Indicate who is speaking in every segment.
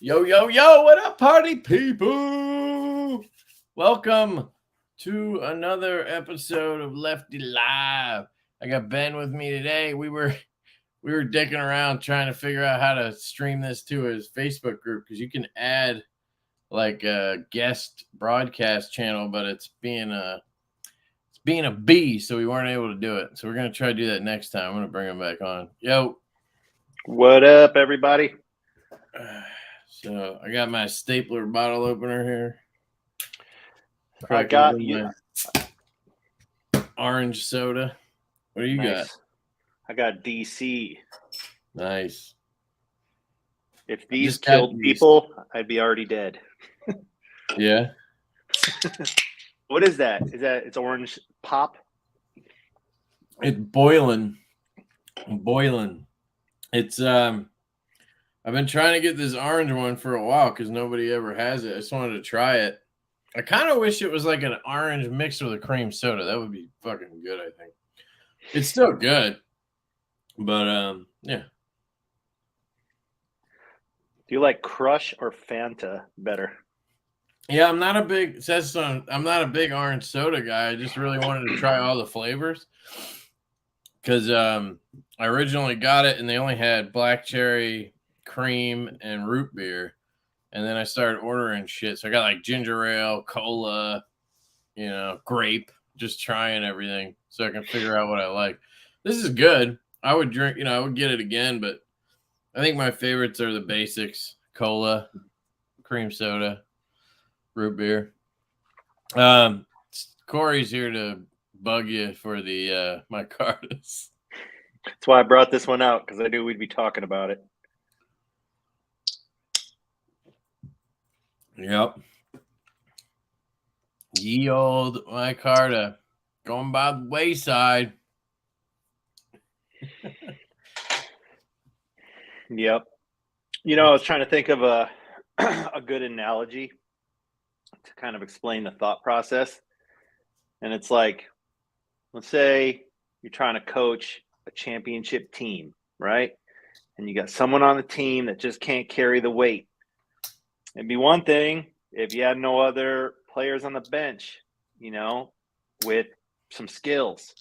Speaker 1: Yo, yo, yo, what up, party people? Welcome to another episode of Lefty Live. I got Ben with me today. We were dicking around trying to figure out how to stream this to his Facebook group because you can add like a guest broadcast channel, but it's being a bee, so we weren't able to do it. So we're gonna try to do that next time. I'm gonna bring him back on. Yo,
Speaker 2: what up, everybody?
Speaker 1: So I got my stapler bottle opener here.
Speaker 2: I got you.
Speaker 1: Orange soda. What do you got?
Speaker 2: I got DC.
Speaker 1: Nice.
Speaker 2: If these killed people, I'd be already dead.
Speaker 1: Yeah.
Speaker 2: What is that? It's orange pop?
Speaker 1: It's boiling. It's I've been trying to get this orange one for a while because nobody ever has it. I just wanted to try it. I kind of wish it was like an orange mixed with a cream soda. That would be fucking good, I think. It's still good. But yeah.
Speaker 2: Do you like Crush or Fanta better?
Speaker 1: Yeah, I'm not a big orange soda guy. I just really wanted to try all the flavors. Because I originally got it and they only had black cherry, cream, and root beer. And then I started ordering shit. So I got like ginger ale, cola, grape, just trying everything so I can figure out what I like. This is good. I would drink, I would get it again, but I think my favorites are the basics: cola, cream soda, root beer. Corey's here to bug you for the Micartas.
Speaker 2: That's why I brought this one out, because I knew we'd be talking about it.
Speaker 1: Yep. Ye old Micarta going by the wayside.
Speaker 2: Yep. I was trying to think of a good analogy to kind of explain the thought process. And it's like, let's say you're trying to coach a championship team, right? And you got someone on the team that just can't carry the weight. It'd be one thing if you had no other players on the bench, with some skills.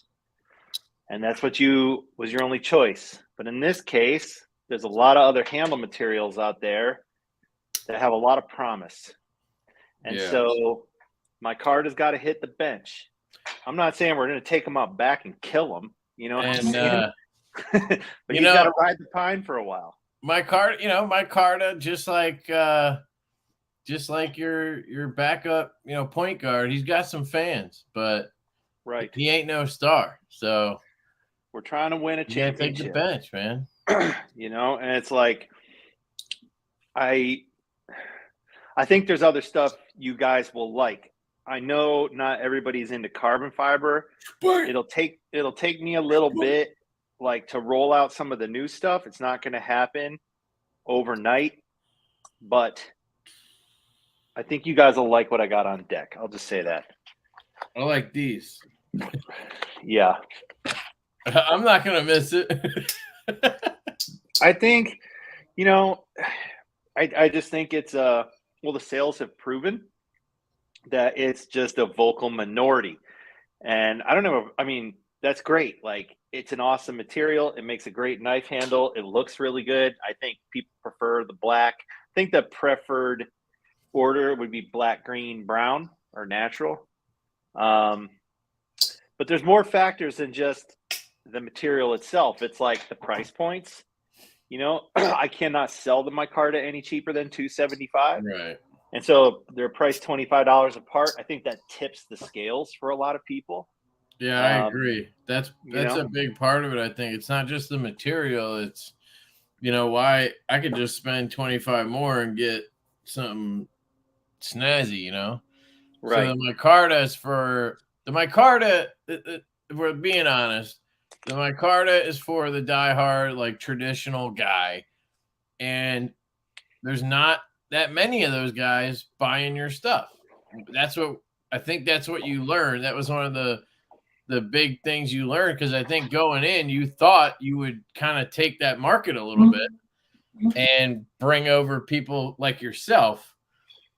Speaker 2: And that's was your only choice. But in this case, there's a lot of other handle materials out there that have a lot of promise. And so Micarta's got to hit the bench. I'm not saying we're going to take him out back and kill him, but you got to ride the pine for a while.
Speaker 1: Micarta, just like your backup, point guard, he's got some fans, but
Speaker 2: right,
Speaker 1: he ain't no star. So
Speaker 2: we're trying to win a championship.
Speaker 1: Take the bench, man.
Speaker 2: And it's like I think there's other stuff you guys will like. I know not everybody's into carbon fiber. It'll take me a little bit to roll out some of the new stuff. It's not going to happen overnight, but I think you guys will like what I got on deck. I'll just say that.
Speaker 1: I like these.
Speaker 2: Yeah.
Speaker 1: I'm not going to miss it.
Speaker 2: I think, I just think it's the sales have proven that it's just a vocal minority. And I don't know. That's great. It's an awesome material. It makes a great knife handle. It looks really good. I think people prefer the black. I think the preferred order would be black, green, brown, or natural. But there's more factors than just the material itself. It's like the price points. I cannot sell the Micarta any cheaper than $275.
Speaker 1: Right.
Speaker 2: And so they're priced $25 apart. I think that tips the scales for a lot of people.
Speaker 1: Yeah, I agree. That's a big part of it. I think it's not just the material. It's, why I could just spend 25 more and get something snazzy,
Speaker 2: Right.
Speaker 1: So the Micarta, if we're being honest, the Micarta is for the diehard, traditional guy. And there's not that many of those guys buying your stuff. That's what you learned. That was one of the big things you learned, because I think going in, you thought you would kind of take that market a little bit. and bring over people like yourself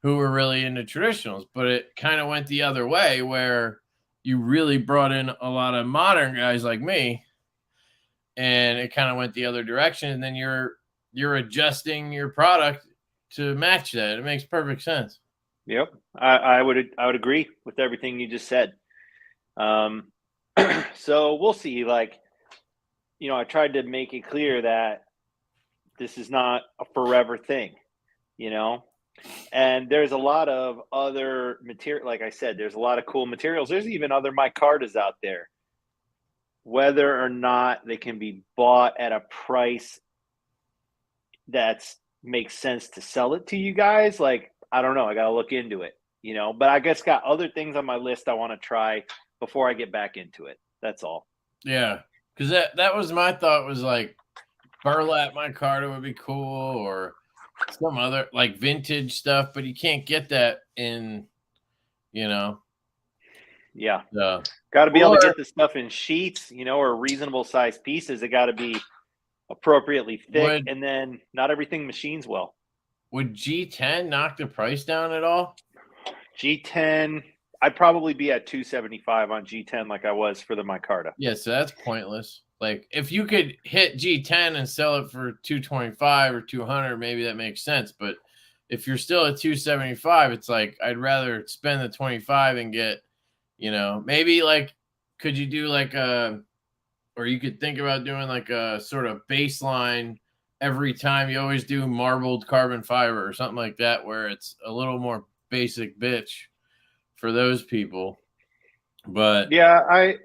Speaker 1: who were really into traditionals. But it kind of went the other way, where you really brought in a lot of modern guys like me, and it kind of went the other direction. And then you're adjusting your product to match that. It makes perfect sense.
Speaker 2: Yep, I would agree with everything you just said. So we'll see. Like, you know, I tried to make it clear that this is not a forever thing, you know. And there's a lot of other material. Like I said, there's a lot of cool materials. There's even other micartas out there. Whether or not they can be bought at a price that makes sense to sell it to you guys, like, I don't know. I got to look into it, you know. But I guess got other things on my list I want to try before I get back into it. That's all.
Speaker 1: Yeah, because that was my thought, was like burlap micarta would be cool, or some other like vintage stuff, but you can't get that in, you know.
Speaker 2: Yeah. Got to be able to get the stuff in sheets, you know, or reasonable size pieces. It got to be appropriately thick, and then not everything machines well.
Speaker 1: Would G10 knock the price down at all?
Speaker 2: G10, I'd probably be at $275 on G10 like I was for the micarta.
Speaker 1: Yeah, so that's pointless. Like, if you could hit G10 and sell it for $225 or $200, maybe that makes sense. But if you're still at $275, it's like, I'd rather spend the $25 and get, you know, maybe like, could you do like or you could think about doing like a sort of baseline every time. You always do marbled carbon fiber or something like that, where it's a little more basic bitch for those people. But
Speaker 2: yeah, I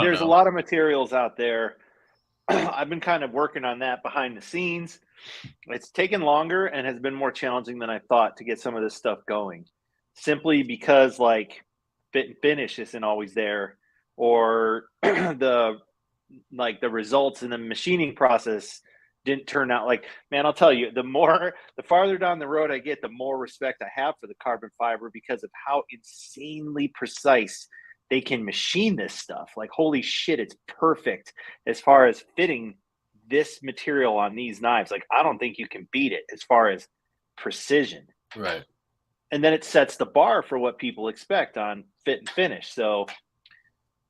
Speaker 2: there's
Speaker 1: know.
Speaker 2: a lot of materials out there. I've been kind of working on that behind the scenes. It's taken longer and has been more challenging than I thought to get some of this stuff going, simply because like fit and finish isn't always there, or the results in the machining process didn't turn out. Like, man, I'll tell you, the farther down the road I get, the more respect I have for the carbon fiber, because of how insanely precise they can machine this stuff. Like, holy shit, it's perfect as far as fitting this material on these knives. Like, I don't think you can beat it as far as precision.
Speaker 1: Right.
Speaker 2: And then it sets the bar for what people expect on fit and finish. So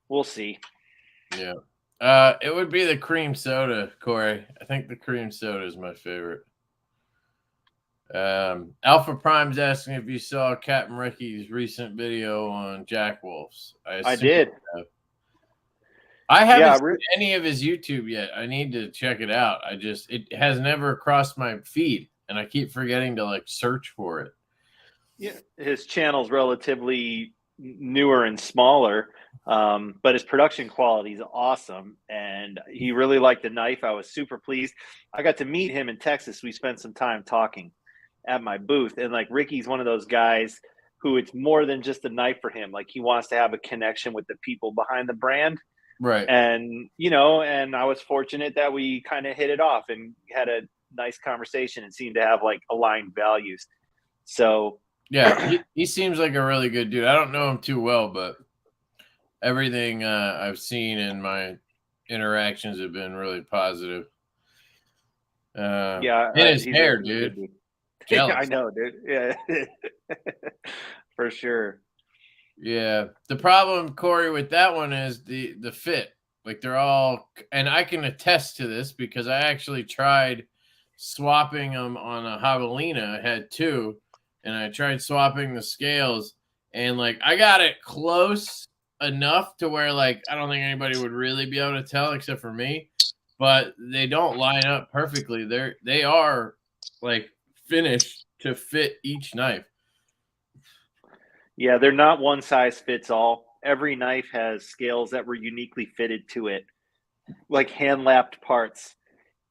Speaker 2: we'll see.
Speaker 1: Yeah. It would be the cream soda, Corey. I think the cream soda is my favorite. Alpha Prime's asking if you saw Captain Ricky's recent video on Jack Wolf's.
Speaker 2: I did.
Speaker 1: I haven't seen any of his YouTube yet. I need to check it out. It has never crossed my feed, and I keep forgetting to like search for it.
Speaker 2: Yeah, his channel's relatively newer and smaller, but his production quality is awesome, and he really liked the knife. I was super pleased. I got to meet him in Texas. We spent some time talking at my booth, and like, Ricky's one of those guys who, it's more than just a knife for him. Like, he wants to have a connection with the people behind the brand.
Speaker 1: Right.
Speaker 2: And, you know, and I was fortunate that we kind of hit it off and had a nice conversation and seemed to have like aligned values. So
Speaker 1: yeah, he seems like a really good dude. I don't know him too well, but everything I've seen in my interactions have been really positive.
Speaker 2: Yeah,
Speaker 1: and his hair, dude.
Speaker 2: Jealous. I know, dude. Yeah, for sure.
Speaker 1: Yeah, the problem, Corey, with that one is the fit. Like, they're all, and I can attest to this because I actually tried swapping them on a javelina. I had two, and I tried swapping the scales, and like, I got it close enough to where like I don't think anybody would really be able to tell except for me, but they don't line up perfectly. They are like finished to fit each knife.
Speaker 2: Yeah, they're not one size fits all. Every knife has scales that were uniquely fitted to it, like hand lapped parts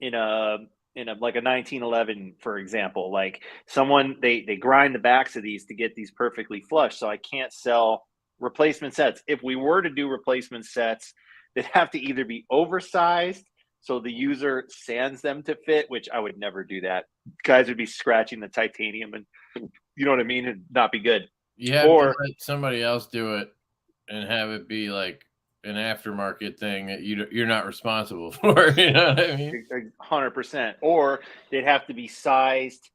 Speaker 2: in a like a 1911, for example. Like, someone they grind the backs of these to get these perfectly flush. So I can't sell replacement sets. If we were to do replacement sets, they'd have to either be oversized so the user sands them to fit, which I would never do that. Guys would be scratching the titanium, and you know what I mean, and not be good.
Speaker 1: You have to let somebody else do it and have it be like an aftermarket thing that you're not responsible for. You know what I mean?
Speaker 2: 100%. Or they'd have to be sized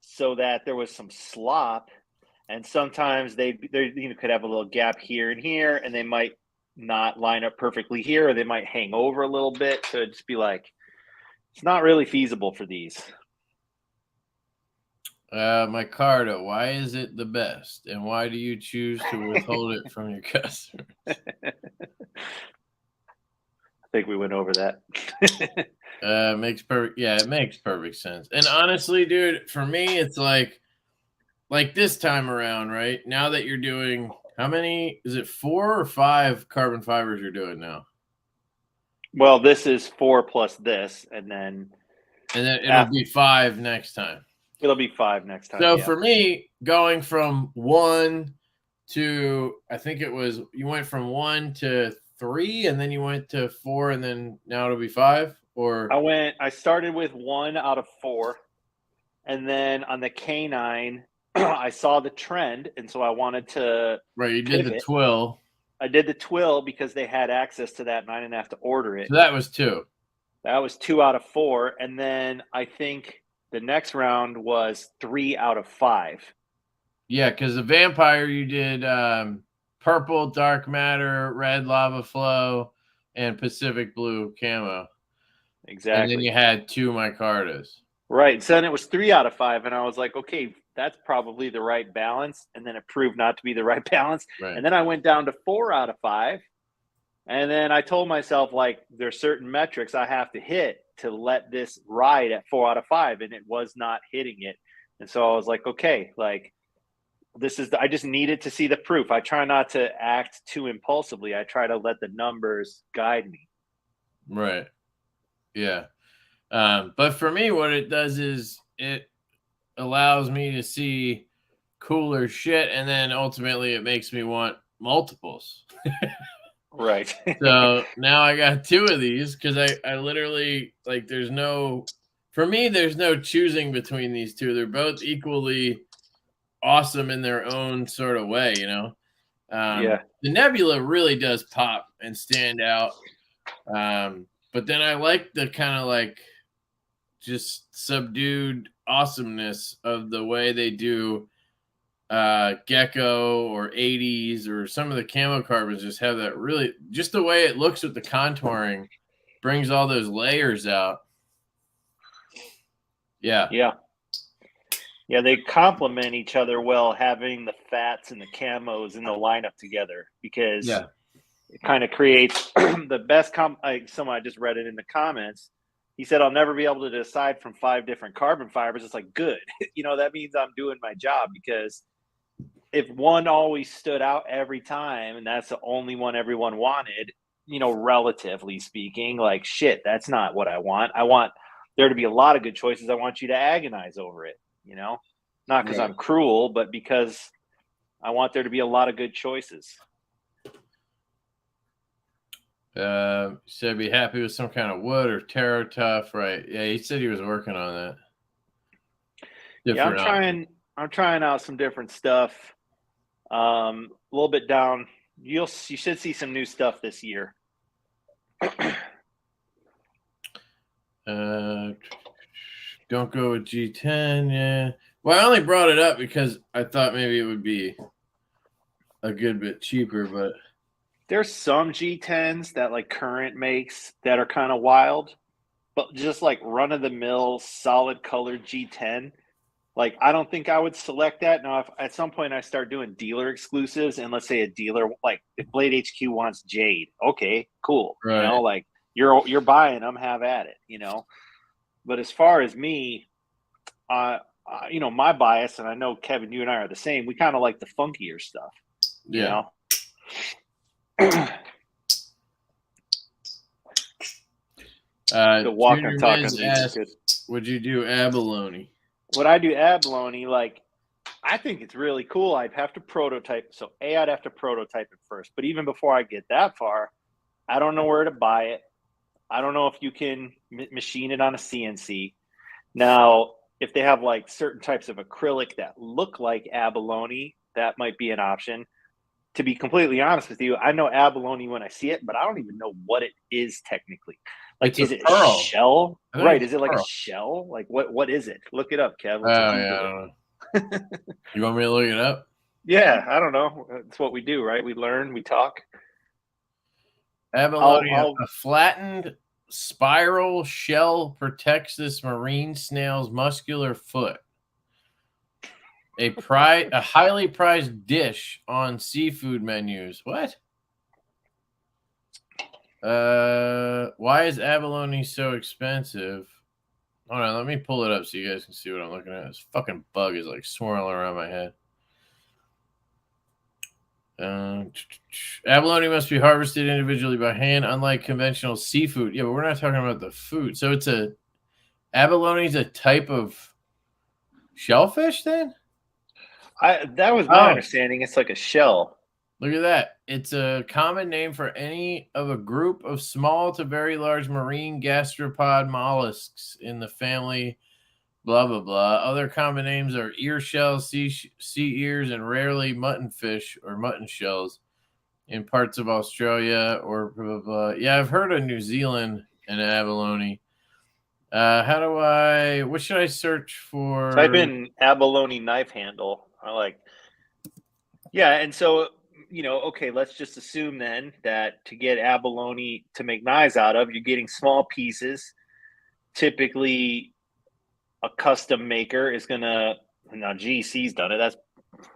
Speaker 2: so that there was some slop, and sometimes they could have a little gap here and here, and they might not line up perfectly here, or they might hang over a little bit. So it'd just be like, it's not really feasible for these.
Speaker 1: Micarta, why is it the best, and why do you choose to withhold it from your customers?
Speaker 2: I think we went over that.
Speaker 1: It makes perfect sense. And honestly, dude, for me, it's like this time around, right? Now that you're doing, how many, is it 4 or 5 carbon fibers you're doing now?
Speaker 2: Well, this is 4 plus this, and then
Speaker 1: it'll be 5 next time.
Speaker 2: It'll be 5 next time.
Speaker 1: So for me, going from 1 to, I think it was, you went from 1 to 3, and then you went to 4, and then now it'll be 5? Or
Speaker 2: I started with 1 out of 4, and then on the K9, I saw the trend, and so I wanted to.
Speaker 1: Right, you did the twill.
Speaker 2: I did the twill because they had access to that, and I didn't have to order it.
Speaker 1: So that was 2.
Speaker 2: That was 2 out of 4, and then I think the next round was 3 out of 5.
Speaker 1: Yeah, because the vampire you did purple, dark matter, red lava flow, and Pacific blue camo.
Speaker 2: Exactly.
Speaker 1: And then you had 2 micartas.
Speaker 2: Right. So then it was 3 out of 5, and I was like, okay, that's probably the right balance. And then it proved not to be the right balance.
Speaker 1: Right.
Speaker 2: And then I went down to 4 out of 5. And then I told myself, like, there's certain metrics I have to hit to let this ride at 4 out of 5. And it was not hitting it. And so I was like, okay, like, I just needed to see the proof. I try not to act too impulsively. I try to let the numbers guide me.
Speaker 1: Right. Yeah. But for me, what it does is it allows me to see cooler shit, and then ultimately it makes me want multiples.
Speaker 2: Right.
Speaker 1: So now I got 2 of these because I literally, like, there's no choosing between these 2. They're both equally awesome in their own sort of way, you know.
Speaker 2: Yeah.
Speaker 1: The Nebula really does pop and stand out. But then I like the kind of like just subdued awesomeness of the way they do Gecko or 80s, or some of the camo carbons just have that really, just the way it looks with the contouring brings all those layers out. Yeah.
Speaker 2: Yeah. Yeah, they complement each other well, having the fats and the camos in the lineup together, because it kind of creates the best someone, I just read it in the comments. He said, I'll never be able to decide from 5 different carbon fibers. It's like, good. You know, that means I'm doing my job, because if one always stood out every time and that's the only one everyone wanted, you know, relatively speaking, like, shit, that's not what I want. I want there to be a lot of good choices. I want you to agonize over it, you know, not because I'm cruel, but because I want there to be a lot of good choices.
Speaker 1: Said be happy with some kind of wood or Terra Tough, right? Yeah, he said he was working on that.
Speaker 2: I'm trying out some different stuff. A little bit down. You should see some new stuff this year.
Speaker 1: Don't go with G10. Yeah. Well, I only brought it up because I thought maybe it would be a good bit cheaper, but
Speaker 2: there's some G10s that like Current makes that are kind of wild, but just like run of the mill solid colored G10. Like, I don't think I would select that. Now, if at some point I start doing dealer exclusives, and let's say a dealer, like if Blade HQ wants Jade, okay, cool.
Speaker 1: Right.
Speaker 2: You know, like you're buying them, have at it, you know. But as far as me, you know, my bias, and I know Kevin, you and I are the same. We kind of like the funkier stuff. You know? The walk and talk on these is good.
Speaker 1: Would you do abalone?
Speaker 2: Would I do abalone? Like, I think it's really cool. I'd have to prototype. So I'd have to prototype it first. But even before I get that far, I don't know where to buy it. I don't know if you can machine it on a CNC. Now, if they have like certain types of acrylic that look like abalone, that might be an option. to be completely honest with you, I know abalone when I see it, but I don't even know what it is technically. Like,
Speaker 1: It's
Speaker 2: is
Speaker 1: a
Speaker 2: it
Speaker 1: pearl.
Speaker 2: a shell?
Speaker 1: I think
Speaker 2: Right.
Speaker 1: it's
Speaker 2: Is it like
Speaker 1: pearl.
Speaker 2: a shell? Like, what is it? Look it up, Kev.
Speaker 1: Oh,
Speaker 2: Let's
Speaker 1: yeah,
Speaker 2: Google
Speaker 1: I don't know. You want me to look it up?
Speaker 2: Yeah, I don't know. That's what we do, right? We learn, we talk.
Speaker 1: Abalone, a flattened spiral shell protects this marine snail's muscular foot. A highly prized dish on seafood menus. What? Why is abalone so expensive? Hold on, let me pull it up so you guys can see what I'm looking at. This fucking bug is like swirling around my head. Abalone must be harvested individually by hand, unlike conventional seafood. Yeah, but we're not talking about the food. So abalone is a type of shellfish then?
Speaker 2: That was my understanding. It's like a shell.
Speaker 1: Look at that. It's a common name for any of a group of small to very large marine gastropod mollusks in the family, blah, blah, blah. Other common names are ear shells, sea ears, and rarely muttonfish or mutton shells in parts of Australia or blah, blah, blah. Yeah, I've heard of New Zealand and abalone. What should I search for?
Speaker 2: Type in abalone knife handle. Yeah, and so, okay, let's just assume then that to get abalone to make knives out of, you're getting small pieces. Typically, a custom maker is gonna. Now, GC's done it. That's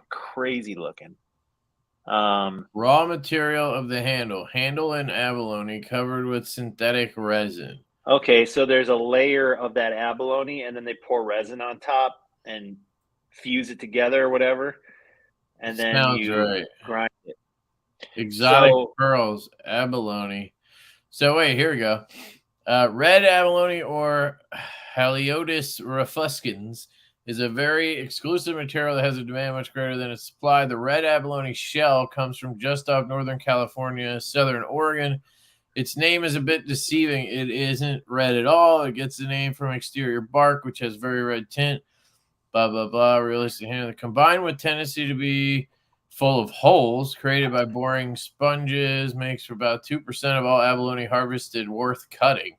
Speaker 2: crazy looking.
Speaker 1: Raw material of the handle and abalone covered with synthetic resin.
Speaker 2: Okay, so there's a layer of that abalone, and then they pour resin on top and fuse it together or whatever, and then you grind it.
Speaker 1: Exotic pearls, abalone. So wait, here we go. Red abalone or Haliotis refuscans is a very exclusive material that has a demand much greater than its supply. The red abalone shell comes from just off Northern California, Southern Oregon. Its name is a bit deceiving. It isn't red at all. It gets the name from exterior bark, which has very red tint. Blah, blah, blah. Realistic handling. Combined with tendency to be full of holes created by boring sponges, makes for about 2% of all abalone harvested worth cutting.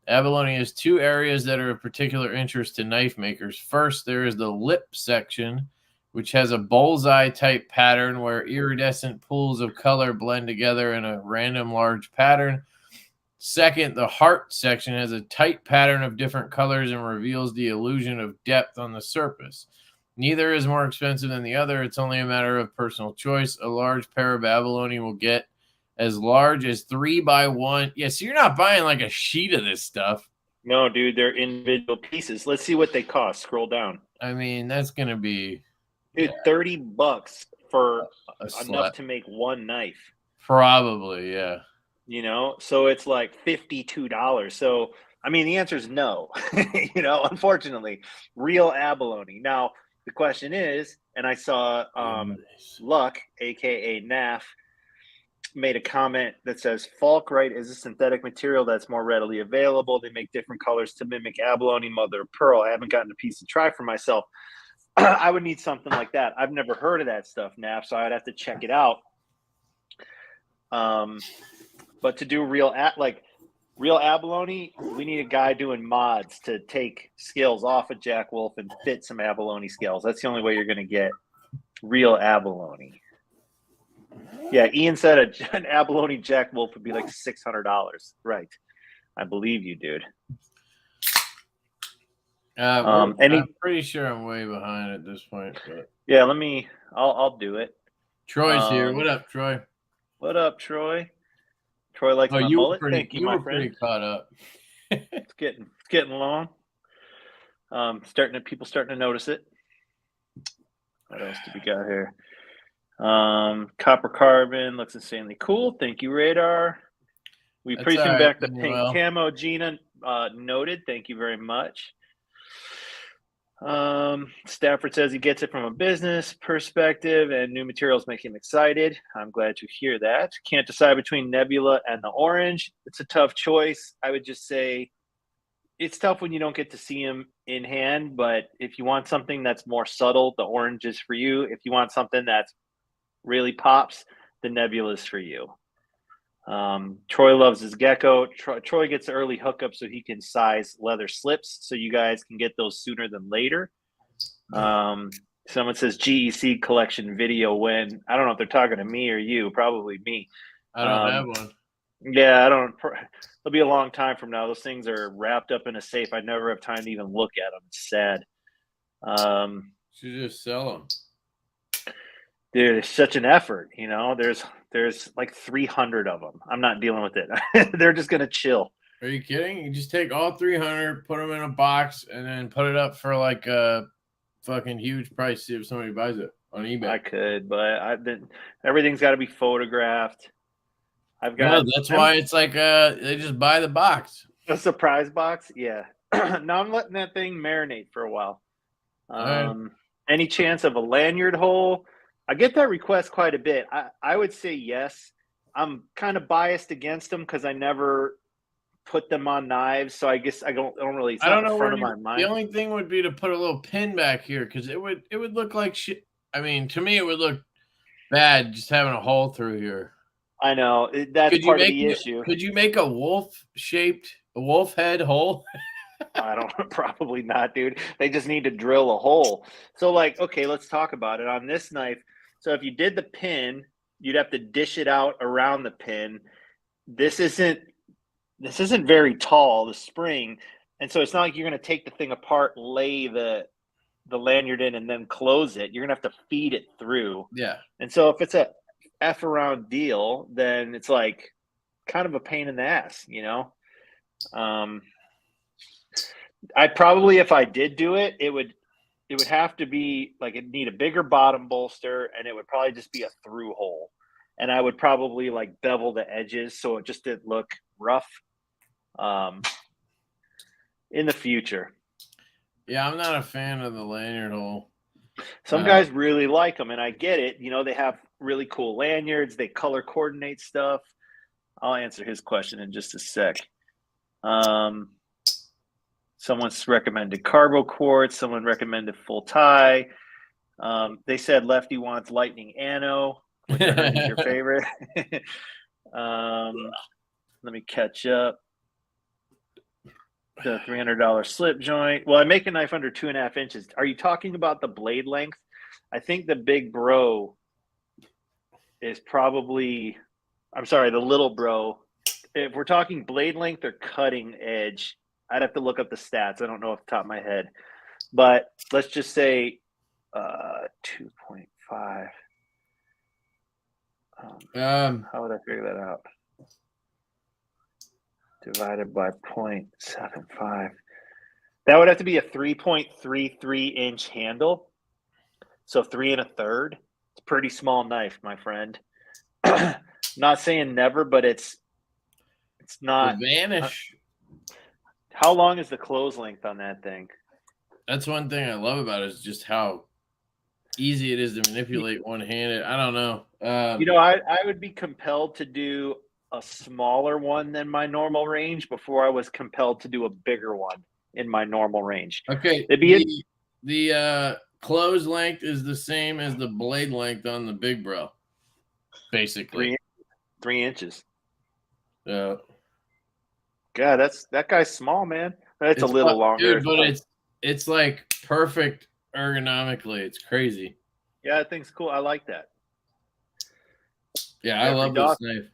Speaker 1: Abalone has two areas that are of particular interest to knife makers. First, there is the lip section, which has a bullseye type pattern where iridescent pools of color blend together in a random large pattern. Second, the heart section has a tight pattern of different colors and reveals the illusion of depth on the surface. Neither is more expensive than the other. It's only a matter of personal choice. A large pair of abalone will get as large as 3x1. Yeah, so you're not buying like a sheet of this stuff.
Speaker 2: No, dude, they're individual pieces. Let's see what they cost. Scroll down.
Speaker 1: I mean, that's going to be...
Speaker 2: Dude, $30 for enough to make one knife.
Speaker 1: Probably, yeah.
Speaker 2: So it's like $52. So, I mean, the answer is no, unfortunately. Real abalone. Now, the question is, and I saw Luck, a.k.a. NAF, made a comment that says Falkrite is a synthetic material that's more readily available. They make different colors to mimic abalone, mother of pearl. I haven't gotten a piece to try for myself. I would need something like that. I've never heard of that stuff, NAF, so I'd have to check it out. But to do real abalone, we need a guy doing mods to take scales off of Jack Wolf and fit some abalone scales. That's the only way you're going to get real abalone. Yeah, Ian said an abalone Jack Wolf would be like $600. Right. I believe you, dude.
Speaker 1: I'm pretty sure I'm way behind at this point. But...
Speaker 2: yeah, I'll do it.
Speaker 1: Troy's here. What up, Troy?
Speaker 2: What up, Troy? Troy likes my mullet. Thank you, my friend.
Speaker 1: Pretty caught up.
Speaker 2: It's getting long. People starting to notice it. What else do we got here? Copper carbon looks insanely cool. Thank you, Radar. We preaching back the pink camo. Gina noted. Thank you very much. Stafford says he gets it from a business perspective and new materials make him excited. I'm glad to hear that. Can't decide between Nebula and the orange. It's a tough choice. I would just say it's tough when you don't get to see them in hand, but if you want something that's more subtle, the orange is for you. If you want something that's really pops, the Nebula is for you. Troy loves his gecko. Troy gets early hookup so he can size leather slips, so you guys can get those sooner than later. Someone says GEC collection video when. I don't know if they're talking to me or you. Probably me.
Speaker 1: I don't have one.
Speaker 2: Yeah, I don't. It'll be a long time from now. Those things are wrapped up in a safe. I never have time to even look at them. It's sad.
Speaker 1: Should just sell them.
Speaker 2: Dude, it's such an effort. You know, there's like 300 of them. I'm not dealing with it. They're just gonna chill.
Speaker 1: Are you kidding? You just take all 300, put them in a box, and then put it up for like a fucking huge price. See if somebody buys it on eBay.
Speaker 2: I could, but everything's got to be photographed. I've got.
Speaker 1: No, that's why it's like they just buy the box.
Speaker 2: A surprise box, yeah. Now I'm letting that thing marinate for a while. Any chance of a lanyard hole? I get that request quite a bit. I would say yes. I'm kind of biased against them because I never put them on knives, so I guess I don't really.
Speaker 1: I don't know where my mind. The only thing would be to put a little pin back here because it would look like shit. I mean, to me, it would look bad just having a hole through here.
Speaker 2: I know that's part of the issue.
Speaker 1: Could you make a wolf head hole?
Speaker 2: I don't. Probably not, dude. They just need to drill a hole. So, like, okay, let's talk about it on this knife. So, if you did the pin, you'd have to dish it out around the pin. This isn't very tall, the spring, and so it's not like you're going to take the thing apart, lay the lanyard in, and then close it. You're going to have to feed it through.
Speaker 1: Yeah. And
Speaker 2: so, if it's a F around deal, then it's like kind of a pain in the ass, you know. I'd probably, if I did do it, it would have to be like it'd need a bigger bottom bolster, and it would probably just be a through hole, and I would probably like bevel the edges so it just didn't look rough. In the future.
Speaker 1: Yeah, I'm not a fan of the lanyard hole.
Speaker 2: Some guys really like them, and I get it. You know, they have really cool lanyards. They color coordinate stuff. I'll answer his question in just a sec. Someone's recommended carbo quartz. Someone recommended full tie. They said Lefty wants lightning anno, which I heard is your favorite. Let me catch up. The $300 slip joint. Well, I make a knife under 2.5 inches. Are you talking about the blade length? I think the big bro is probably, I'm sorry, the little bro. If we're talking blade length or cutting edge, I'd have to look up the stats. I don't know off the top of my head. But let's just say 2.5. How would I figure that out? Divided by 0.75. That would have to be a 3.33 inch handle. So 3 1/3. It's a pretty small knife, my friend. Not saying never, but it's not.
Speaker 1: Vanish.
Speaker 2: How long is the close length on that thing?
Speaker 1: That's one thing I love about it is just how easy it is to manipulate one-handed. I don't know.
Speaker 2: You know, I would be compelled to do a smaller one than my normal range before I was compelled to do a bigger one in my normal range.
Speaker 1: Okay. The close length is the same as the blade length on the big bro, basically.
Speaker 2: 3 inches.
Speaker 1: Yeah.
Speaker 2: God, that guy's small, man. It's a little longer.
Speaker 1: Dude, but it's like perfect ergonomically. It's crazy.
Speaker 2: Yeah, I think it's cool. I like that.
Speaker 1: Yeah, I love this knife.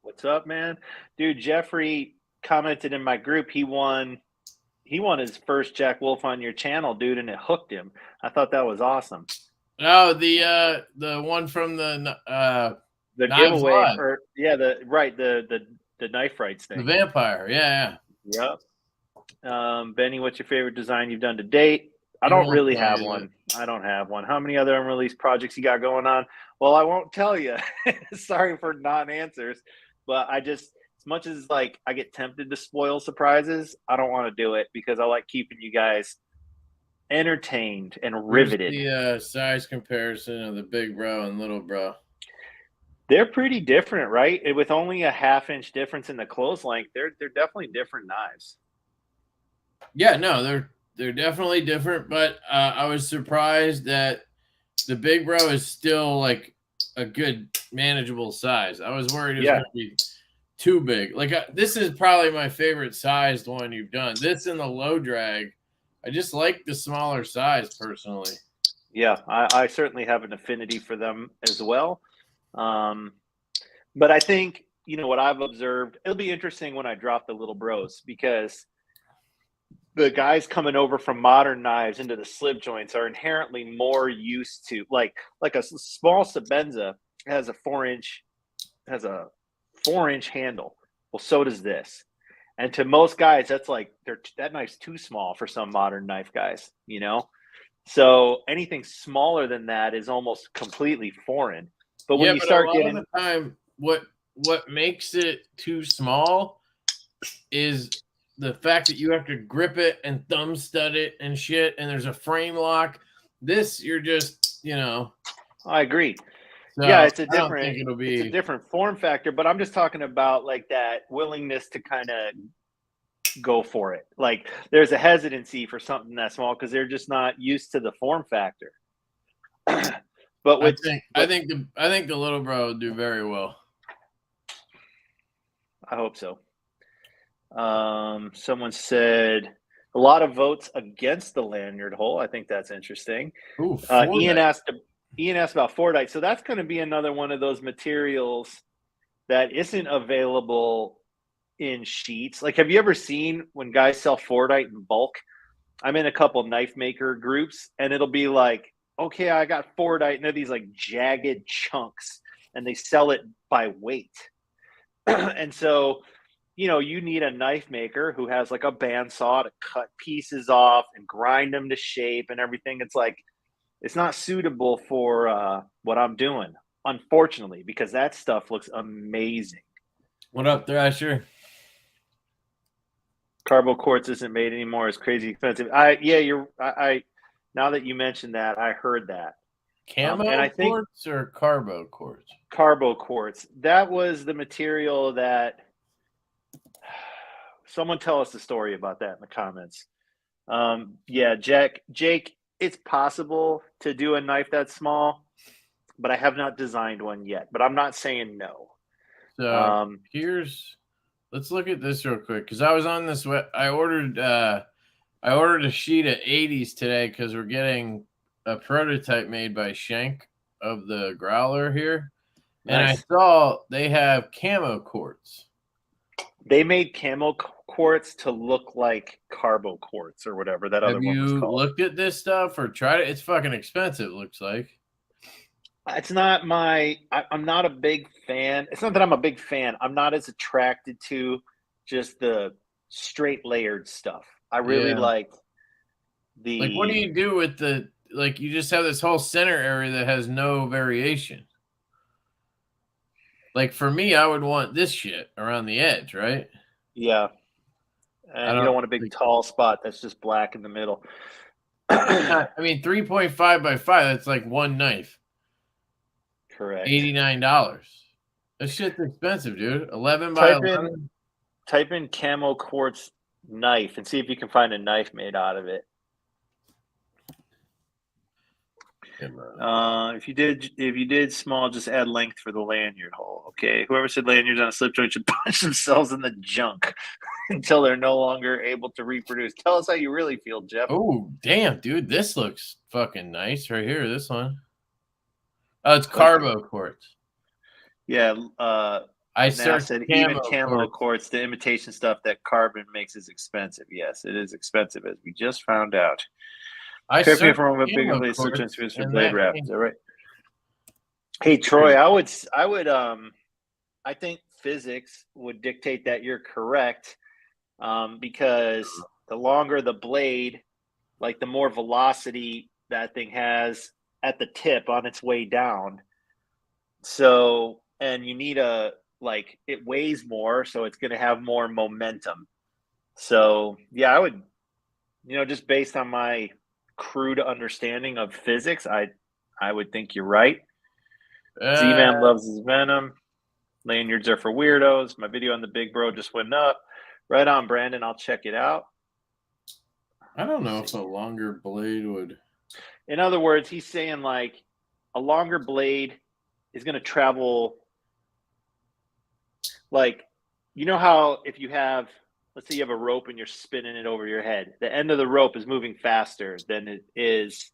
Speaker 2: What's up, man? Dude, Jeffrey commented in my group he won his first Jack Wolf on your channel, dude, and it hooked him. I thought that was awesome.
Speaker 1: Oh, the one from the
Speaker 2: giveaway for the knife rights thing.
Speaker 1: The vampire, yeah.
Speaker 2: Yep. Benny, what's your favorite design you've done to date? I don't really have one. I don't have one. How many other unreleased projects you got going on? Well, I won't tell you. Sorry for non-answers. But as much as like I get tempted to spoil surprises, I don't want to do it because I like keeping you guys entertained and riveted.
Speaker 1: The size comparison of the big bro and little bro.
Speaker 2: They're pretty different, right? With only a 1/2 inch difference in the close length, they're definitely different knives.
Speaker 1: Yeah, no, they're definitely different. But I was surprised that the big bro is still like a good manageable size. I was worried it was
Speaker 2: Yeah.
Speaker 1: going to be too big. Like this is probably my favorite sized one you've done. This and the low drag. I just like the smaller size personally.
Speaker 2: Yeah, I certainly have an affinity for them as well. But I think, you know, what I've observed, it'll be interesting when I drop the little bros, because the guys coming over from modern knives into the slip joints are inherently more used to like a small Sabenza has a 4-inch handle. Well, so does this. And to most guys, that's like that knife's too small for some modern knife guys, you know? So anything smaller than that is almost completely foreign. But when you start getting
Speaker 1: of the time, what makes it too small is the fact that you have to grip it and thumb stud it and shit, and there's a frame lock. This, you're just, you know.
Speaker 2: I agree.
Speaker 1: So
Speaker 2: yeah, it's a different form factor, but I'm just talking about like that willingness to kind of go for it. Like there's a hesitancy for something that small because they're just not used to the form factor. But
Speaker 1: I think the little bro will do very well.
Speaker 2: I hope so. Someone said a lot of votes against the lanyard hole. I think that's interesting.
Speaker 1: Ooh,
Speaker 2: Ian asked about Fordite. So that's going to be another one of those materials that isn't available in sheets. Like, have you ever seen when guys sell Fordite in bulk? I'm in a couple knife maker groups, and it'll be like, okay, I got Fordite, and they're these like jagged chunks, and they sell it by weight. And so, you know, you need a knife maker who has like a bandsaw to cut pieces off and grind them to shape and everything. It's like, it's not suitable for what I'm doing, unfortunately, because that stuff looks amazing.
Speaker 1: What up, Thrasher?
Speaker 2: Carbo quartz isn't made anymore. It's crazy expensive. Now that you mentioned that, I heard that.
Speaker 1: Camo and I think quartz or carbo quartz?
Speaker 2: Carbo quartz. That was the material that someone tell us the story about that in the comments. Yeah, Jake, it's possible to do a knife that small, but I have not designed one yet. But I'm not saying no.
Speaker 1: So let's look at this real quick, because I was on this. I ordered a sheet of 80s today because we're getting a prototype made by Schenk of the growler here. Nice. And I saw they have camo quartz.
Speaker 2: They made camo quartz to look like carbo quartz or whatever that other one was called.
Speaker 1: Have you looked at this stuff or tried it? It's fucking expensive, it looks like.
Speaker 2: It's not I'm not a big fan. It's not that I'm a big fan. I'm not as attracted to just the straight layered stuff. I really like the...
Speaker 1: Like, what do you do with the... Like, you just have this whole center area that has no variation. Like, for me, I would want this shit around the edge, right?
Speaker 2: Yeah. And you don't want a big tall spot that's just black in the middle.
Speaker 1: I mean, 3.5 by 5, that's like one knife.
Speaker 2: Correct.
Speaker 1: $89. That shit's expensive, dude. 11 by 11.
Speaker 2: Type in camo quartz knife and see if you can find a knife made out of it. If you did small, just add length for the lanyard hole. Okay. Whoever said lanyards on a slip joint should punch themselves in the junk until they're no longer able to reproduce. Tell us how you really feel, Jeff.
Speaker 1: Oh, damn, dude. This looks fucking nice right here. This one. Oh, it's carbo quartz.
Speaker 2: Yeah.
Speaker 1: I searched
Speaker 2: even camo quartz, the imitation stuff that carbon makes is expensive. Yes, it is expensive, as we just found out. Correct me if I'm wrong, but bigger blade slip joints for blade wrap. Is that right? Hey, Troy, I think physics would dictate that you're correct, because the longer the blade, like the more velocity that thing has at the tip on its way down. So, and you need it weighs more, so it's going to have more momentum. So, yeah, I would, just based on my crude understanding of physics, I would think you're right. Z-Man loves his venom. Lanyards are for weirdos. My video on the Big Bro just went up. Right on, Brandon. I'll check it out.
Speaker 1: I don't know if a longer blade would.
Speaker 2: In other words, he's saying like a longer blade is going to travel. Like, you know how if you have, let's say you have a rope and you're spinning it over your head, the end of the rope is moving faster than it is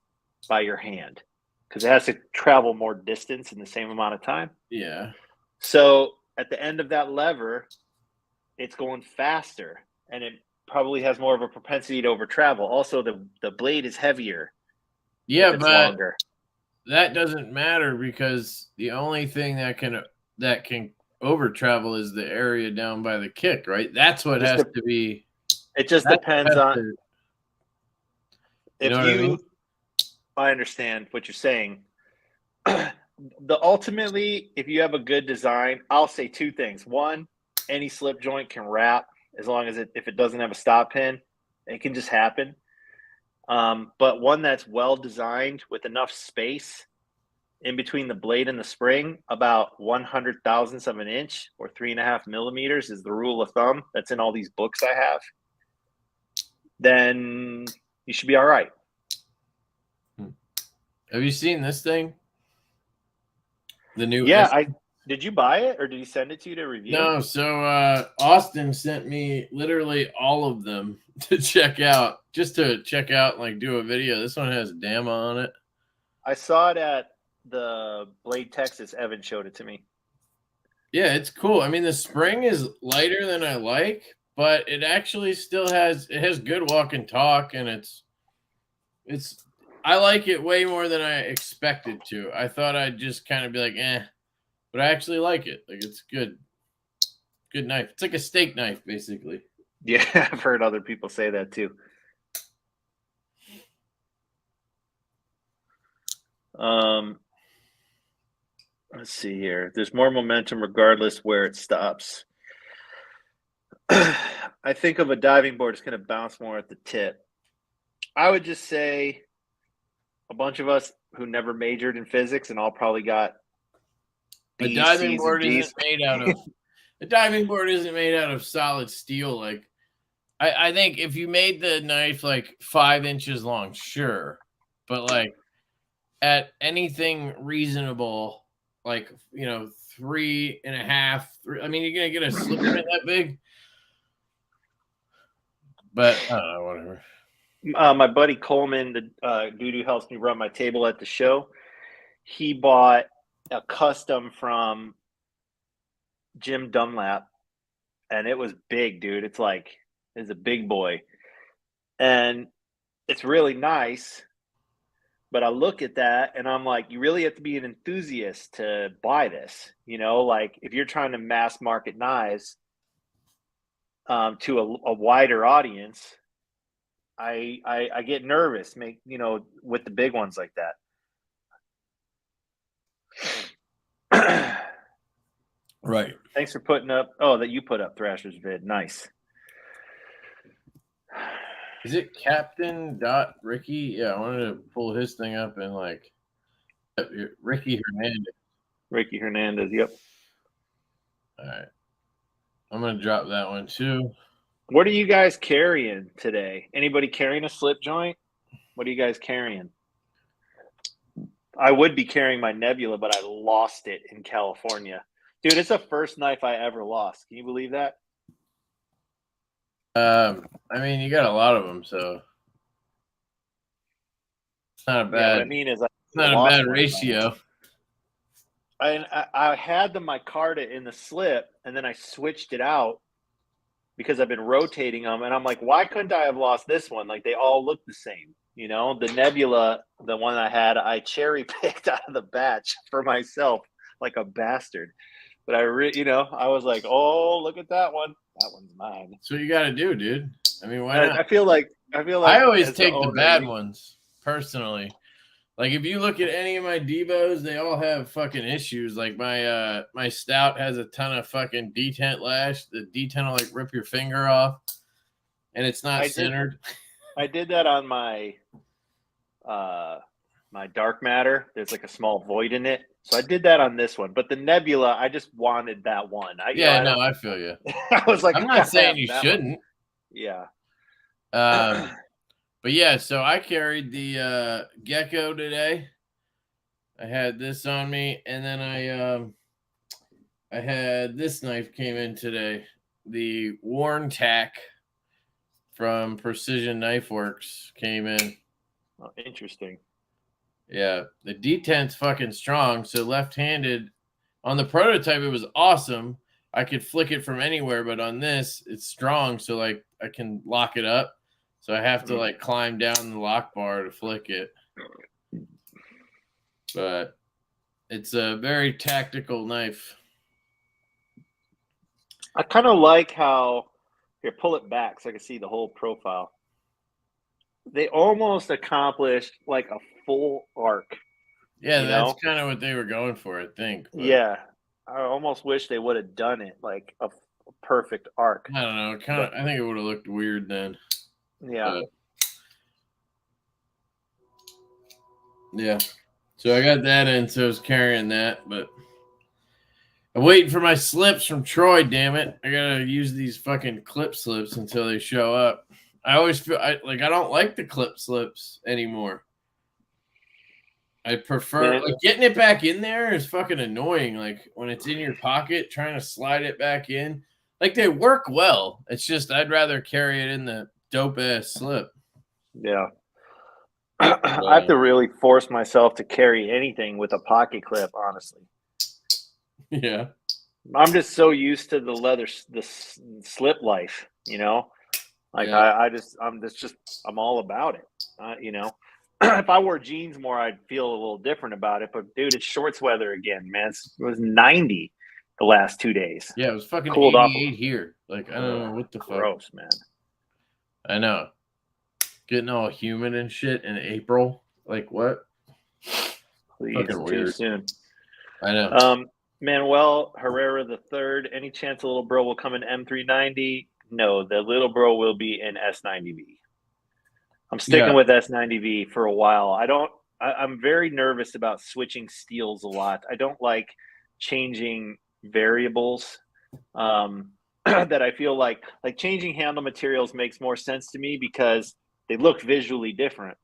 Speaker 2: by your hand because it has to travel more distance in the same amount of time.
Speaker 1: Yeah.
Speaker 2: So at the end of that lever, it's going faster and it probably has more of a propensity to over travel. Also, the blade is heavier.
Speaker 1: Yeah,
Speaker 2: it's
Speaker 1: but
Speaker 2: longer.
Speaker 1: That doesn't matter because the only thing that can over travel is the area down by the kick, right? That's what has to be.
Speaker 2: It just depends on
Speaker 1: you know what I mean?
Speaker 2: I understand what you're saying. Ultimately, if you have a good design, I'll say two things. One, any slip joint can wrap as long as if it doesn't have a stop pin, it can just happen. But one that's well designed with enough space in between the blade and the spring, about 100 thousandths of an inch or 3.5 millimeters is the rule of thumb. That's in all these books I have. Then you should be all right.
Speaker 1: Have you seen this thing? The new
Speaker 2: did you buy it or did he send it to you to review?
Speaker 1: No, so Austin sent me literally all of them to check out, just to check out, like do a video. This one has Dama on it.
Speaker 2: I saw it at the Blade Texas. Evan showed it to me.
Speaker 1: Yeah, it's cool. I mean, the spring is lighter than I like, but it actually still has good walk and talk, and it's I like it way more than I expected to. I thought I'd just kind of be like, but I actually like it. Like, it's good. Good knife. It's like a steak knife, basically.
Speaker 2: Yeah, I've heard other people say that too. Let's see here. There's more momentum regardless where it stops. I think of a diving board, it's going to bounce more at the tip. I would just say a bunch of us who never majored in physics and all probably got
Speaker 1: a diving board isn't made out of a diving board isn't made out of solid steel. Like I think if you made the knife like 5 inches long, sure, but like at anything reasonable, like 3.5. I mean, you're gonna get a slip joint that big, but I don't know, whatever.
Speaker 2: My buddy Coleman, the dude who helps me run my table at the show, he bought a custom from Jim Dunlap, and it was big, dude. It's a big boy, and it's really nice. But I look at that and I'm like, you really have to be an enthusiast to buy this. Like if you're trying to mass market knives to a wider audience, I get nervous, with the big ones like that.
Speaker 1: Right.
Speaker 2: Thanks for putting up. Oh, that you put up Thrasher's vid. Nice.
Speaker 1: Is it Captain.Ricky? Yeah, I wanted to pull his thing up and Ricky Hernandez.
Speaker 2: Ricky Hernandez, yep.
Speaker 1: All right. I'm going to drop that one too.
Speaker 2: What are you guys carrying today? Anybody carrying a slip joint? What are you guys carrying? I would be carrying my Nebula, but I lost it in California. Dude, it's the first knife I ever lost. Can you believe that?
Speaker 1: I mean, you got a lot of them, so it's not a bad.
Speaker 2: What I mean is,
Speaker 1: it's not a bad ratio.
Speaker 2: I had the Micarta in the slip, and then I switched it out because I've been rotating them, and I'm like, why couldn't I have lost this one? Like they all look the same, The Nebula, the one I had, I cherry picked out of the batch for myself, like a bastard. But I was like, oh, look at that one. That one's mine.
Speaker 1: That's what you got to do, dude. I mean, why not?
Speaker 2: I feel like
Speaker 1: I always take the bad ones personally. Like if you look at any of my Divos, they all have fucking issues. Like my Stout has a ton of fucking detent lash. The detent will like rip your finger off, and it's not centered.
Speaker 2: I did that on my my Dark Matter. There's like a small void in it. So I did that on this one, but the Nebula, I just wanted that one. I
Speaker 1: feel you.
Speaker 2: I was like,
Speaker 1: I'm not saying you shouldn't.
Speaker 2: One. Yeah.
Speaker 1: But yeah, so I carried the Gecko today, I had this on me, and then I had this knife came in today, the Worn Tack from Precision Knife Works came in.
Speaker 2: Oh, interesting.
Speaker 1: Yeah, the detent's fucking strong. So left-handed, on the prototype, it was awesome. I could flick it from anywhere, but on this, it's strong. So like I can lock it up. So I have to like climb down the lock bar to flick it. But it's a very tactical knife.
Speaker 2: I kind of like how, here, pull it back so I can see the whole profile. They almost accomplished like a full arc.
Speaker 1: Yeah, that's kind of what they were going for, I think. But
Speaker 2: yeah, I almost wish they would have done it like a perfect arc.
Speaker 1: I don't know. I think it would have looked weird then.
Speaker 2: Yeah.
Speaker 1: But, yeah. So I got that in, so I was carrying that, but I'm waiting for my slips from Troy, damn it. I gotta use these fucking clip slips until they show up. I always feel I don't like the clip slips anymore. I prefer like getting it back in there is fucking annoying. Like when it's in your pocket, trying to slide it back in. Like they work well. It's just I'd rather carry it in the dope ass slip.
Speaker 2: Yeah. I have to really force myself to carry anything with a pocket clip, honestly.
Speaker 1: Yeah.
Speaker 2: I'm just so used to the slip life, you know? Like yeah. I'm all about it. You know, if I wore jeans more, I'd feel a little different about it. But dude, it's shorts weather again, man. It was 90 the last 2 days.
Speaker 1: Yeah, it was fucking cooled 88 off. Here. Like I don't know what the fuck.
Speaker 2: Gross, man.
Speaker 1: I know. Getting all humid and shit in April. Like what?
Speaker 2: Please, fucking weird. Too soon.
Speaker 1: I know.
Speaker 2: Manuel Herrera III. Any chance a little bro will come in M390? No, the little bro will be in S90V. I'm sticking with S90V for a while. I'm very nervous about switching steels a lot. I don't like changing variables that I feel like changing handle materials makes more sense to me because they look visually different,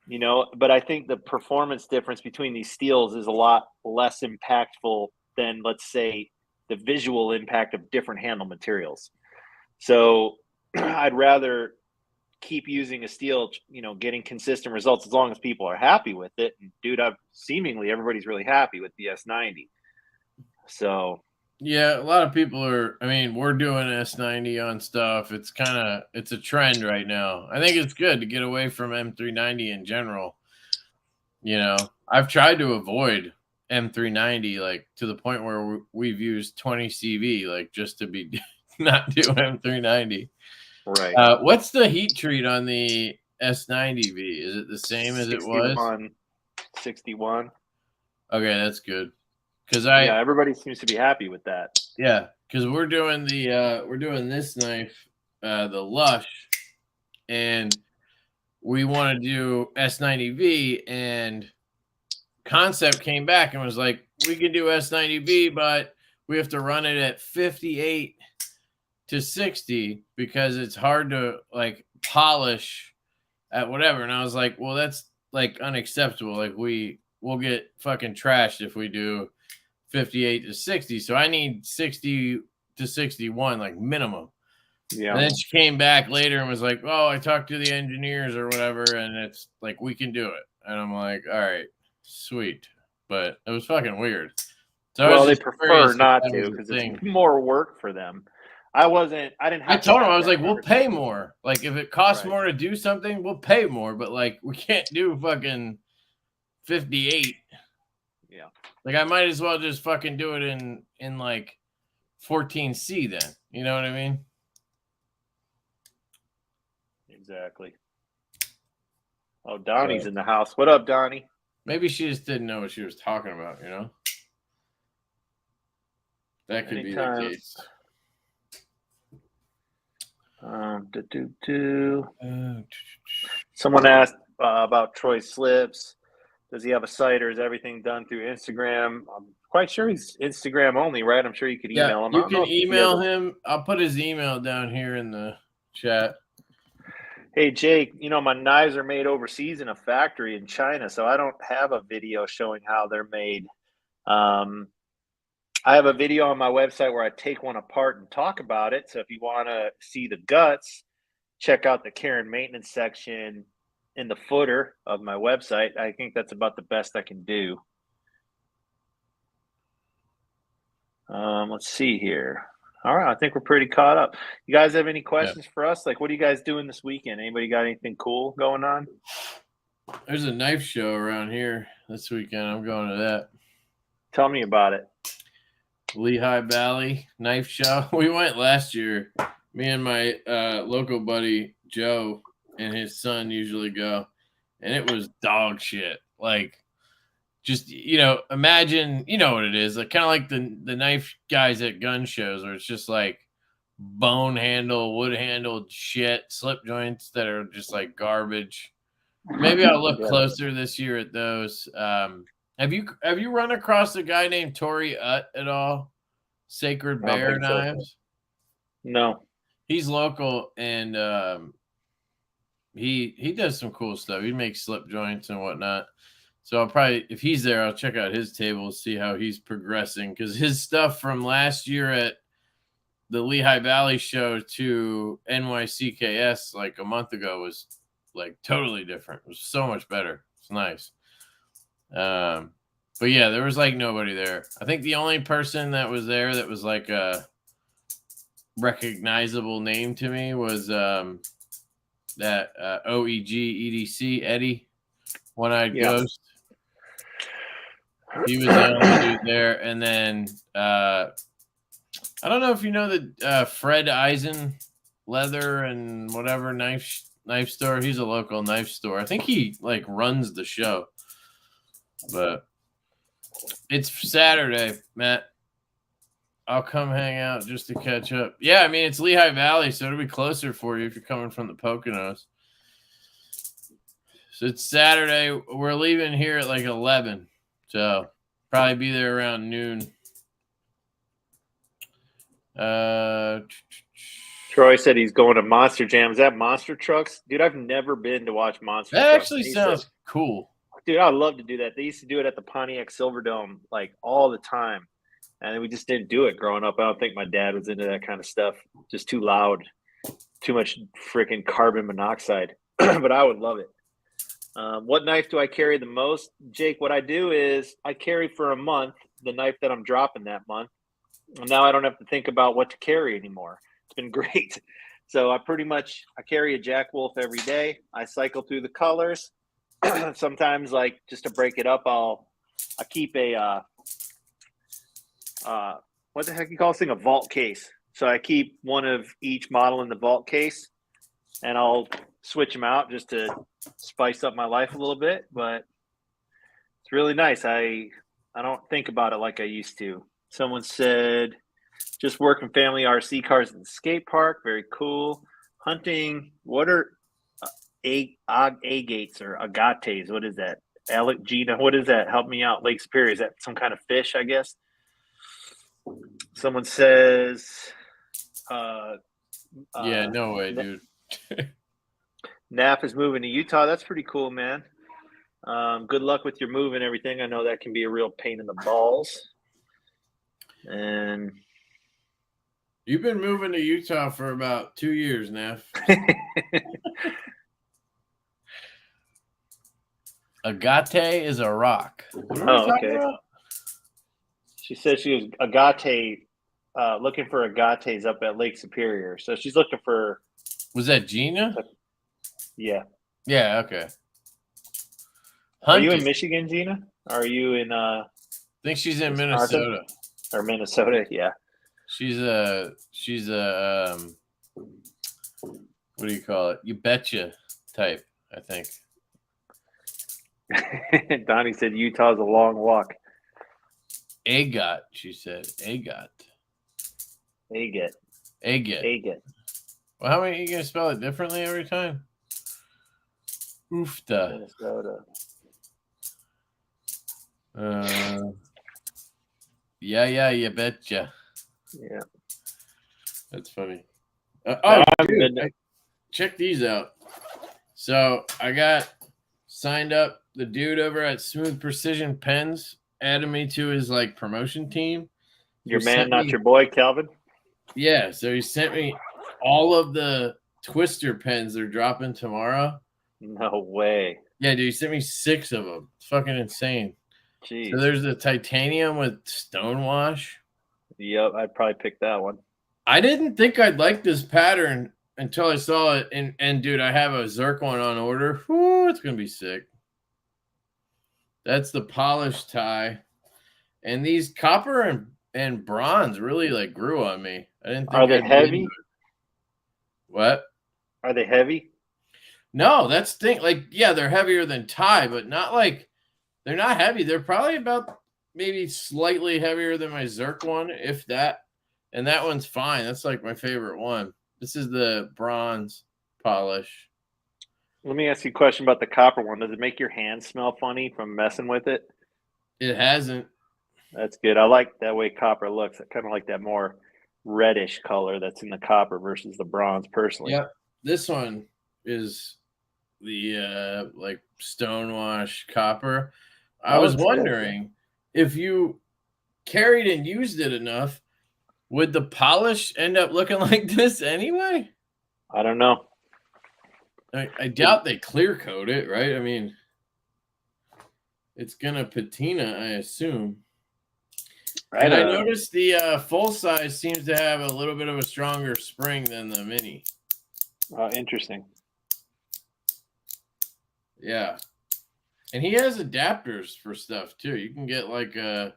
Speaker 2: you know, but I think the performance difference between these steels is a lot less impactful than, let's say, the visual impact of different handle materials. So I'd rather keep using a steel, you know, getting consistent results as long as people are happy with it. And dude, seemingly everybody's really happy with the S90. So
Speaker 1: yeah, a lot of people are. I mean, we're doing S90 on stuff. It's a trend right now. I think it's good to get away from M390 in general. You know, I've tried to avoid M390 like to the point where we've used 20 CV like just to be not do M390.
Speaker 2: Right.
Speaker 1: What's the heat treat on the S90V? Is it the same as it was?
Speaker 2: 61.
Speaker 1: Okay, that's good. Because
Speaker 2: everybody seems to be happy with that.
Speaker 1: Yeah, because we're doing this knife, the Lush, and we want to do S90V, and Concept came back and was like, we can do S90V, but we have to run it at 58 to 60 because it's hard to like polish at whatever. And I was like, well, that's like unacceptable. Like we'll get fucking trashed if we do 58 to 60. So I need 60 to 61, like minimum. Yeah. And then she came back later and was like, oh, I talked to the engineers or whatever, and it's like, we can do it. And I'm like, all right, sweet. But it was fucking weird.
Speaker 2: So they prefer not to because it's more work for them. I didn't have
Speaker 1: I told him, I was like, we'll pay more. Like, if it costs more to do something, we'll pay more. But, like, we can't do fucking 58.
Speaker 2: Yeah.
Speaker 1: Like, I might as well just fucking do it in like, 14C then. You know what I mean?
Speaker 2: Exactly. Oh, Donnie's in the house. What up, Donnie?
Speaker 1: Maybe she just didn't know what she was talking about, you know? That could be the case.
Speaker 2: Someone asked about Troy's slips. Does he have a site or is everything done through Instagram? I'm quite sure he's Instagram only, right? I'm sure you could email him.
Speaker 1: You can email him. I'll put his email down here in the chat.
Speaker 2: Hey, Jake, my knives are made overseas in a factory in China, so I don't have a video showing how they're made. I have a video on my website where I take one apart and talk about it. So if you want to see the guts, check out the care and maintenance section in the footer of my website. I think that's about the best I can do. Let's see here. All right, I think we're pretty caught up. You guys have any questions for us? Like, what are you guys doing this weekend? Anybody got anything cool going on?
Speaker 1: There's a knife show around here this weekend. I'm going to that.
Speaker 2: Tell me about it.
Speaker 1: Lehigh Valley Knife Show. We went last year. Me and my local buddy Joe and his son usually go, and it was dog shit. Like, just imagine, what it is, like kind of like the knife guys at gun shows, where it's just like bone handle, wood handled shit, slip joints that are just like garbage. Maybe I'll look closer this year at those. Have you run across a guy named Tori Utt at all? Sacred Bear Knives?
Speaker 2: So. No.
Speaker 1: He's local, and he does some cool stuff. He makes slip joints and whatnot. So I'll probably, if he's there, I'll check out his table, see how he's progressing, because his stuff from last year at the Lehigh Valley show to NYCKS like a month ago was like totally different. It was so much better. It's nice. But yeah, there was like nobody there. I think the only person that was there that was like a recognizable name to me was that OEG EDC One-Eyed Ghost. He was the only dude there. And then I don't know if you know the Fred Eisen leather and whatever knife store. He's a local knife store. I think he like runs the show. But it's Saturday, Matt. I'll come hang out just to catch up. Yeah, I mean, it's Lehigh Valley, so it'll be closer for you if you're coming from the Poconos. So it's Saturday. We're leaving here at like 11. So probably be there around noon.
Speaker 2: Troy said he's going to Monster Jam. Is that Monster Trucks? Dude, I've never been to watch Monster Trucks.
Speaker 1: That actually sounds cool.
Speaker 2: Dude, I'd love to do that. They used to do it at the Pontiac Silverdome like all the time. And we just didn't do it growing up. I don't think my dad was into that kind of stuff. Just too loud, too much freaking carbon monoxide. But I would love it. What knife do I carry the most? Jake, what I do is I carry for a month the knife that I'm dropping that month. And now I don't have to think about what to carry anymore. It's been great. So I carry a Jack Wolf every day. I cycle through the colors. Sometimes, like, just to break it up, I keep a what the heck you call this thing? A vault case. So I keep one of each model in the vault case, and I'll switch them out just to spice up my life a little bit. But it's really nice. I don't think about it like I used to. Someone said, just working family RC cars at the skate park. Very cool. Hunting. What are agates or agates? What is that? Alec, Gina, what is that? Help me out. Lake Superior. Is that some kind of fish, I guess? Someone says,
Speaker 1: yeah, no way, dude.
Speaker 2: NAF is moving to Utah. That's pretty cool, man. Good luck with your move and everything. I know that can be a real pain in the balls. And
Speaker 1: you've been moving to Utah for about 2 years, NAF. Agate is a rock. What are we talking about?
Speaker 2: She said she was looking for agates up at Lake Superior. So she's looking for.
Speaker 1: Was that Gina?
Speaker 2: Yeah.
Speaker 1: Yeah. Okay.
Speaker 2: Are you in Michigan, Gina? Or are you in?
Speaker 1: I think she's in Minnesota.
Speaker 2: Or Minnesota, yeah.
Speaker 1: She's a what do you call it? You betcha type, I think.
Speaker 2: Donnie said Utah's a long walk.
Speaker 1: Agot, she said. Agot. Well, how many are you gonna spell it differently every time? Oofta.
Speaker 2: Minnesota.
Speaker 1: Yeah, you betcha.
Speaker 2: Yeah.
Speaker 1: That's funny. Dude, check these out. So I got signed up. The dude over at Smooth Precision Pens added me to his like promotion team.
Speaker 2: Your man, not your boy, Calvin.
Speaker 1: Yeah, so he sent me all of the twister pens they're dropping tomorrow.
Speaker 2: No way.
Speaker 1: Yeah, dude, he sent me 6 of them. It's fucking insane.
Speaker 2: Jeez.
Speaker 1: So there's the titanium with stonewash.
Speaker 2: Yep, I'd probably pick that one.
Speaker 1: I didn't think I'd like this pattern until I saw it. And dude, I have a zircon on order. Whew, it's gonna be sick. That's the polished tie. And these copper and bronze really like grew on me. I didn't think.
Speaker 2: Are they heavy?
Speaker 1: What?
Speaker 2: Are they heavy?
Speaker 1: No, that's thing. Like, yeah, they're heavier than tie, but not like they're not heavy. They're probably about maybe slightly heavier than my zircon, if that. And that one's fine. That's like my favorite one. This is the bronze polish.
Speaker 2: Let me ask you a question about the copper one. Does it make your hands smell funny from messing with it?
Speaker 1: It hasn't.
Speaker 2: That's good. I like that way copper looks. I kind of like that more reddish color that's in the copper versus the bronze personally.
Speaker 1: Yep. This one is the like stonewash copper. I was wondering if you carried and used it enough, would the polish end up looking like this anyway?
Speaker 2: I don't know.
Speaker 1: I doubt they clear coat it, right? I mean, it's gonna patina, I assume. And I noticed the full size seems to have a little bit of a stronger spring than the mini.
Speaker 2: Interesting.
Speaker 1: Yeah. And he has adapters for stuff too. You can get like I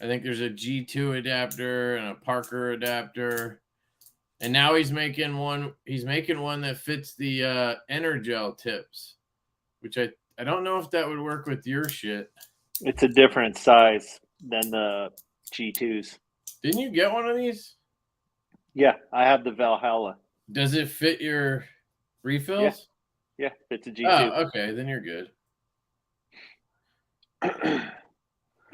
Speaker 1: think there's a G2 adapter and a Parker adapter. And now he's making one that fits the Energel tips, which I don't know if that would work with your shit.
Speaker 2: It's a different size than the G2s.
Speaker 1: Didn't you get one of these?
Speaker 2: Yeah, I have the Valhalla.
Speaker 1: Does it fit your refills?
Speaker 2: Yeah, it's a G2.
Speaker 1: Oh, okay, then you're good.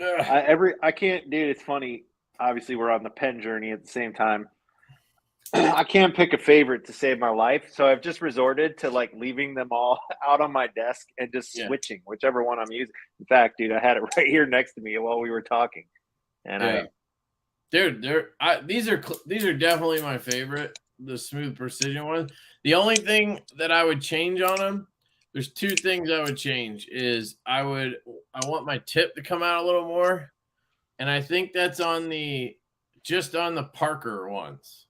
Speaker 2: I can't, dude. It's funny. Obviously, we're on the pen journey at the same time. I can't pick a favorite to save my life, so I've just resorted to like leaving them all out on my desk and just switching whichever one I'm using. In fact, dude, I had it right here next to me while we were talking, and
Speaker 1: these are definitely my favorite, the Smooth Precision ones. The only thing that I would change on them, there's 2 things I would change. Is I want my tip to come out a little more, and I think that's just on the Parker ones.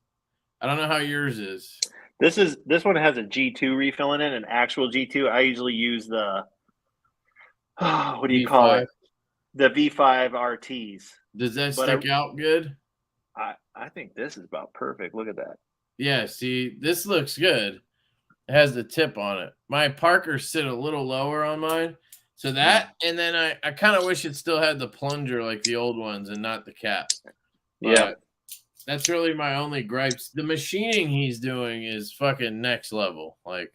Speaker 1: I don't know how yours is.
Speaker 2: This one has a G2 refill in it, an actual G2. I usually use the what do you call it? The V5 RTs.
Speaker 1: Does that stick out good?
Speaker 2: I think this is about perfect. Look at that.
Speaker 1: Yeah, see, this looks good. It has the tip on it. My Parkers sit a little lower on mine. So that, and then I kind of wish it still had the plunger like the old ones and not the cap.
Speaker 2: Yeah.
Speaker 1: That's really my only gripes. The machining he's doing is fucking next level. Like,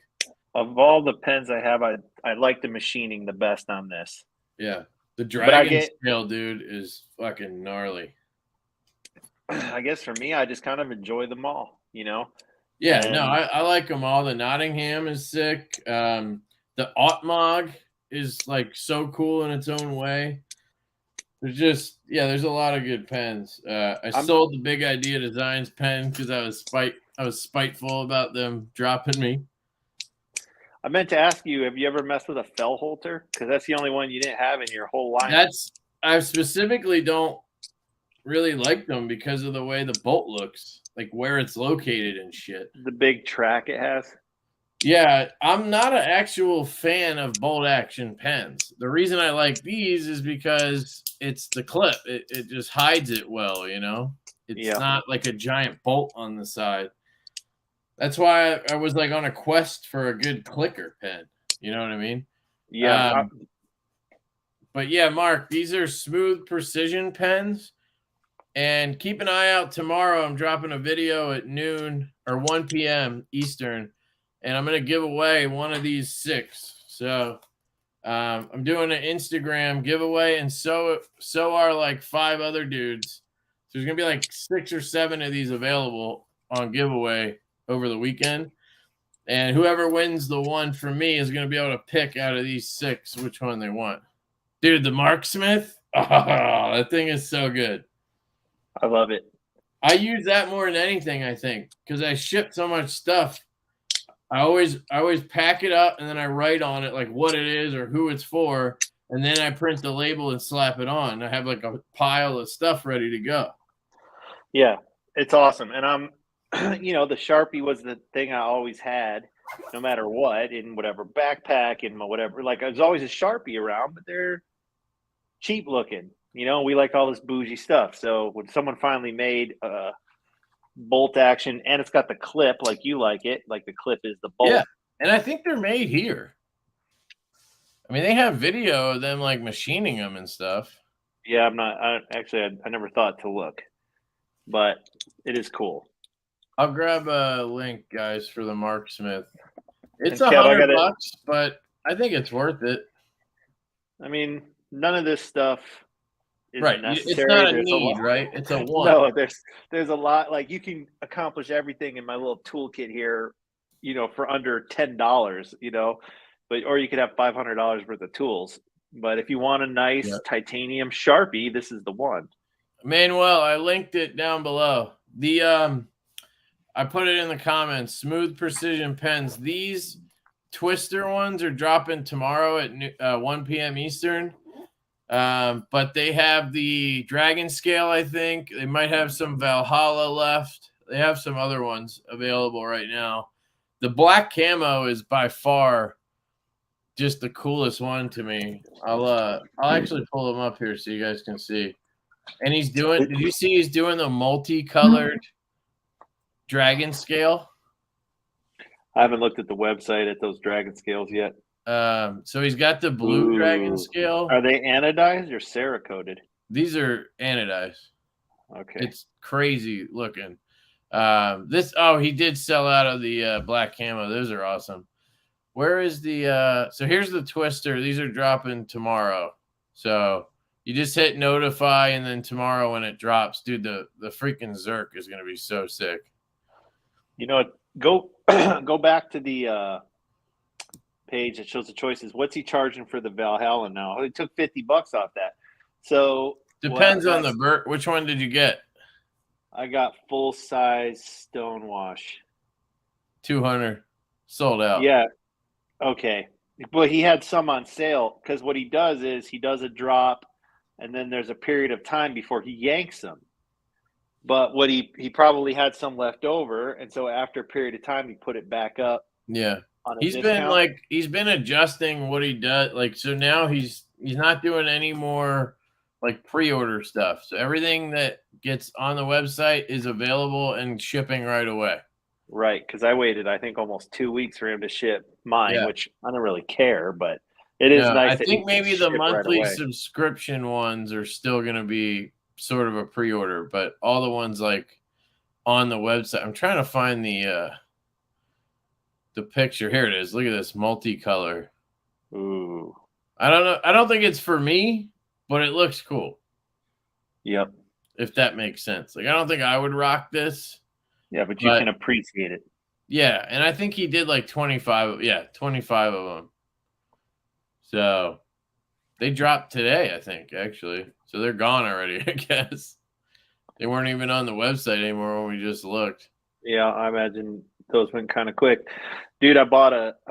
Speaker 2: of all the pens I have, I like the machining the best on this.
Speaker 1: Yeah. The dragon scale, dude, is fucking gnarly.
Speaker 2: I guess for me, I just kind of enjoy them all, you know?
Speaker 1: Yeah, no, I like them all. The Nottingham is sick. The Otmog is like so cool in its own way. There's a lot of good pens. I sold the Big Idea Designs pen because I was spiteful about them dropping me.
Speaker 2: I meant to ask you, have you ever messed with a fell holter? Because that's the only one you didn't have in your whole line.
Speaker 1: I specifically don't really like them because of the way the bolt looks, like where it's located and shit.
Speaker 2: The big track it has.
Speaker 1: Yeah, I'm not an actual fan of bolt action pens. The reason I like these is because it's the clip. It just hides it well, you know? It's not like a giant bolt on the side. That's why I was like on a quest for a good clicker pen. You know what I mean?
Speaker 2: Yeah.
Speaker 1: But yeah, Mark, these are Smooth Precision pens. And keep an eye out tomorrow. I'm dropping a video at noon or 1 p.m. Eastern. And I'm going to give away one of these 6. So I'm doing an Instagram giveaway. And so are like 5 other dudes. So there's going to be like 6 or 7 of these available on giveaway over the weekend. And whoever wins the one for me is going to be able to pick out of these 6 which one they want. Dude, the Marksmith, oh, that thing is so good.
Speaker 2: I love it.
Speaker 1: I use that more than anything, I think, because I ship so much stuff. I always pack it up and then I write on it like what it is or who it's for, and then I print the label and slap it on. I have like a pile of stuff ready to go.
Speaker 2: Yeah, it's awesome. And I'm, the Sharpie was the thing I always had, no matter what, in whatever backpack and whatever. Like, there's always a Sharpie around, but they're cheap looking. We like all this bougie stuff. So when someone finally made a bolt action and it's got the clip like you like it, like the clip is the bolt.
Speaker 1: Yeah, and I think they're made here. I mean, they have video of them like machining them and stuff.
Speaker 2: Yeah, I never thought to look, but it is cool.
Speaker 1: I'll grab a link, guys, for the Marksmith. It's
Speaker 2: Kev,
Speaker 1: $100, but I think it's worth it.
Speaker 2: I mean, none of this stuff is necessary.
Speaker 1: It's not a need, right? It's a want.
Speaker 2: No, there's a lot. Like, you can accomplish everything in my little toolkit here, for under $10, or you could have $500 worth of tools. But if you want a nice titanium Sharpie, this is the one.
Speaker 1: Manuel, I linked it down below. I put it in the comments. Smooth Precision pens. These Twister ones are dropping tomorrow at 1 p.m. Eastern. But they have the Dragon Scale, I think. They might have some Valhalla left. They have some other ones available right now. The black camo is by far just the coolest one to me. I'll actually pull them up here so you guys can see. And did you see he's doing the multicolored Dragon Scale?
Speaker 2: I haven't looked at the website at those Dragon Scales yet.
Speaker 1: So he's got the blue Dragon Scale.
Speaker 2: Are they anodized or Cerakoted?
Speaker 1: These are anodized.
Speaker 2: Okay.
Speaker 1: It's crazy looking. He did sell out of the black camo. Those are awesome. Where is so here's the Twister. These are dropping tomorrow. So you just hit notify, and then tomorrow when it drops, dude, the freaking Zerk is going to be so sick.
Speaker 2: Go back to the page that shows the choices. What's he charging for the Valhalla now? He took $50 off that. So
Speaker 1: depends on the Burt. Which one did you get?
Speaker 2: I got full size Stonewash.
Speaker 1: 200 sold out.
Speaker 2: Yeah. Okay. But he had some on sale, because what he does is he does a drop, and then there's a period of time before he yanks them. But what he probably had some left over, and so after a period of time, he put it back up.
Speaker 1: Yeah. He's been adjusting what he does. Like, so now he's not doing any more like pre-order stuff. So everything that gets on the website is available and shipping right away.
Speaker 2: Right, because I waited, I think, almost 2 weeks for him to ship mine, which I don't really care, but it is nice.
Speaker 1: I think maybe the monthly subscription ones are still going to be sort of a pre-order, but all the ones like on the website. I'm trying to find the picture. Here it is. Look at this multicolor.
Speaker 2: Ooh.
Speaker 1: I don't know. I don't think it's for me, but it looks cool.
Speaker 2: Yep.
Speaker 1: If that makes sense. Like, I don't think I would rock this.
Speaker 2: Yeah, but you can appreciate it.
Speaker 1: Yeah, and I think he did like 25 of them. So they dropped today, I think, actually. So they're gone already, I guess. They weren't even on the website anymore when we just looked.
Speaker 2: Yeah, I imagine those went kind of quick. Dude, I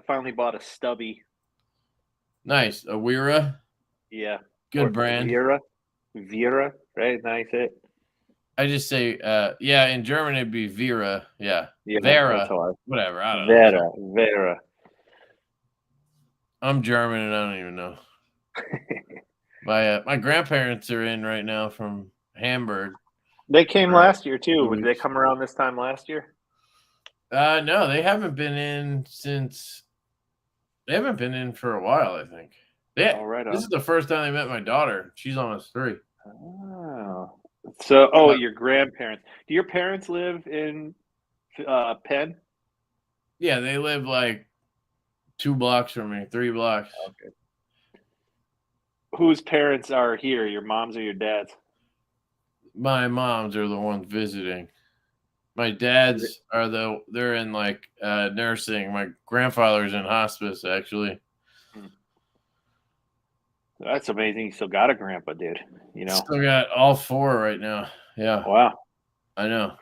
Speaker 2: finally bought a stubby.
Speaker 1: Nice. A Wera?
Speaker 2: Yeah.
Speaker 1: Good brand.
Speaker 2: Vera, right? Nice hit.
Speaker 1: I just say, in German it'd be Vera. Yeah. Vera. Whatever. I don't know.
Speaker 2: Vera.
Speaker 1: I'm German and I don't even know. My grandparents are in right now from Hamburg.
Speaker 2: They came last year too. Did they come around this time last year?
Speaker 1: No, they haven't been in for a while, I think. This is the first time they met my daughter. She's almost 3.
Speaker 2: Oh. So, your grandparents. Do your parents live in Penn?
Speaker 1: Yeah, they live like 2 blocks from me, 3 blocks.
Speaker 2: Okay. Whose parents are here, your mom's or your dad's?
Speaker 1: My moms are the ones visiting. My dad's they're in like nursing. My grandfather's in hospice, actually.
Speaker 2: That's amazing. You still got a grandpa, dude. You know,
Speaker 1: still got all 4 right now. Yeah.
Speaker 2: Wow.
Speaker 1: I know.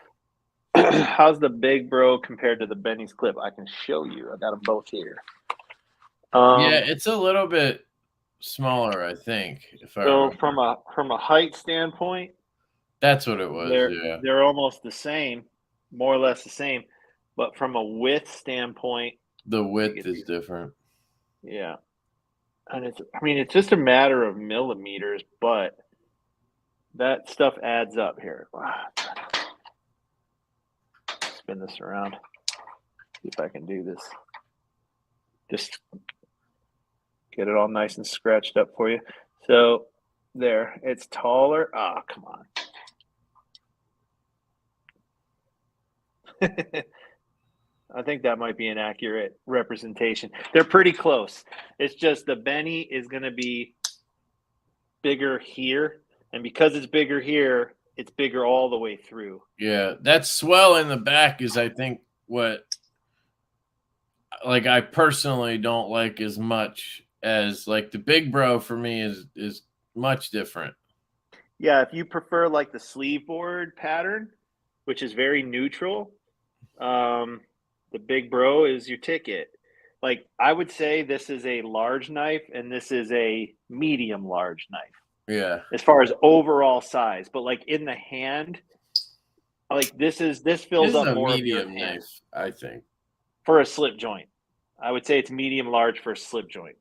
Speaker 2: How's the big bro compared to the Benny's clip? I can show you. I got them both here.
Speaker 1: Yeah, it's a little bit smaller, I think. If I remember.
Speaker 2: From a height standpoint,
Speaker 1: that's what it was.
Speaker 2: They're almost the same, more or less the same. But from a width standpoint,
Speaker 1: the width is different.
Speaker 2: Yeah. And it's just a matter of millimeters, but that stuff adds up here. Spin this around. See if I can do this. Just get it all nice and scratched up for you. So there, it's taller. Ah, come on. I think that might be an accurate representation. They're pretty close. It's just the Benny is going to be bigger here. And because it's bigger here, it's bigger all the way through.
Speaker 1: Yeah, that swell in the back is, I think, what I personally don't like as much as like the big bro for me is much different.
Speaker 2: Yeah, if you prefer like the sleeve board pattern, which is very neutral, the big bro is your ticket. Like I would say this is a large knife and this is a medium large knife.
Speaker 1: Yeah.
Speaker 2: As far as overall size, but like in the hand, like this fills up more of your hand.
Speaker 1: Knife, I think.
Speaker 2: For a slip joint. I would say it's medium large for a slip joint.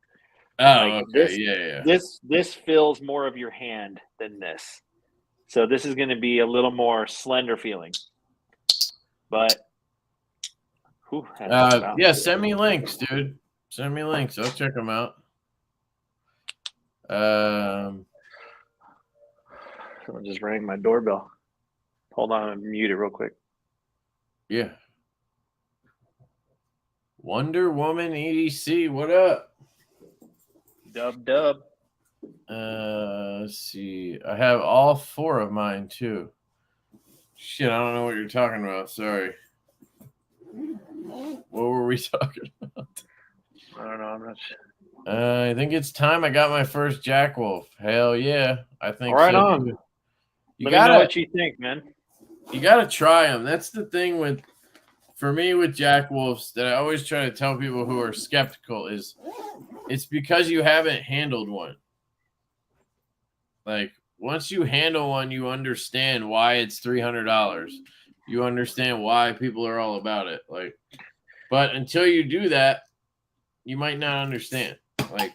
Speaker 1: Oh, like okay.
Speaker 2: This fills more of your hand than this. So this is going to be a little more slender feeling. But
Speaker 1: yeah, send me links, dude. Send me links. I'll check them out.
Speaker 2: Someone just rang my doorbell. Hold on, I'm mute it real quick.
Speaker 1: Yeah. Wonder Woman EDC, what up?
Speaker 2: Dub.
Speaker 1: Let's see. I have all 4 of mine too. Shit, I don't know what you're talking about. Sorry. What were we talking about?
Speaker 2: I don't know. I'm not sure.
Speaker 1: I think it's time I got my first Jack Wolf. Hell yeah. I think
Speaker 2: right so on. Too. Let me know what you think, man.
Speaker 1: You got to try them. That's the thing for me with Jack Wolves that I always try to tell people who are skeptical is it's because you haven't handled one. Like once you handle one, you understand why it's $300. You understand why people are all about it. Like, but until you do that, you might not understand. Like,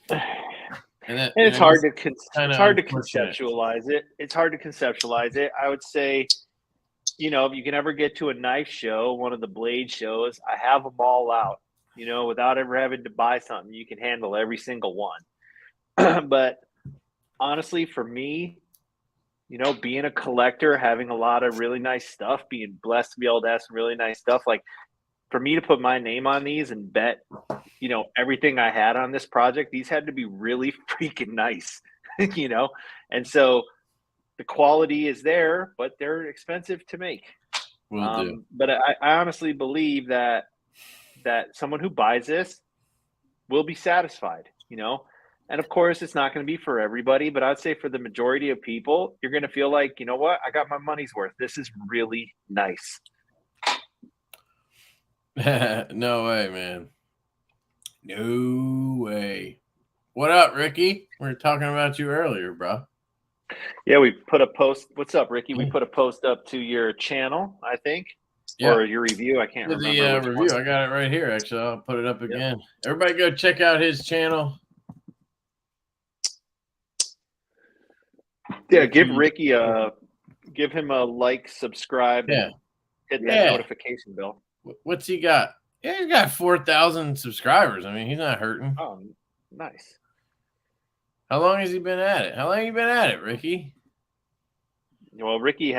Speaker 2: it's hard to conceptualize it. It's hard to conceptualize it. I would say, if you can ever get to a knife show, one of the blade shows, I have them all out. Without ever having to buy something, you can handle every single one. But honestly, for me, being a collector, having a lot of really nice stuff, being blessed to be able to have some really nice stuff, like for me to put my name on these and bet, everything I had on this project, these had to be really freaking nice, and so the quality is there, but they're expensive to make. But I honestly believe that someone who buys this will be satisfied, and of course it's not going to be for everybody, but I'd say for the majority of people, you're going to feel like, you know what, I got my money's worth. This is really nice.
Speaker 1: No way, man. No way. What up, Ricky? We were talking about you earlier, bro.
Speaker 2: Yeah, we put a post. What's up, Ricky? We put a post up to your channel, I think, or your review. I can't remember.
Speaker 1: The review. I got it right here, actually. I'll put it up again. Everybody go check out his channel.
Speaker 2: Yeah, give Ricky give him a like, subscribe, and hit that notification bell.
Speaker 1: What's he got? Yeah, he's got 4,000 subscribers. I mean, he's not hurting.
Speaker 2: Oh, nice.
Speaker 1: How long has he been at it? How long have you been at it, Ricky?
Speaker 2: Well, Ricky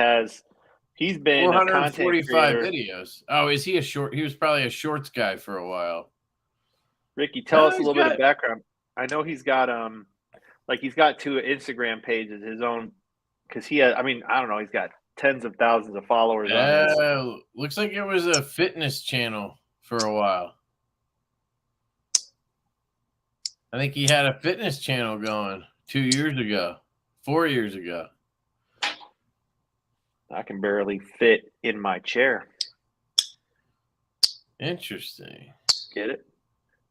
Speaker 2: he's been
Speaker 1: 445 videos. Oh, is he he was probably a shorts guy for a while.
Speaker 2: Ricky, tell us a little bit of background. I know he's got he's got 2 Instagram pages, his own, because he has, I don't know, he's got tens of thousands of followers on this.
Speaker 1: Looks like it was a fitness channel for a while. I think he had a fitness channel going 2 years ago, 4 years ago.
Speaker 2: I can barely fit in my chair.
Speaker 1: Interesting.
Speaker 2: Get it?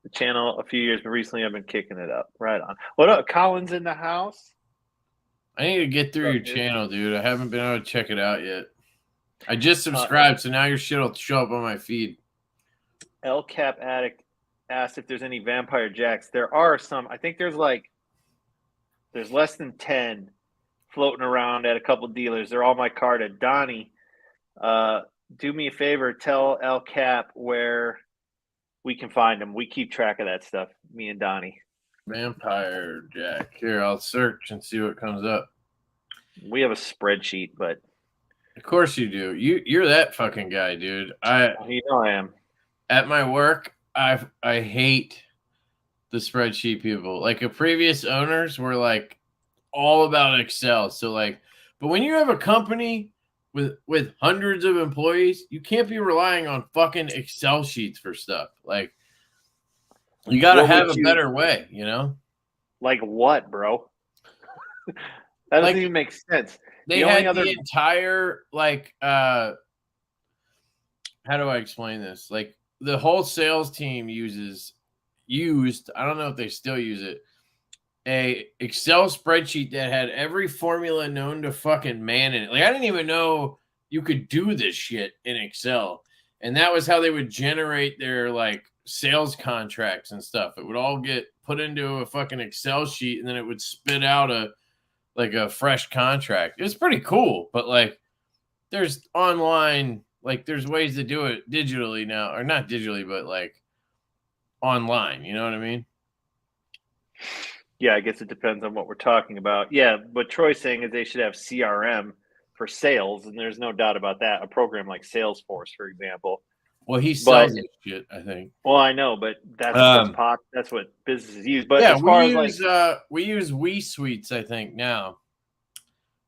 Speaker 2: The channel a few years, but recently I've been kicking it up. Right on. What up? Colin's in the house.
Speaker 1: I need to get through your channel, dude. I haven't been able to check it out yet. I just subscribed, so now your shit will show up on my feed.
Speaker 2: El Cap Addict asked if there's any vampire jacks. There are some. I think there's less than 10 floating around at a couple dealers. They're all Micarta. Donnie, do me a favor. Tell El Cap where we can find them. We keep track of that stuff, me and Donnie.
Speaker 1: Vampire jack. Here, I'll search and see what comes up.
Speaker 2: We have a spreadsheet, but
Speaker 1: of course you do. You're that fucking guy, dude.
Speaker 2: You know I am.
Speaker 1: At my work, I hate the spreadsheet people. Like, the previous owners were like all about Excel. So like, but when you have a company with hundreds of employees, you can't be relying on fucking Excel sheets for stuff. Like, you got to have a better way, you know?
Speaker 2: Like what, bro? That doesn't even make sense.
Speaker 1: They had the entire, like, how do I explain this? Like, the whole sales team used, I don't know if they still use it, a Excel spreadsheet that had every formula known to fucking man in it. Like, I didn't even know you could do this shit in Excel. And that was how they would generate their, like, sales contracts and stuff. It would all get put into a fucking Excel sheet, and then it would spit out a fresh contract. It's pretty cool, but like, there's online, like, there's ways to do it digitally now, or not digitally, but like online. You know what I mean?
Speaker 2: Yeah, I guess it depends on what we're talking about. Yeah, what Troy's saying is they should have CRM for sales, and there's no doubt about that. A program like Salesforce, for example.
Speaker 1: Well, he sells this shit, I think.
Speaker 2: Well, I know, but that's what businesses use. But
Speaker 1: yeah,
Speaker 2: as far
Speaker 1: we use WeSuites, I think, now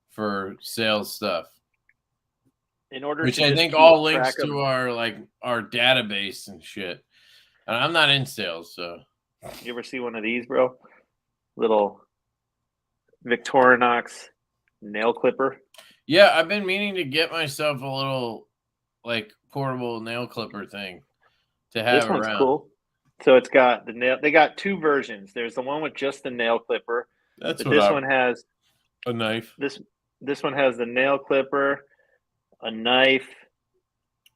Speaker 1: for sales stuff.
Speaker 2: In order
Speaker 1: which
Speaker 2: to
Speaker 1: I think all links to our database and shit. And I'm not in sales, so.
Speaker 2: You ever see one of these, bro? Little Victorinox nail clipper.
Speaker 1: Yeah, I've been meaning to get myself a little, like, portable nail clipper thing to have around. This one's cool.
Speaker 2: So it's got the nail. They got two versions. There's the one with just the nail clipper.
Speaker 1: This
Speaker 2: one has
Speaker 1: a knife.
Speaker 2: This one has the nail clipper, a knife,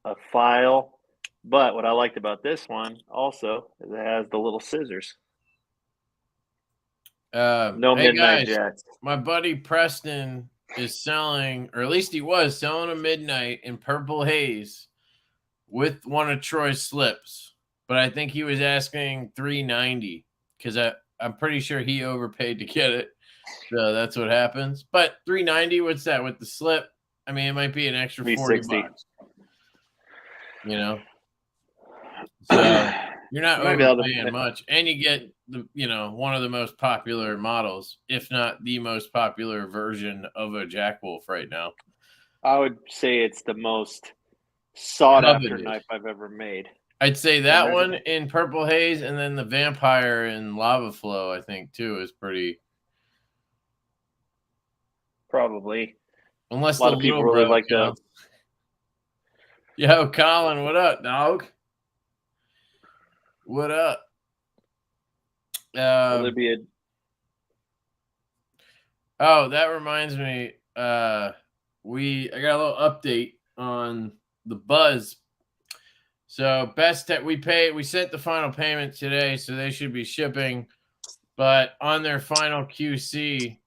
Speaker 2: a file. But what I liked about this one also is it has the little scissors. No midnight jacks.
Speaker 1: My buddy Preston is selling, or at least he was selling, a midnight in purple haze with one of Troy's slips. But I think he was asking $390 because I'm pretty sure he overpaid to get it. So that's what happens. But $390, what's that with the slip? I mean, it might be an extra $40. You know? So you're not overpaying much. And you get one of the most popular models, if not the most popular version of a Jack Wolf right now.
Speaker 2: I would say it's the most sought after knife I've ever made.
Speaker 1: I'd say that one in purple haze, and then the vampire in lava flow, I think, too, is pretty.
Speaker 2: Probably.
Speaker 1: Unless a lot of people really like that. Yo, Colin, what up, dog? What up?
Speaker 2: Olivia.
Speaker 1: Oh, that reminds me. I got a little update on the Buzz. So we sent the final payment today, so they should be shipping. But on their final QC,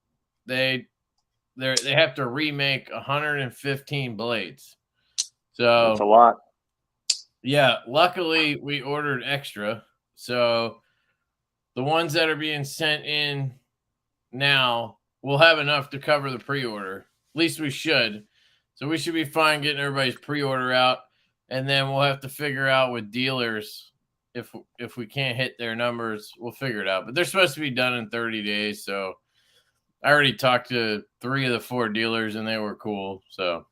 Speaker 1: they have to remake 115 blades. So
Speaker 2: that's a lot.
Speaker 1: Yeah, luckily we ordered extra. So the ones that are being sent in now will have enough to cover the pre-order. At least we should. So we should be fine getting everybody's pre-order out. And then we'll have to figure out with dealers if we can't hit their numbers, we'll figure it out. But they're supposed to be done in 30 days. So I already talked to 3 of the 4 dealers and they were cool. So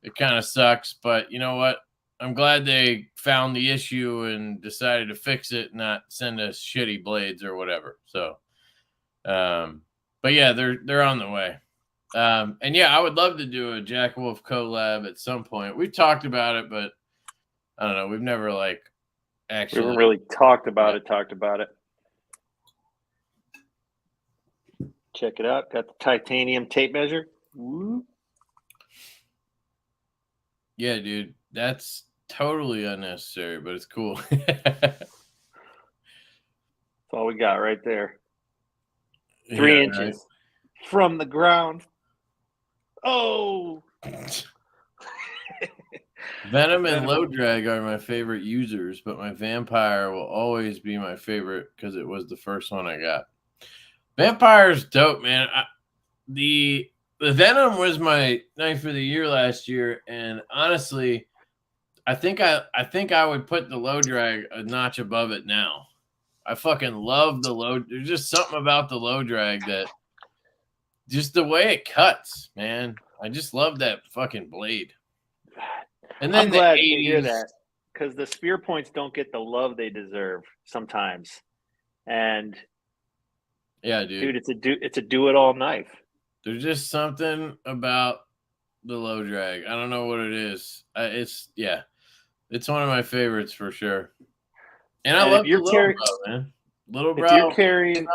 Speaker 1: it kind of sucks. But you know what? I'm glad they found the issue and decided to fix it, not send us shitty blades or whatever. So, but yeah, they're on the way. And yeah, I would love to do a Jack Wolf collab at some point. We've talked about it, but I don't know. We've never like actually.
Speaker 2: We haven't really talked about it. Check it out. Got the titanium tape measure. Woo.
Speaker 1: Yeah, dude. That's totally unnecessary, but it's cool. That's
Speaker 2: all we got right there. 3 inches right from the ground. Oh.
Speaker 1: Venom and Low Drag are my favorite users, but my Vampire will always be my favorite because it was the first one I got. Vampire's dope, man. The Venom was my knife of the year last year, and honestly, I think I would put the Low Drag a notch above it now. I fucking love the low. There's just something about the Low Drag that just the way it cuts, man. I just love that fucking blade.
Speaker 2: And then I'm glad to hear that because the spear points don't get the love they deserve sometimes. And
Speaker 1: yeah, dude,
Speaker 2: it's a do-it-all knife.
Speaker 1: There's just something about the Low Drag. I don't know what it is. It's one of my favorites for sure. And I love the little bro, man. Little bro.
Speaker 2: If you're carrying,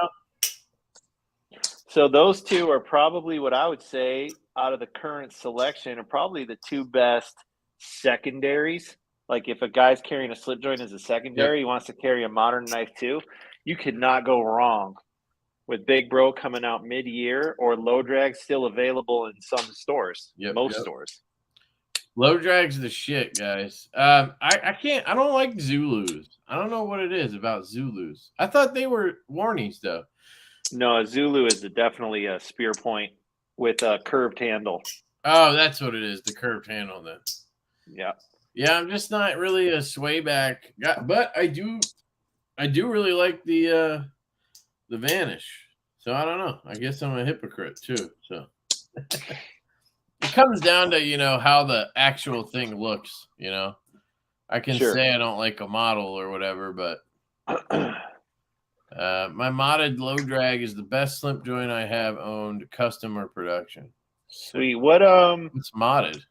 Speaker 2: so those two are probably what I would say out of the current selection are probably the two best secondaries. Like if a guy's carrying a slip joint as a secondary, he wants to carry a modern knife too. You could not go wrong with Big Bro coming out mid-year or Low Drag still available in some stores, most stores.
Speaker 1: Low Drag's the shit, guys. I don't like Zulus. I don't know what it is about Zulus. I thought they were warnies though.
Speaker 2: No, a Zulu is definitely a spear point with a curved handle.
Speaker 1: Oh, that's what it is, the curved handle then.
Speaker 2: Yeah.
Speaker 1: Yeah, I'm just not really a sway back guy, but I do really like the Vanish. So I don't know. I guess I'm a hypocrite too. So it comes down to, how the actual thing looks, I can say I don't like a model or whatever, but my modded Low Drag is the best slip joint I have owned, custom or production.
Speaker 2: Sweet.
Speaker 1: It's modded.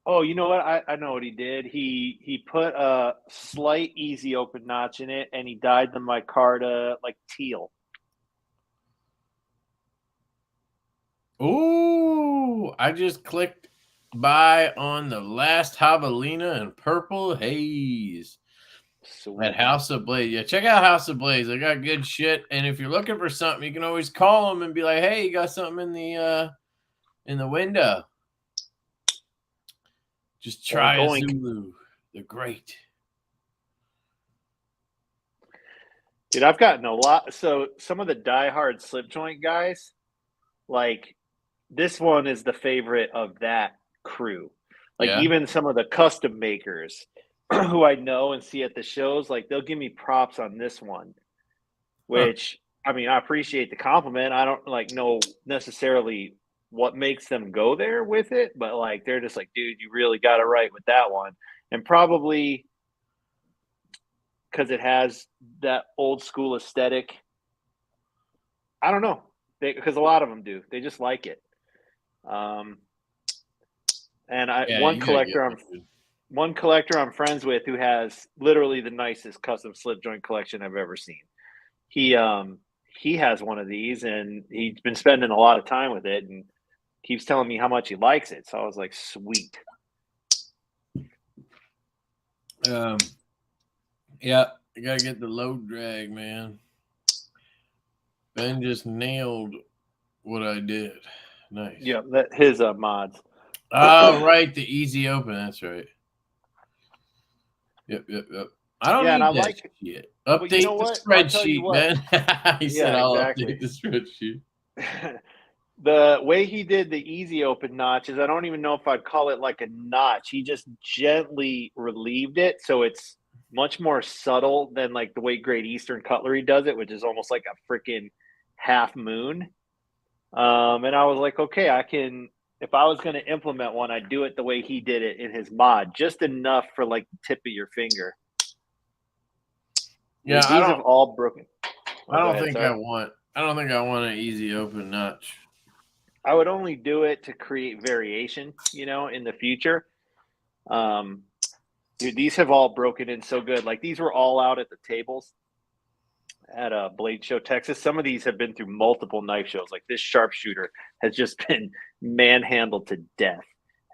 Speaker 2: Oh, you know what? I know what he did. He put a slight easy open notch in it, and he dyed the micarta like teal.
Speaker 1: Ooh, I just clicked buy on the last javelina in purple haze. Sweet. At House of Blaze. Yeah, check out House of Blaze. They got good shit. And if you're looking for something, you can always call them and be like, hey, you got something in the window. Just try a Zulu. They're great.
Speaker 2: Dude, I've gotten a lot. So some of the diehard slip joint guys, like this one is the favorite of that crew. Like even some of the custom makers who I know and see at the shows, like they'll give me props on this one, which I mean, I appreciate the compliment. I don't know necessarily what makes them go there with it, but like they're just like, dude, you really got it right with that one. And probably because it has that old school aesthetic. I don't know, because a lot of them do. They just like it. And one collector I'm friends with who has literally the nicest custom slip joint collection I've ever seen. He has one of these and he's been spending a lot of time with it and keeps telling me how much he likes it. So I was like, sweet.
Speaker 1: Yeah, you gotta get the Low Drag, man. Ben just nailed what I did. Nice.
Speaker 2: Yeah, his mods.
Speaker 1: Oh, right, the easy open. That's right. Yep. I don't need that like shit. Update the spreadsheet, man. He said I'll update the spreadsheet.
Speaker 2: The way he did the easy open notches, I don't even know if I'd call it like a notch. He just gently relieved it, so it's much more subtle than like the way Great Eastern Cutlery does it, which is almost like a freaking half moon. And I was like, okay, I can if I was going to implement one, I'd do it the way he did it in his mod, just enough for like the tip of your finger.
Speaker 1: Yeah,
Speaker 2: these have all broken.
Speaker 1: I don't think I want an easy open notch.
Speaker 2: I would only do it to create variation, you know, in the future. Dude, these have all broken in so good. Like these were all out at the tables at Blade Show, Texas. Some of these have been through multiple knife shows. Like this sharpshooter has just been manhandled to death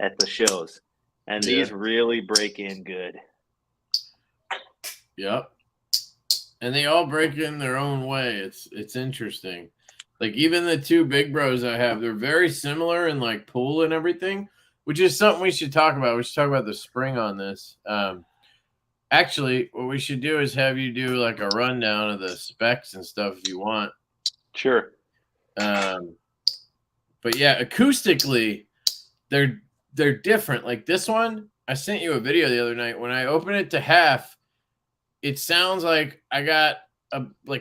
Speaker 2: at the shows. And these really break in good.
Speaker 1: Yep. And they all break in their own way. It's interesting. Like even the two big bros I have, they're very similar in like pull and everything, which is something we should talk about. We should talk about the spring on this. Actually, what we should do is have you do like a rundown of the specs and stuff if you want.
Speaker 2: Sure.
Speaker 1: But yeah, acoustically, they're different. Like this one, I sent you a video the other night. When I open it to half, it sounds like I got a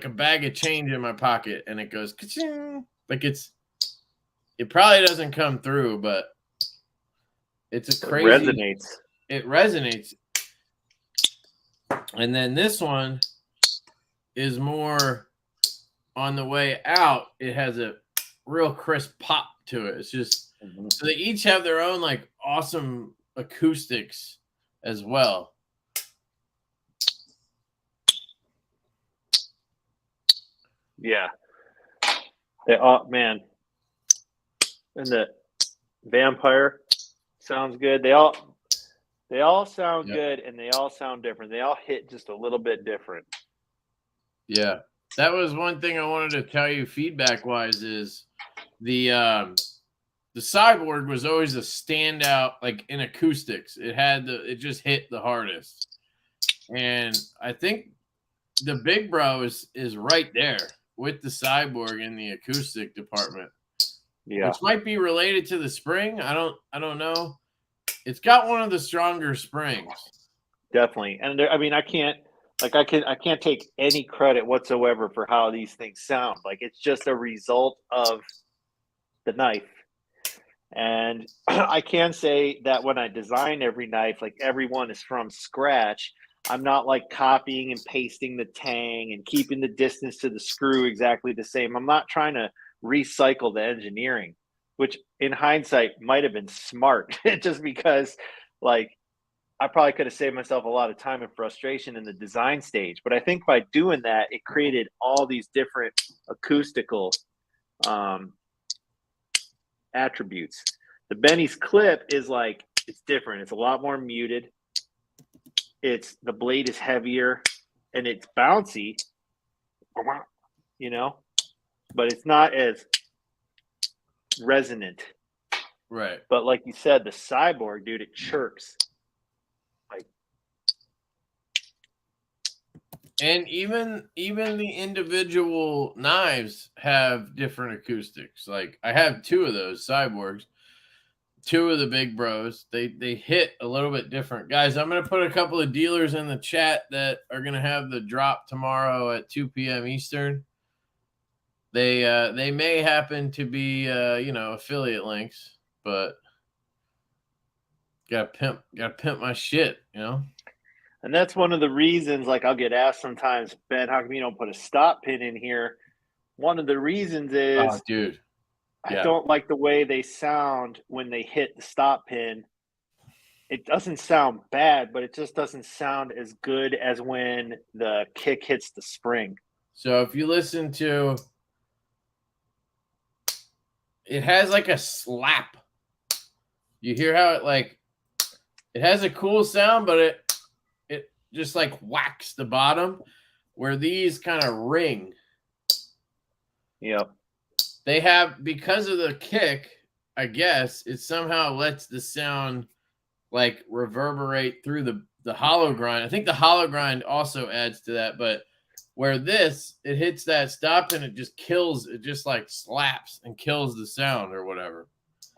Speaker 1: bag of change in my pocket, and it goes ka-ching. Like it probably doesn't come through, but it's a crazy. It resonates. And then this one is more on the way out. It has a real crisp pop to it. It's just so they each have their own like awesome acoustics as well.
Speaker 2: Yeah. They all, man. And the Vampire sounds good. They all sound good, and they all sound different. They all hit just a little bit different.
Speaker 1: Yeah. That was one thing I wanted to tell you feedback wise is the sideboard was always a standout like in acoustics. It just hit the hardest. And I think the big bro is right there with the cyborg in the acoustic department. Yeah. Which might be related to the spring. I don't know. It's got one of the stronger springs.
Speaker 2: Definitely. And I mean, I can't take any credit whatsoever for how these things sound. Like it's just a result of the knife. And I can say that when I design every knife, like every one is from scratch. I'm not like copying and pasting the tang and keeping the distance to the screw exactly the same. I'm not trying to recycle the engineering, which in hindsight might have been smart just because like I probably could have saved myself a lot of time and frustration in the design stage. But I think by doing that, it created all these different acoustical attributes. The Benny's clip is like, it's different. It's a lot more muted. The blade is heavier and it's bouncy, you know, but it's not as resonant.
Speaker 1: Right.
Speaker 2: But like you said, the cyborg, dude, it chirps. Like,
Speaker 1: and even the individual knives have different acoustics. Like I have two of those cyborgs. Two of the big bros, they hit a little bit different. Guys, I'm going to put a couple of dealers in the chat that are going to have the drop tomorrow at 2 p.m. Eastern. They may happen to be, affiliate links, but gotta pimp my shit, you know?
Speaker 2: And that's one of the reasons, like I'll get asked sometimes, Ben, how come you don't put a stop pin in here? One of the reasons is,
Speaker 1: dude.
Speaker 2: I don't like the way they sound when they hit the stop pin. It doesn't sound bad, but it just doesn't sound as good as when the kick hits the spring.
Speaker 1: So if you listen to, it has like a slap. You hear how it has a cool sound, but it just like whacks the bottom where these kind of ring.
Speaker 2: Yep.
Speaker 1: They have, because of the kick, I guess, it somehow lets the sound like reverberate through the hollow grind. I think the hollow grind also adds to that, but where it hits that stop and it just like slaps and kills the sound or whatever.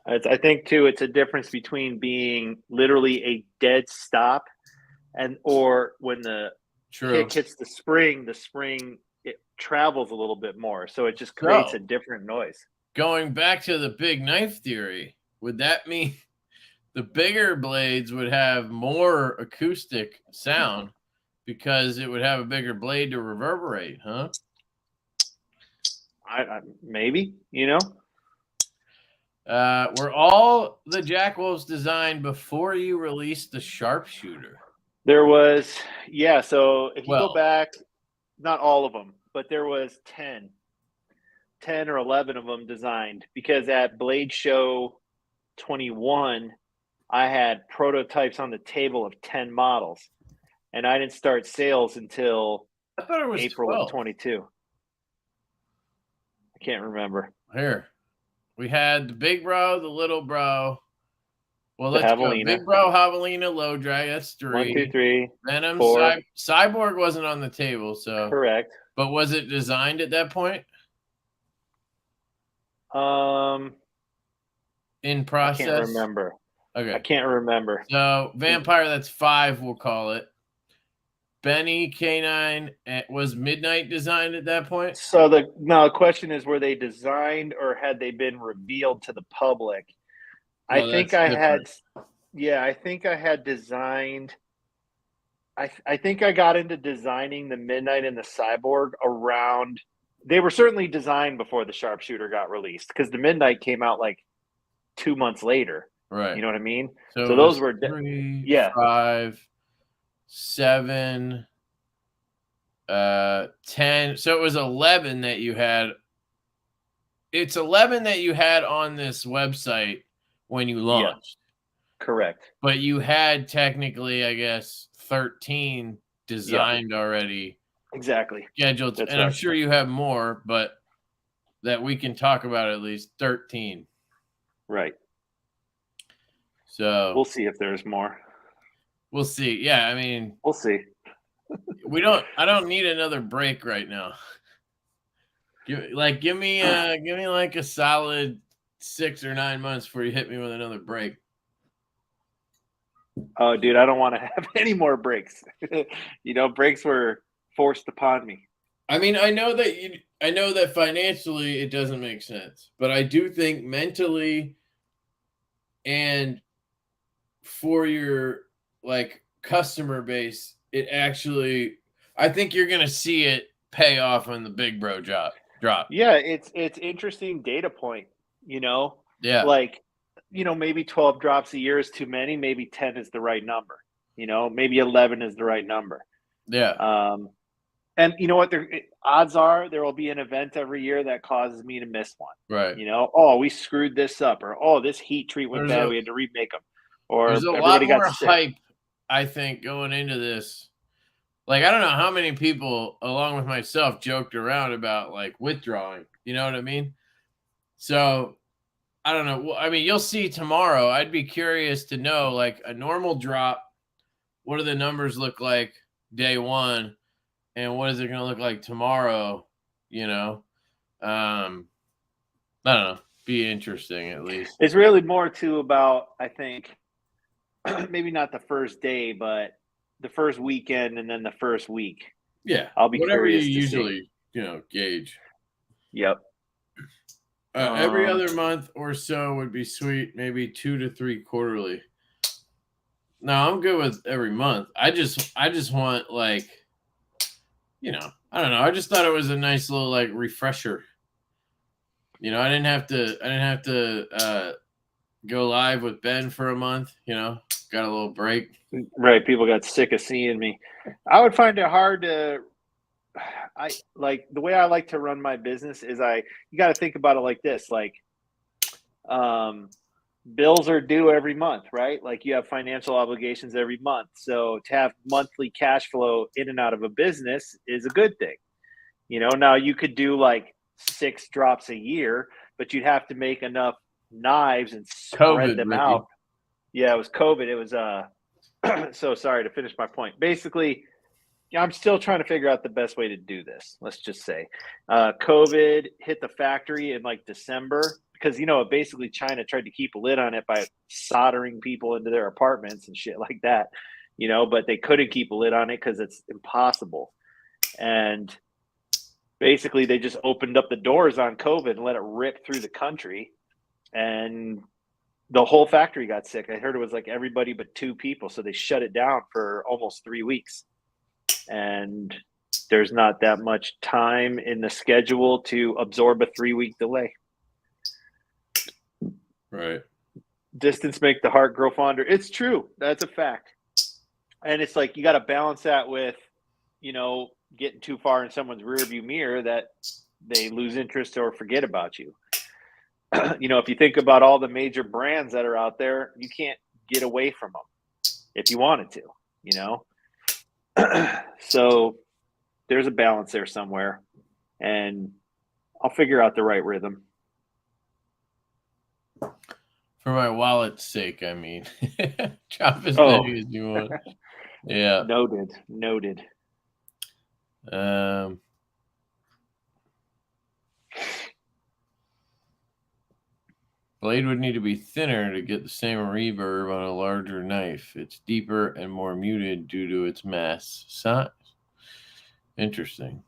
Speaker 2: I think too, it's a difference between being literally a dead stop or when the kick hits the spring it travels a little bit more, so it just creates a different noise.
Speaker 1: Going back to the big knife theory, would that mean the bigger blades would have more acoustic sound because it would have a bigger blade to reverberate, huh?
Speaker 2: I maybe,
Speaker 1: Were all the Jack Wolves designed before you released the sharpshooter?
Speaker 2: There was, yeah. So if you go
Speaker 1: Well,
Speaker 2: back, not all of them, but there was 10 or 11 of them designed, because at Blade Show 21, I had prototypes on the table of 10 models, and I didn't start sales until
Speaker 1: I thought it was
Speaker 2: April
Speaker 1: 12.
Speaker 2: of 22. I can't remember.
Speaker 1: Here, we had the big bro, the little bro. Well,
Speaker 2: The
Speaker 1: let's go.
Speaker 2: Javelina.
Speaker 1: Big bro, Javelina, low drag. That's 3.
Speaker 2: 1, 2, 3.
Speaker 1: Venom,
Speaker 2: 4.
Speaker 1: Cyborg wasn't on the table, so
Speaker 2: Correct.
Speaker 1: But was it designed at that point? In process?
Speaker 2: I can't remember.
Speaker 1: Okay.
Speaker 2: I can't remember.
Speaker 1: So Vampire, that's 5, we'll call it. Benny K9, was Midnight designed at that point?
Speaker 2: So the question is, were they designed or had they been revealed to the public?
Speaker 1: Well,
Speaker 2: I think I had designed. I think I got into designing the Midnight and the Cyborg around. They were certainly designed before the Sharpshooter got released, because the Midnight came out like 2 months later.
Speaker 1: Right.
Speaker 2: You know what I mean?
Speaker 1: So
Speaker 2: those were
Speaker 1: 3,
Speaker 2: yeah,
Speaker 1: 5, 7, 10. So it was 11 that you had. It's 11 that you had on this website when you launched.
Speaker 2: Yeah, correct.
Speaker 1: But you had technically, I guess, 13 designed already.
Speaker 2: Exactly.
Speaker 1: Scheduled.
Speaker 2: That's
Speaker 1: and
Speaker 2: right.
Speaker 1: I'm sure you have more, but that we can talk about at least 13.
Speaker 2: Right.
Speaker 1: So
Speaker 2: we'll see if there's more.
Speaker 1: We'll see. Yeah, I mean,
Speaker 2: we'll see.
Speaker 1: I don't need another break right now. Give me like a solid 6 or 9 months before you hit me with another break.
Speaker 2: Oh, dude, I don't want to have any more breaks. Breaks were forced upon me.
Speaker 1: I mean, I know that financially it doesn't make sense, but I do think mentally and for your customer base, it actually, I think you're going to see it pay off on the big bro drop.
Speaker 2: Yeah, it's interesting data point,
Speaker 1: Yeah.
Speaker 2: Maybe 12 drops a year is too many, maybe 10 is the right number. Maybe 11 is the right number.
Speaker 1: Yeah.
Speaker 2: And you know what? Odds are there will be an event every year that causes me to miss one.
Speaker 1: Right.
Speaker 2: Oh, we screwed this up, or this heat treat went bad, we had to remake them. Or
Speaker 1: there's a lot more hype, I think, going into this. I don't know how many people, along with myself, joked around about withdrawing. You know what I mean? So I don't know. I mean, you'll see tomorrow. I'd be curious to know, a normal drop, what do the numbers look like day one? And what is it going to look like tomorrow? I don't know. Be interesting, at least.
Speaker 2: It's really more about, I think, maybe not the first day, but the first weekend and then the first week.
Speaker 1: Yeah.
Speaker 2: I'll be
Speaker 1: whatever
Speaker 2: curious
Speaker 1: you
Speaker 2: to
Speaker 1: usually,
Speaker 2: see.
Speaker 1: Gauge.
Speaker 2: Yep.
Speaker 1: Every other month or so would be sweet. Maybe 2 to 3 quarterly. No, I'm good with every month. I just want I don't know. I just thought it was a nice little refresher. I didn't have to go live with Ben for a month. Got a little break.
Speaker 2: Right. People got sick of seeing me. I would find it hard to. The way I like to run my business is you got to think about it like this. Bills are due every month, right? You have financial obligations every month. So to have monthly cash flow in and out of a business is a good thing. Now you could do 6 drops a year, but you'd have to make enough knives and spread them out. Yeah, it was COVID. It was so sorry, to finish my point. Basically, I'm still trying to figure out the best way to do this. Let's just say COVID hit the factory in December, because basically China tried to keep a lid on it by soldering people into their apartments and shit like that, but they couldn't keep a lid on it because it's impossible. And basically they just opened up the doors on COVID and let it rip through the country. And the whole factory got sick. I heard it was like everybody but 2 people. So they shut it down for almost 3 weeks. And there's not that much time in the schedule to absorb a 3-week delay.
Speaker 1: Right.
Speaker 2: Distance make the heart grow fonder. It's true. That's a fact. And it's like you got to balance that with, you know, getting too far in someone's rearview mirror that they lose interest or forget about you. You know, if you think about all the major brands that are out there, you can't get away from them if you wanted to, you know. So there's a balance there somewhere, and I'll figure out the right rhythm.
Speaker 1: For my wallet's sake, I mean. Drop as many as you want. Yeah.
Speaker 2: Noted.
Speaker 1: Blade would need to be thinner to get the same reverb on a larger knife. It's deeper and more muted due to its mass size. Interesting.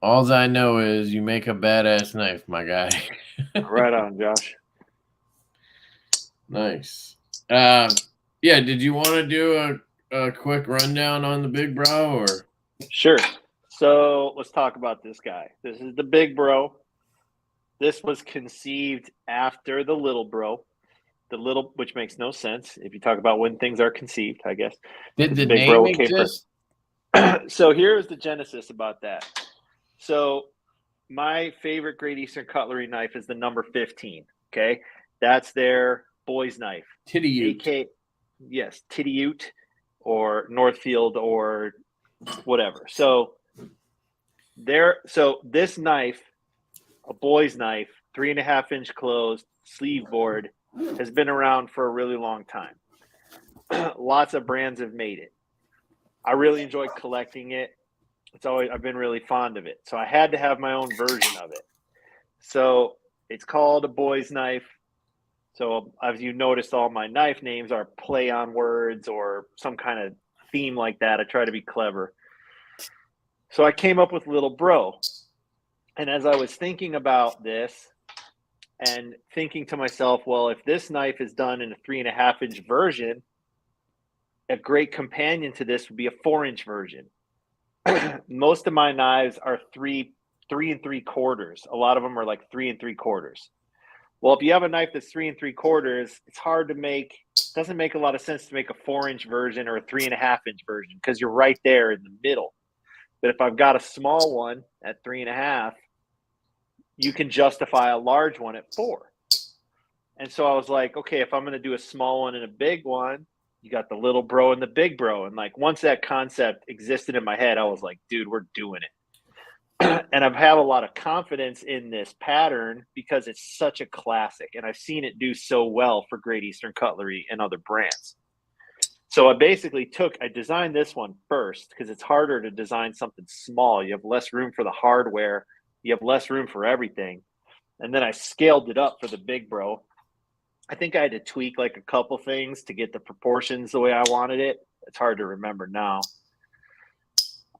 Speaker 1: All I know is you make a badass knife, my guy.
Speaker 2: Right on, Josh.
Speaker 1: Nice. Yeah, did you want to do a quick rundown on the Big Bro? Or
Speaker 2: Sure. So let's talk about this guy. This is the Big Bro. This was conceived after the Little Bro. The Little, which makes no sense if you talk about when things are conceived, I guess.
Speaker 1: Did the Big name exist?
Speaker 2: So here's the genesis about that. So my favorite Great Eastern cutlery knife is the number 15. Okay, that's their boys' knife.
Speaker 1: Titty-ute.
Speaker 2: Yes, Titty-ute or Northfield or whatever. So this knife, a boy's knife, 3.5-inch closed, sleeve board, has been around for a really long time. Lots of brands have made it. I really enjoy collecting it. I've been really fond of it. So I had to have my own version of it. So it's called a boy's knife. So as you noticed, all my knife names are play on words or some kind of theme like that. I try to be clever. So I came up with Little Bro. And as I was thinking about this and thinking to myself, well, if this knife is done in a 3.5-inch version, a great companion to this would be a 4-inch version. Most of my knives are 3 3/3. A lot of them are like 3 3/4. Well, if you have a knife that's 3 3/4, it's hard to make. Doesn't make a lot of sense to make a 4-inch version or a 3.5-inch version because you're right there in the middle. But if I've got a small one at 3.5, you can justify a large one at 4. And so I was like, okay, if I'm going to do a small one and a big one, you got the Little Bro and the Big Bro. And like once that concept existed in my head, I was like, dude, we're doing it. And I've had a lot of confidence in this pattern because it's such a classic. And I've seen it do so well for Great Eastern Cutlery and other brands. So I designed this one first because it's harder to design something small. You have less room for the hardware. You have less room for everything. And then I scaled it up for the Big Bro. I think I had to tweak like a couple things to get the proportions the way I wanted it. It's hard to remember now.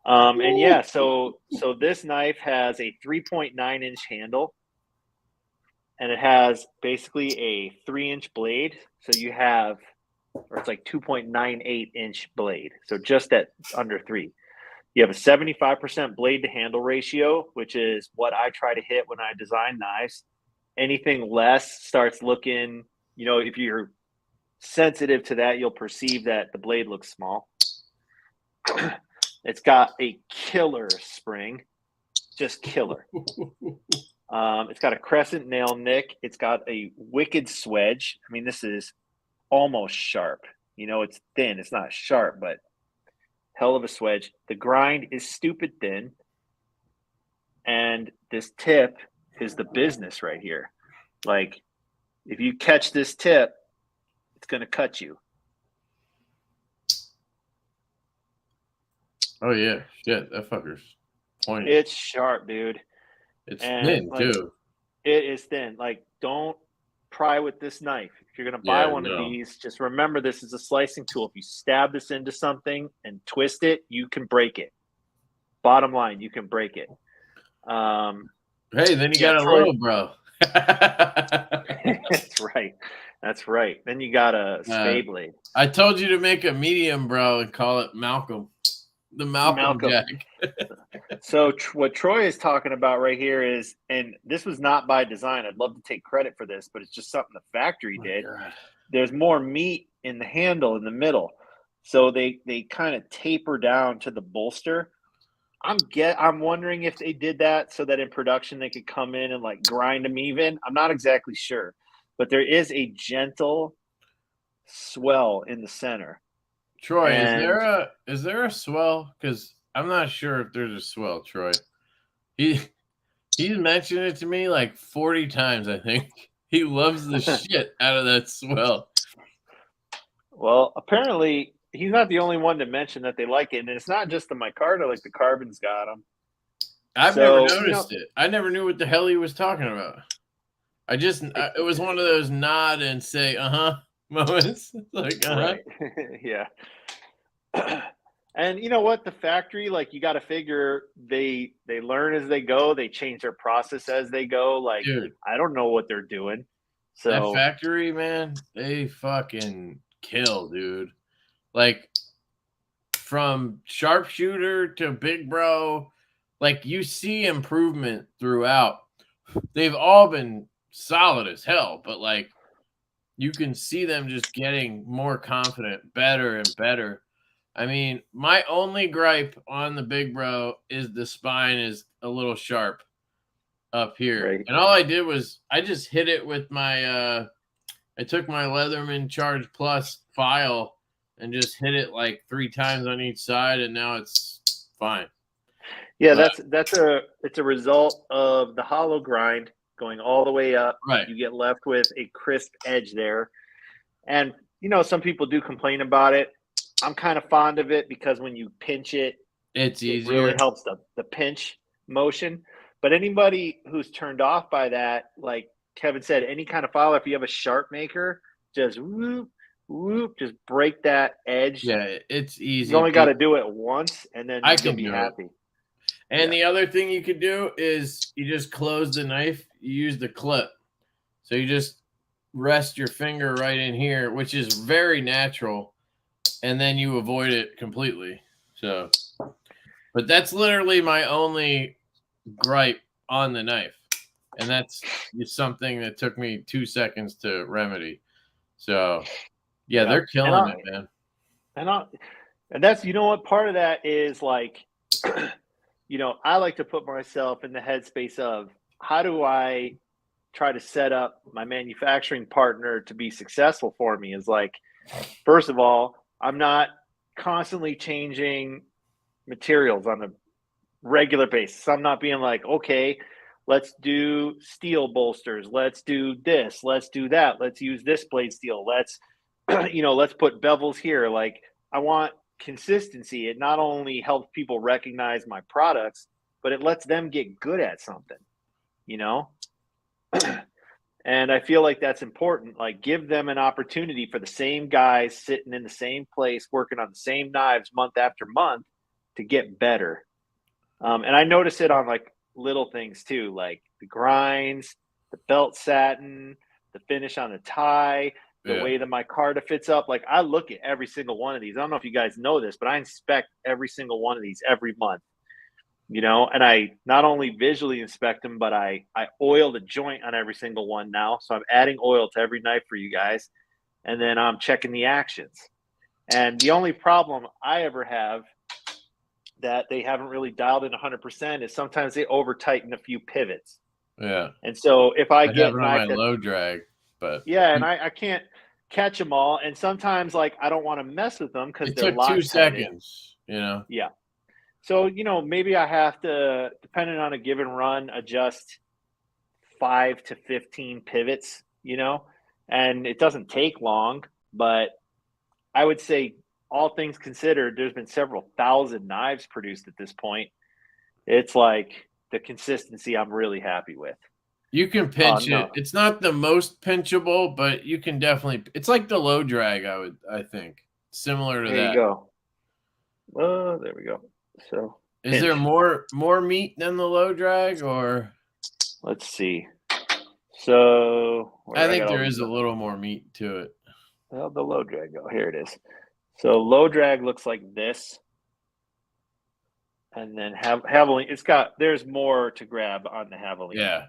Speaker 2: And yeah, so this knife has a 3.9-inch handle, and it has basically a 3-inch blade. So you have, or it's like 2.98-inch blade. So just at under 3. You have a 75% blade to handle ratio, which is what I try to hit when I design knives. Anything less starts looking, you know, if you're sensitive to that, you'll perceive that the blade looks small. It's got a killer spring, just killer. It's got a crescent nail nick. It's got a wicked swedge. I mean, this is almost sharp. You know, it's thin. It's not sharp, but hell of a swedge. The grind is stupid thin. And this tip is the business right here. Like, if you catch this tip, it's going to cut you.
Speaker 1: Oh, yeah. Shit, that fucker's pointy.
Speaker 2: It's sharp, dude.
Speaker 1: It's thin, like, too.
Speaker 2: It is thin. Like, don't pry with this knife. If you're going to buy one of these, just remember this is a slicing tool. If you stab this into something and twist it, you can break it. Bottom line, you can break it.
Speaker 1: Hey, then you got a Little Bro.
Speaker 2: That's right. That's right. Then you got a spade blade.
Speaker 1: I told you to make a medium, bro, and call it Malcolm. The Malcolm Jack.
Speaker 2: So what Troy is talking about right here is, and this was not by design. I'd love to take credit for this, but it's just something the factory did.
Speaker 1: God.
Speaker 2: There's more meat in the handle in the middle. So they kind of taper down to the bolster. I'm wondering if they did that so that in production they could come in and like grind them even. I'm not exactly sure, but there is a gentle swell in the center.
Speaker 1: Troy, is there a swell? Because I'm not sure if there's a swell, Troy. He's mentioned it to me like 40 times, I think. He loves the shit out of that swell.
Speaker 2: Well, apparently he's not the only one to mention that they like it, and it's not just the micarta, like the carbon's got them.
Speaker 1: I've never noticed it. I never knew what the hell he was talking about. It was one of those nod and say moments. Like
Speaker 2: Right. Yeah. And you know what? The factory, like, you got to figure they learn as they go. They change their process as they go. Like, dude, I don't know what they're doing. So
Speaker 1: that factory, man, they fucking kill, dude. Like, from sharpshooter to big bro, like, you see improvement throughout. They've all been solid as hell, but like, you can see them just getting more confident, better and better. I mean, my only gripe on the big bro is the spine is a little sharp up here. Right. And all I did was I just hit it with my I took my Leatherman Charge Plus file and just hit it like 3 times on each side, and now it's fine.
Speaker 2: Yeah, it's a result of the hollow grind going all the way up.
Speaker 1: Right.
Speaker 2: You get left with a crisp edge there. And you know, some people do complain about it. I'm kind of fond of it because when you pinch it,
Speaker 1: it's easier.
Speaker 2: It really helps the pinch motion. But anybody who's turned off by that, like Kevin said, any kind of file, if you have a sharp maker, just whoop, whoop, just break that edge.
Speaker 1: Yeah, it's easy.
Speaker 2: You only got to do it once, and then you'll be happy.
Speaker 1: And the other thing you could do is you just close the knife, you use the clip. So you just rest your finger right in here, which is very natural. And then you avoid it completely. So, but that's literally my only gripe on the knife. And that's something that took me 2 seconds to remedy. So, yeah, they're killing it, man.
Speaker 2: And that's, you know what, part of that is like, you know, I like to put myself in the headspace of how do I try to set up my manufacturing partner to be successful for me is like, first of all, I'm not constantly changing materials on a regular basis. I'm not being like, okay, let's do steel bolsters. Let's do this. Let's do that. Let's use this blade steel. Let's, let's put bevels here. Like, I want consistency. It not only helps people recognize my products, but it lets them get good at something, you know? And I feel like that's important. Like, give them an opportunity for the same guys sitting in the same place, working on the same knives month after month to get better. And I notice it on like little things too, like the grinds, the belt satin, the finish on the tie, the way that my micarta fits up. Like, I look at every single one of these. I don't know if you guys know this, but I inspect every single one of these every month. You know, and I not only visually inspect them, but I oil the joint on every single one now. So I'm adding oil to every knife for you guys. And then I'm checking the actions. And the only problem I ever have that they haven't really dialed in 100% is sometimes they over tighten a few pivots.
Speaker 1: Yeah.
Speaker 2: And so if I get
Speaker 1: on my low drag, but
Speaker 2: yeah, and I can't catch them all. And sometimes like I don't want to mess with them because they're
Speaker 1: took 2 seconds, you know?
Speaker 2: Yeah. So, you know, maybe I have to, depending on a given run, adjust 5 to 15 pivots, you know, and it doesn't take long, but I would say all things considered, there's been several thousand knives produced at this point. It's like the consistency I'm really happy with.
Speaker 1: You can pinch it. It's not the most pinchable, but you can definitely, it's like the low drag, I think. Similar to that.
Speaker 2: There you go. Oh, there we go. So
Speaker 1: is there more meat than the low drag, or
Speaker 2: let's see. So
Speaker 1: I think there is a little more meat to it.
Speaker 2: Well, the low drag go. Here it is. So low drag looks like this. And then javelin, there's more to grab on the javelin.
Speaker 1: Yeah.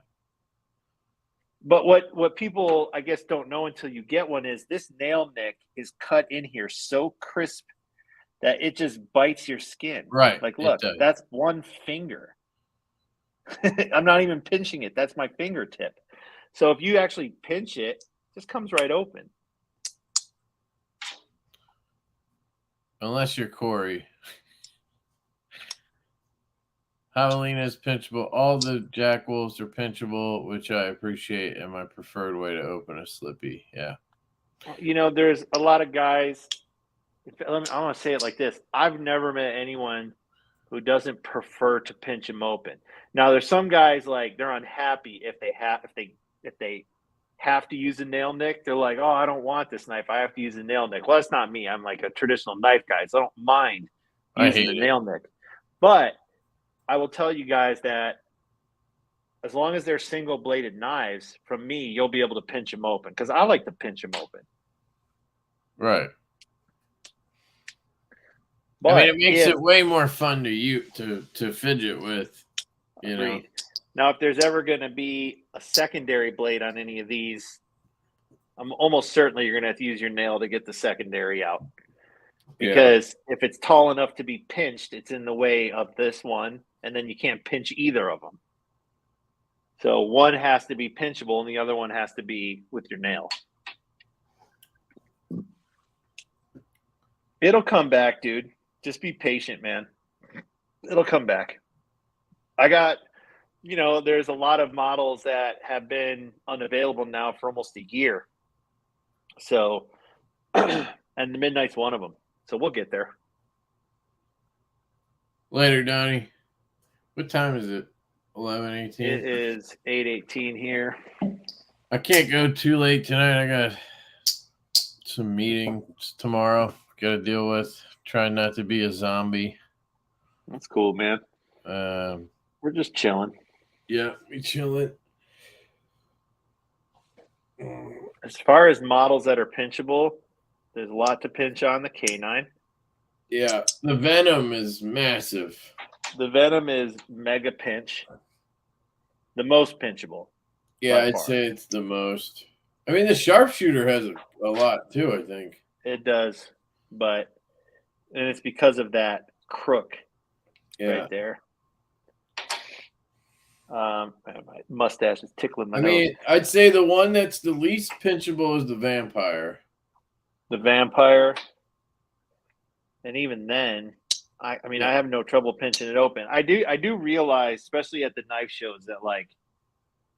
Speaker 2: But what people, I guess, don't know until you get one is this nail nick is cut in here so crisp that it just bites your skin.
Speaker 1: Right.
Speaker 2: Like, look, that's one finger. I'm not even pinching it. That's my fingertip. So if you actually pinch it, it just comes right open.
Speaker 1: Unless you're Corey. Javelina is pinchable. All the Jack Wolves are pinchable, which I appreciate, and my preferred way to open a slippy. Yeah.
Speaker 2: You know, there's a lot of guys. I want to say it like this. I've never met anyone who doesn't prefer to pinch them open. Now, there's some guys like they're unhappy if they have to use a nail nick. They're like, oh, I don't want this knife. I have to use a nail nick. Well, that's not me. I'm like a traditional knife guy, so I don't mind using the nail nick. But I will tell you guys that as long as they're single bladed knives, from me, you'll be able to pinch them open because I like to pinch them open.
Speaker 1: Right.
Speaker 2: But
Speaker 1: I mean, it makes it way more fun to fidget with, you know.
Speaker 2: Now, if there's ever going to be a secondary blade on any of these, I'm almost certainly you're going to have to use your nail to get the secondary out. Because if it's tall enough to be pinched, it's in the way of this one, and then you can't pinch either of them. So one has to be pinchable, and the other one has to be with your nail. It'll come back, dude. Just be patient, man. It'll come back. I got, there's a lot of models that have been unavailable now for almost a year. So, and the Midnight's one of them. So we'll get there.
Speaker 1: Later, Donnie. What time is it? 11:18?
Speaker 2: It is 8:18 here.
Speaker 1: I can't go too late tonight. I got some meetings tomorrow. Got to deal with. Trying not to be a zombie.
Speaker 2: That's cool, man. We're just chilling.
Speaker 1: Yeah, we chilling.
Speaker 2: As far as models that are pinchable, there's a lot to pinch on the K9.
Speaker 1: Yeah, the Venom is massive.
Speaker 2: The Venom is mega pinch. The most pinchable.
Speaker 1: Yeah, I'd say it's the most. I mean, the Sharpshooter has a lot too, I think.
Speaker 2: It does, and it's because of that crook right there. My mustache is tickling my nose.
Speaker 1: mean, I'd say the one that's the least pinchable is the Vampire.
Speaker 2: The Vampire. And even then, I have no trouble pinching it open. I do realize, especially at the knife shows, that like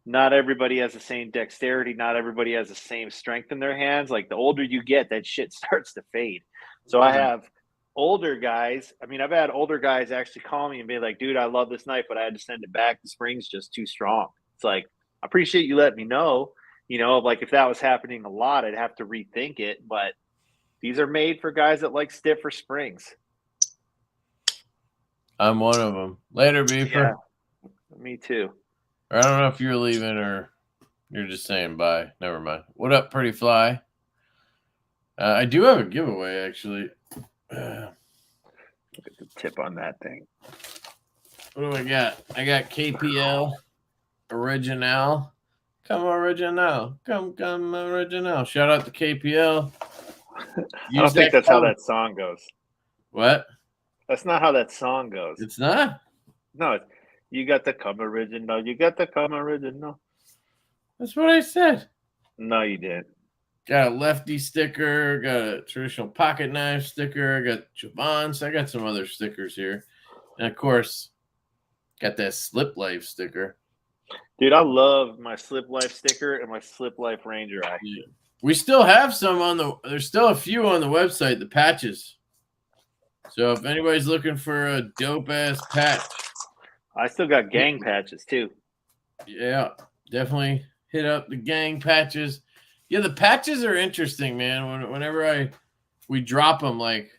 Speaker 2: not everybody has the same dexterity. Not everybody has the same strength in their hands. Like the older you get, that shit starts to fade. So I have older guys. I mean, I've had older guys actually call me and be like, dude, I love this knife, but I had to send it back. The spring's just too strong. It's like, I appreciate you letting me know, like if that was happening a lot, I'd have to rethink it. But these are made for guys that like stiffer springs.
Speaker 1: I'm one of them. Later, Beeper.
Speaker 2: Yeah, me too.
Speaker 1: I don't know if you're leaving or you're just saying bye. Never mind. What up, Pretty Fly? I do have a giveaway, actually.
Speaker 2: Look at the tip on that thing.
Speaker 1: What do I got? I got KPL Original. Come Original. Come Original. Shout out to KPL.
Speaker 2: I don't think that's how that song goes.
Speaker 1: What?
Speaker 2: That's not how that song goes.
Speaker 1: It's not?
Speaker 2: No, you got the come original. You got the come original.
Speaker 1: That's what I said.
Speaker 2: No, you didn't.
Speaker 1: Got a Lefty sticker. Got a traditional pocket knife sticker. Got Javons. I got some other stickers here. And, of course, got that Slip Life sticker.
Speaker 2: Dude, I love my Slip Life sticker and my Slip Life Ranger Eye.
Speaker 1: Yeah. We still have some there's still a few on the website, the patches. So if anybody's looking for a dope-ass patch.
Speaker 2: I still got gang patches, too.
Speaker 1: Yeah, definitely hit up the gang patches. Yeah, the patches are interesting, man. Whenever we drop them, like,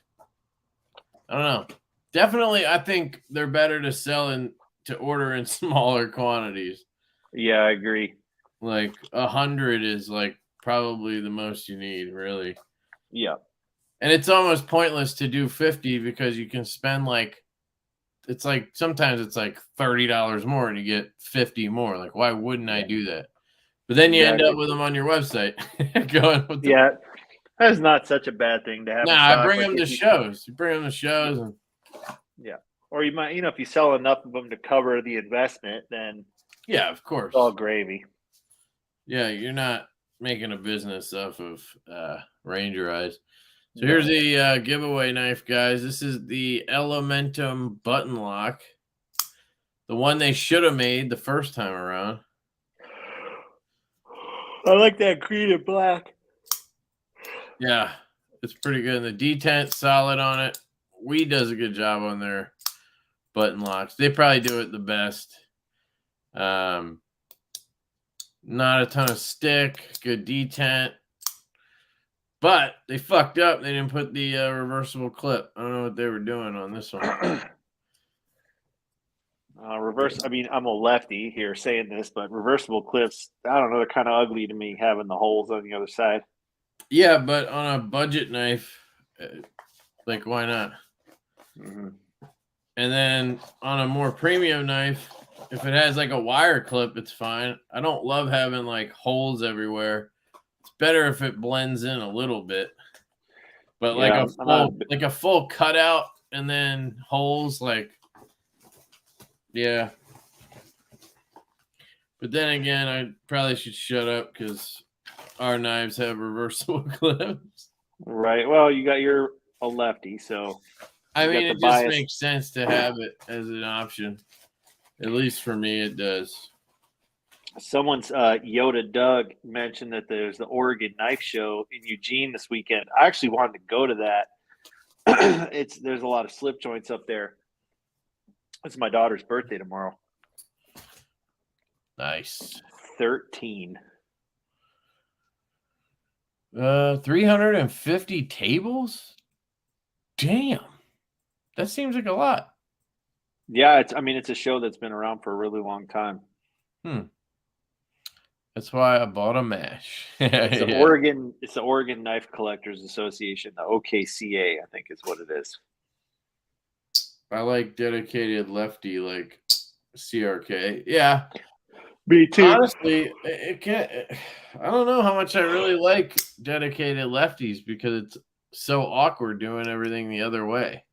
Speaker 1: I don't know. Definitely, I think they're better to order in smaller quantities.
Speaker 2: Yeah, I agree.
Speaker 1: Like 100 is like probably the most you need, really.
Speaker 2: Yeah.
Speaker 1: And it's almost pointless to do 50 because you can spend like, it's like sometimes it's like $30 more and you get 50 more. Like, why wouldn't I do that? But then you end up with them on your website. Going with
Speaker 2: yeah, that's not such a bad thing to have.
Speaker 1: I bring them to shows. You bring them to shows, and
Speaker 2: or you might, if you sell enough of them to cover the investment, then
Speaker 1: of course,
Speaker 2: it's all gravy.
Speaker 1: Yeah, you're not making a business off of Ranger Eyes. So here's the giveaway knife, guys. This is the Elementum button lock. The one they should have made the first time around.
Speaker 2: I like that green and black.
Speaker 1: Yeah, it's pretty good. And the detent's solid on it. Weed does a good job on their button locks. They probably do it the best. Not a ton of stick, good detent. But they fucked up. They didn't put the reversible clip. I don't know what they were doing on this one.
Speaker 2: I mean, I'm a lefty here saying this, but reversible clips, I don't know, they're kind of ugly to me having the holes on the other side.
Speaker 1: Yeah, but on a budget knife, like, why not?
Speaker 2: Mm-hmm.
Speaker 1: And then on a more premium knife, if it has like a wire clip, it's fine. I don't love having like holes everywhere. It's better if it blends in a little bit. But like a full cutout and then holes, like, yeah. But then again, I probably should shut up because our knives have reversible clips.
Speaker 2: Right. Well, you're a lefty, so
Speaker 1: I mean, it just makes sense to have it as an option. At least for me, it does. Someone's
Speaker 2: Yoda Doug mentioned that there's the Oregon Knife Show in Eugene this weekend. I actually wanted to go to that. There's a lot of slip joints up there. It's my daughter's birthday tomorrow.
Speaker 1: Nice.
Speaker 2: 13.
Speaker 1: 350 tables? Damn. That seems like a lot.
Speaker 2: Yeah, it's a show that's been around for a really long time.
Speaker 1: That's why I bought a mash.
Speaker 2: It's the Oregon Knife Collectors Association, the OKCA, I think is what it is.
Speaker 1: I like dedicated lefty, like CRK. Yeah.
Speaker 2: Me too.
Speaker 1: Honestly, it can't. I don't know how much I really like dedicated lefties because it's so awkward doing everything the other way.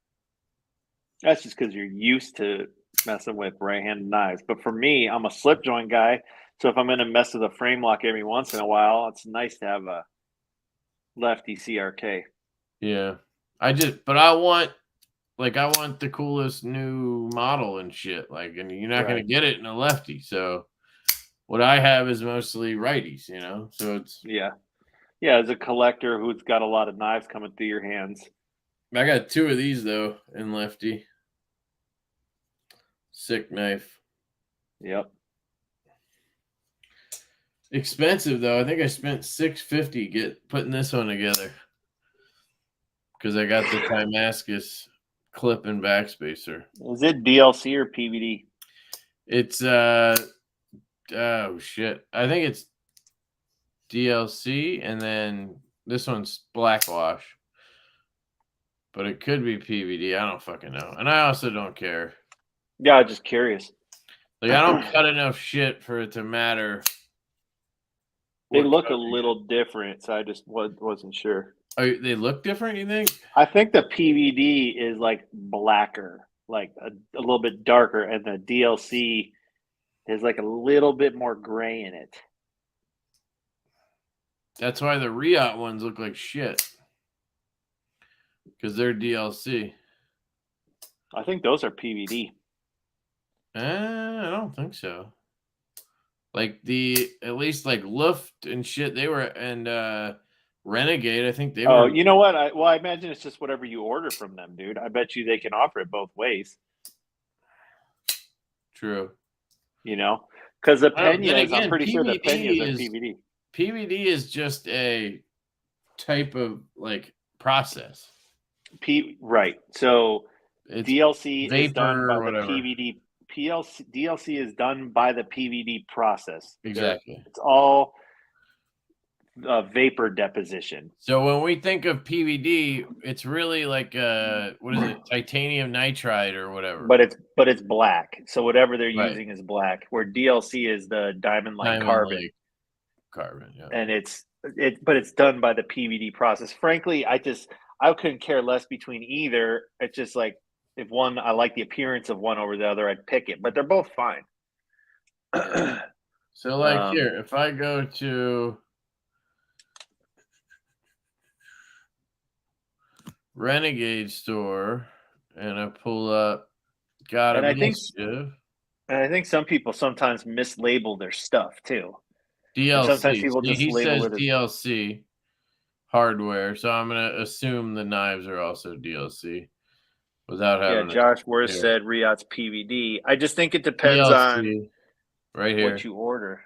Speaker 2: That's just because you're used to messing with right-handed knives. But for me, I'm a slip joint guy. So if I'm going to mess with a frame lock every once in a while, it's nice to have a lefty CRK.
Speaker 1: Yeah. I want the coolest new model and shit. Like, and you're not going to get it in a lefty. So what I have is mostly righties, So it's
Speaker 2: as a collector who's got a lot of knives coming through your hands.
Speaker 1: I got 2 of these though in lefty. Sick knife.
Speaker 2: Yep.
Speaker 1: Expensive though. I think I spent $650 putting this one together because I got the Damascus clip and backspacer.
Speaker 2: Is it DLC or PVD?
Speaker 1: It's oh shit. I think it's DLC and then this one's blackwash. But it could be PVD. I don't fucking know. And I also don't care.
Speaker 2: Yeah, I'm just curious.
Speaker 1: Like, I don't cut enough shit for it to matter.
Speaker 2: They look a little different, so I just wasn't sure.
Speaker 1: They look different, you think?
Speaker 2: I think the PVD is like blacker, like a little bit darker, and the DLC is like a little bit more gray in it.
Speaker 1: That's why the Riot ones look like shit. Because they're DLC.
Speaker 2: I think those are PVD.
Speaker 1: I don't think so. Like at least like Luft and shit, they were, and Renegade, I think they were.
Speaker 2: Oh, you know what? I imagine it's just whatever you order from them, dude. I bet you they can offer it both ways.
Speaker 1: True.
Speaker 2: Because the Peñas, I'm pretty sure the Peñas are PVD.
Speaker 1: PVD is just a type of like process.
Speaker 2: Right. So
Speaker 1: it's
Speaker 2: DLC
Speaker 1: vapor
Speaker 2: is done by
Speaker 1: or whatever.
Speaker 2: the DLC is done by the PVD process.
Speaker 1: Exactly.
Speaker 2: It's all vapor deposition.
Speaker 1: So when we think of PVD, it's really like what is it? Titanium nitride or whatever.
Speaker 2: But it's black. So whatever they're
Speaker 1: Right.
Speaker 2: using is black. Where DLC is the diamond-like carbon.
Speaker 1: Yeah.
Speaker 2: And but it's done by the PVD process. Frankly, I couldn't care less between either. It's just like if one, I like the appearance of one over the other, I'd pick it. But they're both fine.
Speaker 1: So like here, if I go to Renegade store and I pull up
Speaker 2: And I think some people sometimes mislabel their stuff too.
Speaker 1: DLC.
Speaker 2: Sometimes people just
Speaker 1: he
Speaker 2: label
Speaker 1: says
Speaker 2: it as
Speaker 1: DLC hardware, so I'm gonna assume the knives are also DLC without having.
Speaker 2: Yeah, Josh Worth said Riot's PVD. I just think it depends on
Speaker 1: right here
Speaker 2: what you order.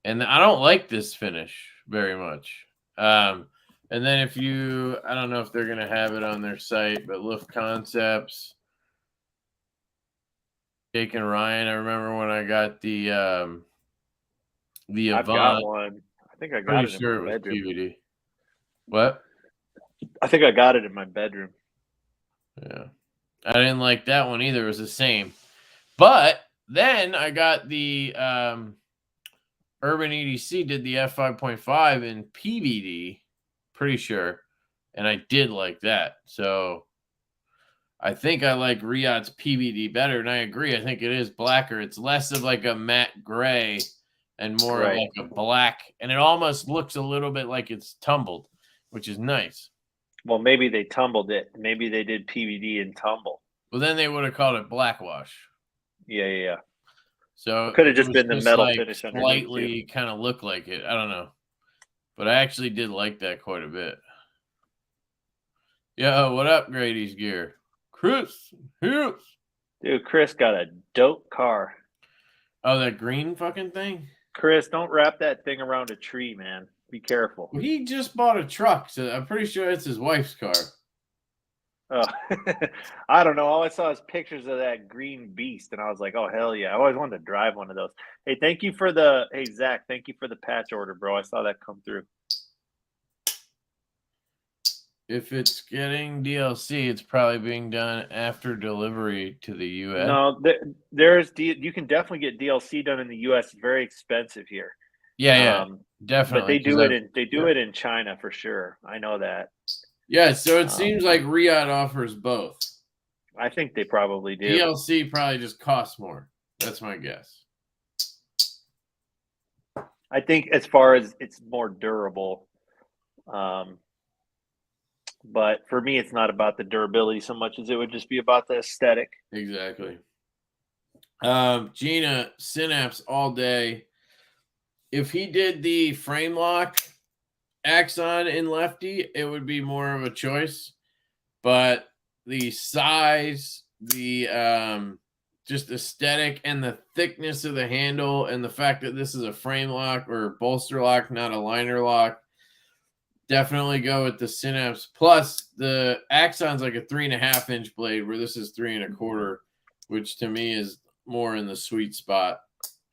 Speaker 1: And I don't like this finish very much. And then if you, I don't know if they're gonna have it on their site, but Lift Concepts, Jake and Ryan. I remember when I got the Avant.
Speaker 2: I've got one. I think I got it in my bedroom.
Speaker 1: PVD. What?
Speaker 2: I think I got it in my bedroom.
Speaker 1: Yeah. I didn't like that one either. It was the same. But then I got the Urban EDC did the F5.5 in PVD, pretty sure. And I did like that. So I think I like Riot's PVD better. And I agree. I think it is blacker. It's less of like a matte gray and more of like a black. And it almost looks a little bit like it's tumbled, which is nice.
Speaker 2: Well, maybe they tumbled it. Maybe they did PVD and tumble.
Speaker 1: Well, then they would have called it blackwash.
Speaker 2: Yeah.
Speaker 1: So
Speaker 2: it could have just been the metal finish
Speaker 1: slightly kind of look like it. I don't know. But I actually did like that quite a bit. Yo, what up, Grady's Gear? Chris.
Speaker 2: Dude, Chris got a dope car.
Speaker 1: Oh, that green fucking thing?
Speaker 2: Chris, don't wrap that thing around a tree, man. Be careful.
Speaker 1: Well, he just bought a truck, so I'm pretty sure it's his wife's car.
Speaker 2: Oh, I don't know. All I saw is pictures of that green beast, and I was like, oh, hell yeah. I always wanted to drive one of those. Hey, Zach, thank you for the patch order, bro. I saw that come through.
Speaker 1: If it's getting DLC, it's probably being done after delivery to the U.S.
Speaker 2: No, you can definitely get DLC done in the U.S. It's very expensive here.
Speaker 1: Yeah, definitely.
Speaker 2: But they do it in China for sure. I know that.
Speaker 1: Yeah, so it seems like Riot offers both.
Speaker 2: I think they probably do.
Speaker 1: DLC probably just costs more. That's my guess.
Speaker 2: I think as far as it's more durable. But for me, it's not about the durability so much as it would just be about the aesthetic.
Speaker 1: Exactly. Gina, Synapse all day. If he did the frame lock Axon in Lefty, it would be more of a choice. But the size, the just aesthetic and the thickness of the handle and the fact that this is a frame lock or bolster lock, not a liner lock, definitely go with the Synapse. Plus, the Axon's like a 3.5-inch blade, where this is 3 1/4, which to me is more in the sweet spot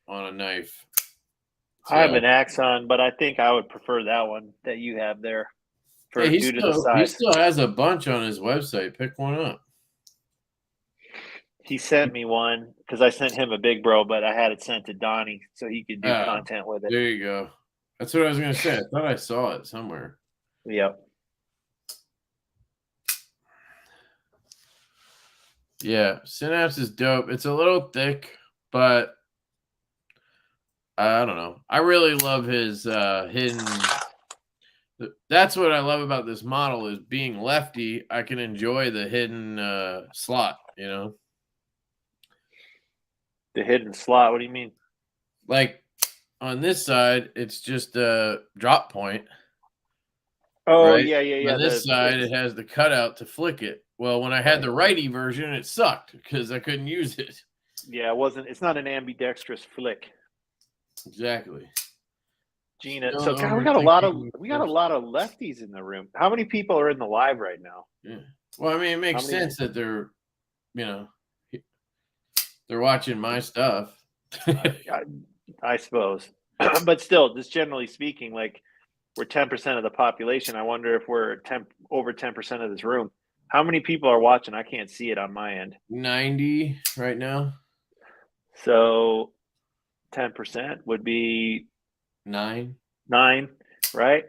Speaker 1: on a knife. So,
Speaker 2: I have an Axon, but I think I would prefer that one that you have there. Due to the size.
Speaker 1: He still has a bunch on his website. Pick one up.
Speaker 2: He sent me one because I sent him a big bro, but I had it sent to Donnie so he could do content with it.
Speaker 1: There you go. That's what I was going to say. I thought I saw it somewhere.
Speaker 2: Yep.
Speaker 1: Yeah, Synapse is dope. It's a little thick, but I don't know. I really love his hidden. That's what I love about this model is being Lefty. I can enjoy the hidden slot, you know.
Speaker 2: The hidden slot? What do you mean?
Speaker 1: Like on this side, it's just a drop point.
Speaker 2: Oh,
Speaker 1: right?
Speaker 2: yeah.
Speaker 1: On this side, it has the cutout to flick it. Well, when I had the righty version, it sucked because I couldn't use it.
Speaker 2: Yeah, it's not an ambidextrous flick.
Speaker 1: Exactly.
Speaker 2: Gina, so God, we got a lot of lefties in the room. How many people are in the live right now?
Speaker 1: Yeah. Well, I mean, it makes sense that they're, you know, They're watching my stuff.
Speaker 2: I suppose. But still, just generally speaking, like we're 10% of the population. I wonder if we're over 10% of this room. How many people are watching? I can't see it on my end.
Speaker 1: 90 right now.
Speaker 2: So 10% would be
Speaker 1: 9,
Speaker 2: right?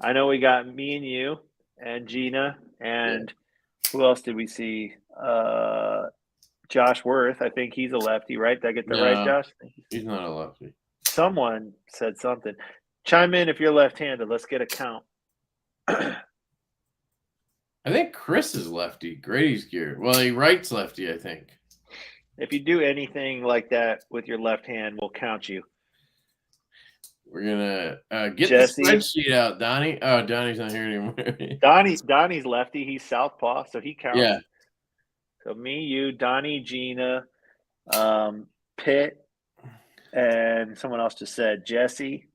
Speaker 2: I know we got me and you and Gina and who else did we see? Josh Worth. I think he's a lefty, right? Did I get that right, Josh?
Speaker 1: He's not a lefty.
Speaker 2: Someone said something. Chime in if you're left-handed. Let's get a count.
Speaker 1: I think Chris is lefty. Grady's gear. Well, he writes lefty, I think.
Speaker 2: If you do anything like that with your left hand, we'll count you.
Speaker 1: We're gonna get
Speaker 2: Jesse.
Speaker 1: the spreadsheet out, Donnie. Oh, Donnie's not here anymore.
Speaker 2: Donnie's lefty. He's southpaw, so he counts.
Speaker 1: Yeah.
Speaker 2: So me, you, Donnie, Gina, Pitt, and someone else just said Jesse.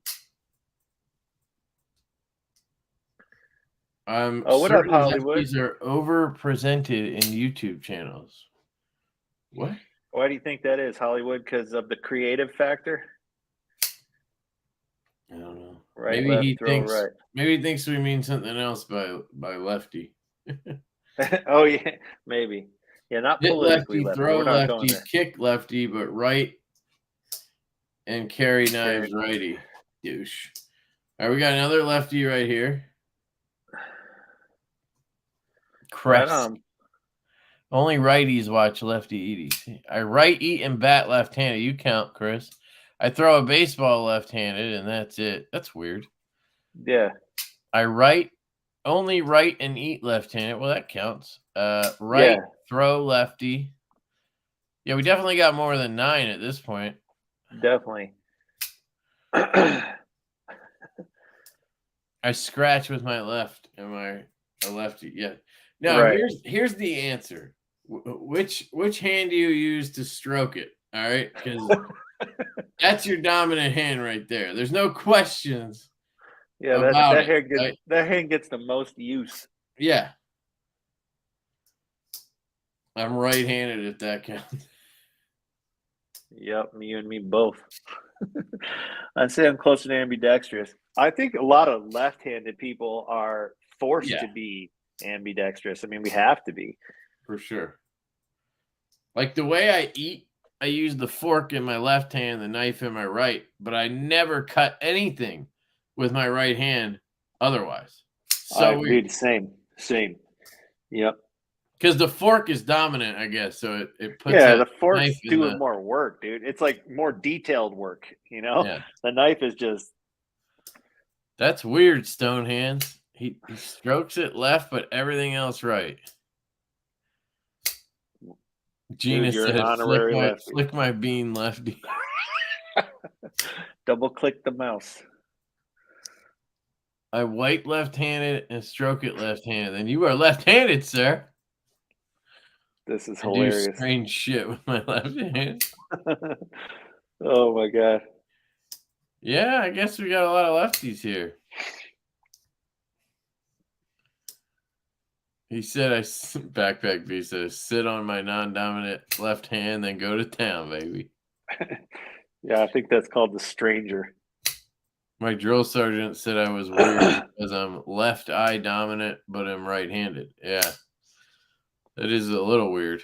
Speaker 1: What up, Hollywood? These are overrepresented in YouTube channels. What?
Speaker 2: Why do you think that is, Hollywood? Because of the creative factor?
Speaker 1: I don't know.
Speaker 2: Right,
Speaker 1: maybe
Speaker 2: left,
Speaker 1: he
Speaker 2: throw,
Speaker 1: thinks.
Speaker 2: right.
Speaker 1: Maybe he thinks we mean something else by lefty.
Speaker 2: Oh yeah, maybe. Yeah, not
Speaker 1: hit
Speaker 2: politically
Speaker 1: lefty, throw lefty, kick lefty, but right and carry knives righty. Douche. All right, we got another lefty right here. Crest.
Speaker 2: Right.
Speaker 1: Only righties watch LeftyEDC. I right, eat, and bat left-handed. You count, Chris. I throw a baseball left-handed, and that's it. That's weird.
Speaker 2: Yeah.
Speaker 1: I only write and eat left-handed. Well, that counts. Throw lefty. Yeah, we definitely got more than 9 at this point.
Speaker 2: Definitely.
Speaker 1: I scratch with my left. Am I a lefty? Yeah. Now, here's the answer. Which hand do you use to stroke it? All right, because that's your dominant hand right there. There's no questions.
Speaker 2: Yeah, that hand gets the most use.
Speaker 1: Yeah. I'm right-handed if that counts.
Speaker 2: Yep, you and me both. I'd say I'm closer to ambidextrous. I think a lot of left-handed people are forced to be ambidextrous. I mean, we have to be.
Speaker 1: For sure. Like the way I eat, I use the fork in my left hand, the knife in my right, but I never cut anything with my right hand otherwise. So weird.
Speaker 2: Same. Yep.
Speaker 1: Because the fork is dominant, I guess. So it puts
Speaker 2: the fork's doing more work, dude. It's like more detailed work, you know? Yeah. The knife is just.
Speaker 1: That's weird, Stone Hands. He strokes it left, but everything else right. Gina said, flick my bean lefty.
Speaker 2: Double click the mouse.
Speaker 1: I wipe left-handed and stroke it left-handed. And you are left-handed, sir.
Speaker 2: This is hilarious.
Speaker 1: I do strange shit with my left hand.
Speaker 2: Oh, my God.
Speaker 1: Yeah, I guess we got a lot of lefties here. He said, Backpack B said, sit on my non-dominant left hand, then go to town, baby.
Speaker 2: Yeah, I think that's called the stranger.
Speaker 1: My drill sergeant said I was weird because I'm left eye dominant, but I'm right-handed. Yeah, that is a little weird.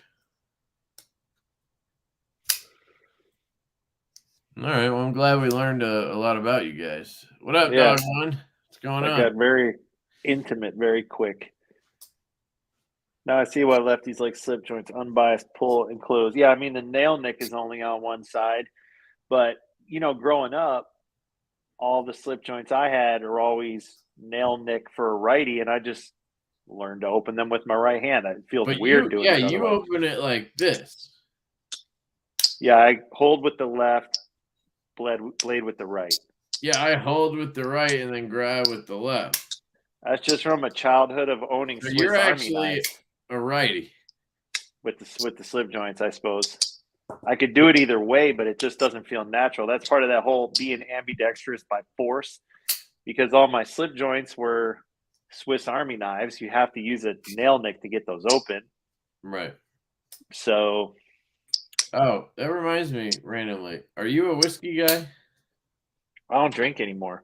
Speaker 1: All right, well, I'm glad we learned a lot about you guys. What up, Dog One? What's going on?
Speaker 2: Got very intimate, very quick. Now I see why lefties like slip joints, unbiased pull and close. Yeah, I mean, the nail nick is only on one side. But, you know, growing up, all the slip joints I had are always nail nick for a righty, and I just learned to open them with my right hand. It feels weird doing it.
Speaker 1: Yeah, you open it like this.
Speaker 2: Yeah, I hold with the left, blade with the right.
Speaker 1: Yeah, I hold with the right and then grab with the left.
Speaker 2: That's just from a childhood of owning Swiss
Speaker 1: you're
Speaker 2: Army
Speaker 1: actually
Speaker 2: knives.
Speaker 1: A righty.
Speaker 2: With the slip joints, I suppose. I could do it either way, but it just doesn't feel natural. That's part of that whole being ambidextrous by force, because all my slip joints were Swiss Army knives. You have to use a nail nick to get those open.
Speaker 1: Right.
Speaker 2: So
Speaker 1: Oh, that reminds me randomly. Are you a whiskey guy?
Speaker 2: I don't drink anymore.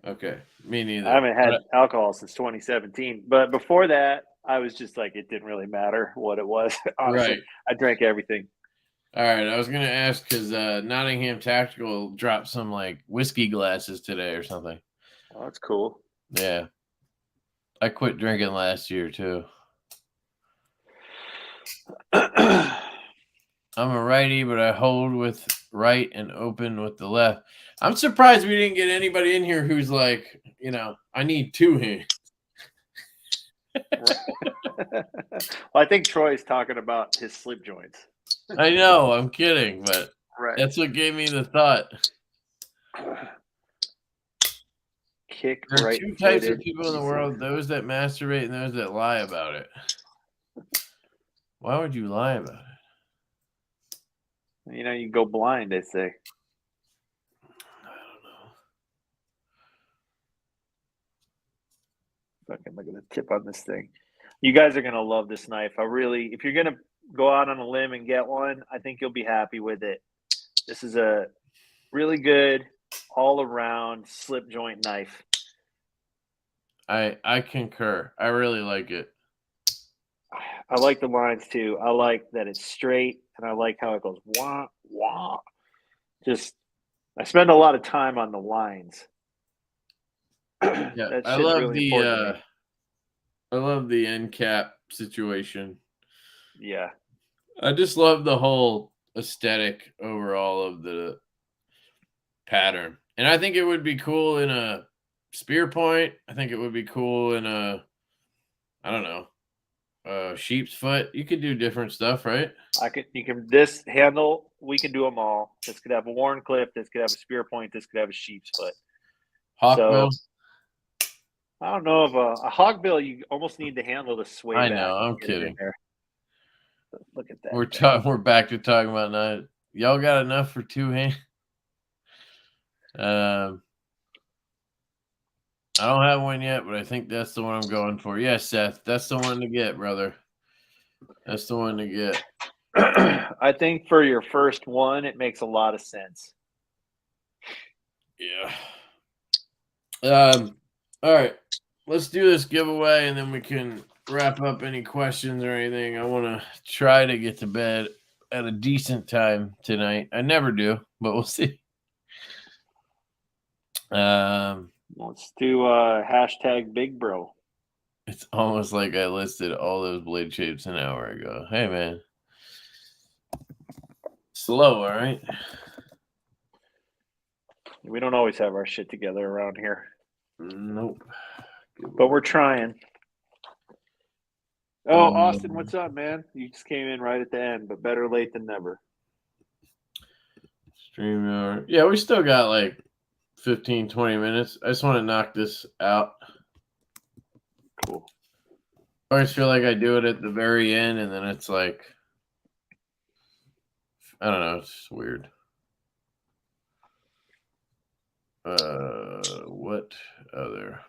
Speaker 1: Okay, me neither.
Speaker 2: I haven't had alcohol since 2017. But before that, I was just like, it didn't really matter what it was. Honestly,
Speaker 1: Right.
Speaker 2: I drank everything.
Speaker 1: All right. I was gonna ask because Nottingham Tactical dropped some like whiskey glasses today or something.
Speaker 2: Oh, that's cool.
Speaker 1: Yeah. I quit drinking last year too. I'm a righty, but I hold with right and open with the left. I'm surprised we didn't get anybody in here who's like, I need two hands.
Speaker 2: Well, I think Troy's talking about his slip joints.
Speaker 1: I know, I'm kidding, but
Speaker 2: Right.
Speaker 1: that's what gave me the thought.
Speaker 2: Kick
Speaker 1: There are
Speaker 2: right
Speaker 1: two types of
Speaker 2: footed.
Speaker 1: people in the world: those that masturbate and those that lie about it. Why would you lie about it?
Speaker 2: You know, you go blind, they say.
Speaker 1: I don't know.
Speaker 2: Fucking look at the tip on this thing. You guys are gonna love this knife. If you're gonna go out on a limb and get one, I think you'll be happy with it. This is a really good all around slip joint knife.
Speaker 1: I concur. I really like it.
Speaker 2: I like the lines too. I like that it's straight, and I like how it goes wah wah. I spend a lot of time on the lines.
Speaker 1: Yeah,
Speaker 2: That shit's really important to me.
Speaker 1: I love the end cap situation.
Speaker 2: Yeah.
Speaker 1: I just love the whole aesthetic overall of the pattern. And I think it would be cool in a spear point. I think it would be cool in I don't know, sheep's foot. You could do different stuff, right?
Speaker 2: This handle, we can do them all. This could have a worn clip. This could have a spear point. This could have a sheep's foot.
Speaker 1: Hawkbill.
Speaker 2: So, I don't know if a hogbill, you almost need the handle to sway
Speaker 1: I
Speaker 2: back.
Speaker 1: know. I'm kidding.
Speaker 2: Look at that.
Speaker 1: We're back to talking about knives. Y'all got enough for two hands? I don't have one yet, but I think that's the one I'm going for. Yes, Seth, that's the one to get, brother. That's the one to get.
Speaker 2: I think for your first one, it makes a lot of sense.
Speaker 1: Yeah. All right. Let's do this giveaway, and then we can wrap up any questions or anything. I want to try to get to bed at a decent time tonight. I never do, but we'll see.
Speaker 2: Let's do hashtag Big Bro.
Speaker 1: It's almost like I listed all those blade shapes an hour ago. Hey, man. Slow, all right?
Speaker 2: We don't always have our shit together around here.
Speaker 1: Nope.
Speaker 2: But we're trying. Oh, Austin, what's up, man? You just came in right at the end, but better late than never.
Speaker 1: StreamYard. Yeah, we still got like 15, 20 minutes. I just want to knock this out.
Speaker 2: Cool.
Speaker 1: I always feel like I do it at the very end, and then it's like, I don't know, it's weird. What other?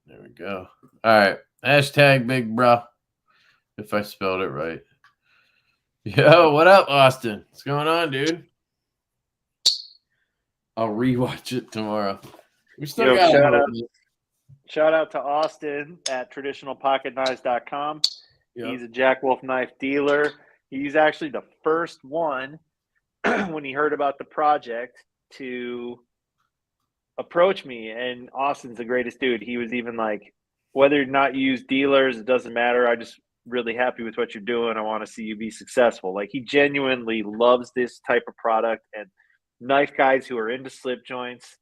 Speaker 1: There we go. All right. Hashtag Big Bro. If I spelled it right. Yo, what up, Austin? What's going on, dude? I'll rewatch it tomorrow. We still got
Speaker 2: shout out to Austin at traditionalpocketknives.com. Yep. He's a Jack Wolf knife dealer. He's actually the first one when he heard about the project to approach me. And Austin's the greatest dude. He was even like, whether or not you use dealers, it doesn't matter. I just really happy with what you're doing. I want to see you be successful. Like, he genuinely loves this type of product and knife guys who are into slip joints,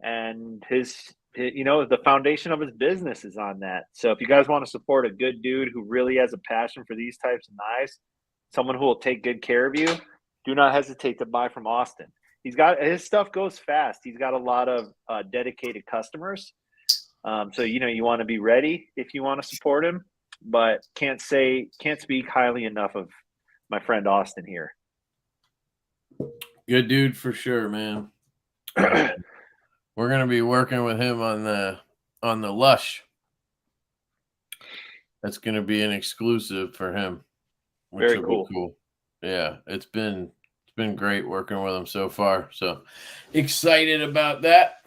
Speaker 2: and his the foundation of his business is on that. So if you guys want to support a good dude who really has a passion for these types of knives, someone who will take good care of you, do not hesitate to buy from Austin. His stuff goes fast. He's got a lot of dedicated customers. So you want to be ready if you want to support him, but can't speak highly enough of my friend Austin here.
Speaker 1: Good dude for sure, man. We're gonna be working with him on the Lush. That's gonna be an exclusive for him, which
Speaker 2: Very
Speaker 1: will be cool. Yeah, it's been great working with them so far. So excited about that.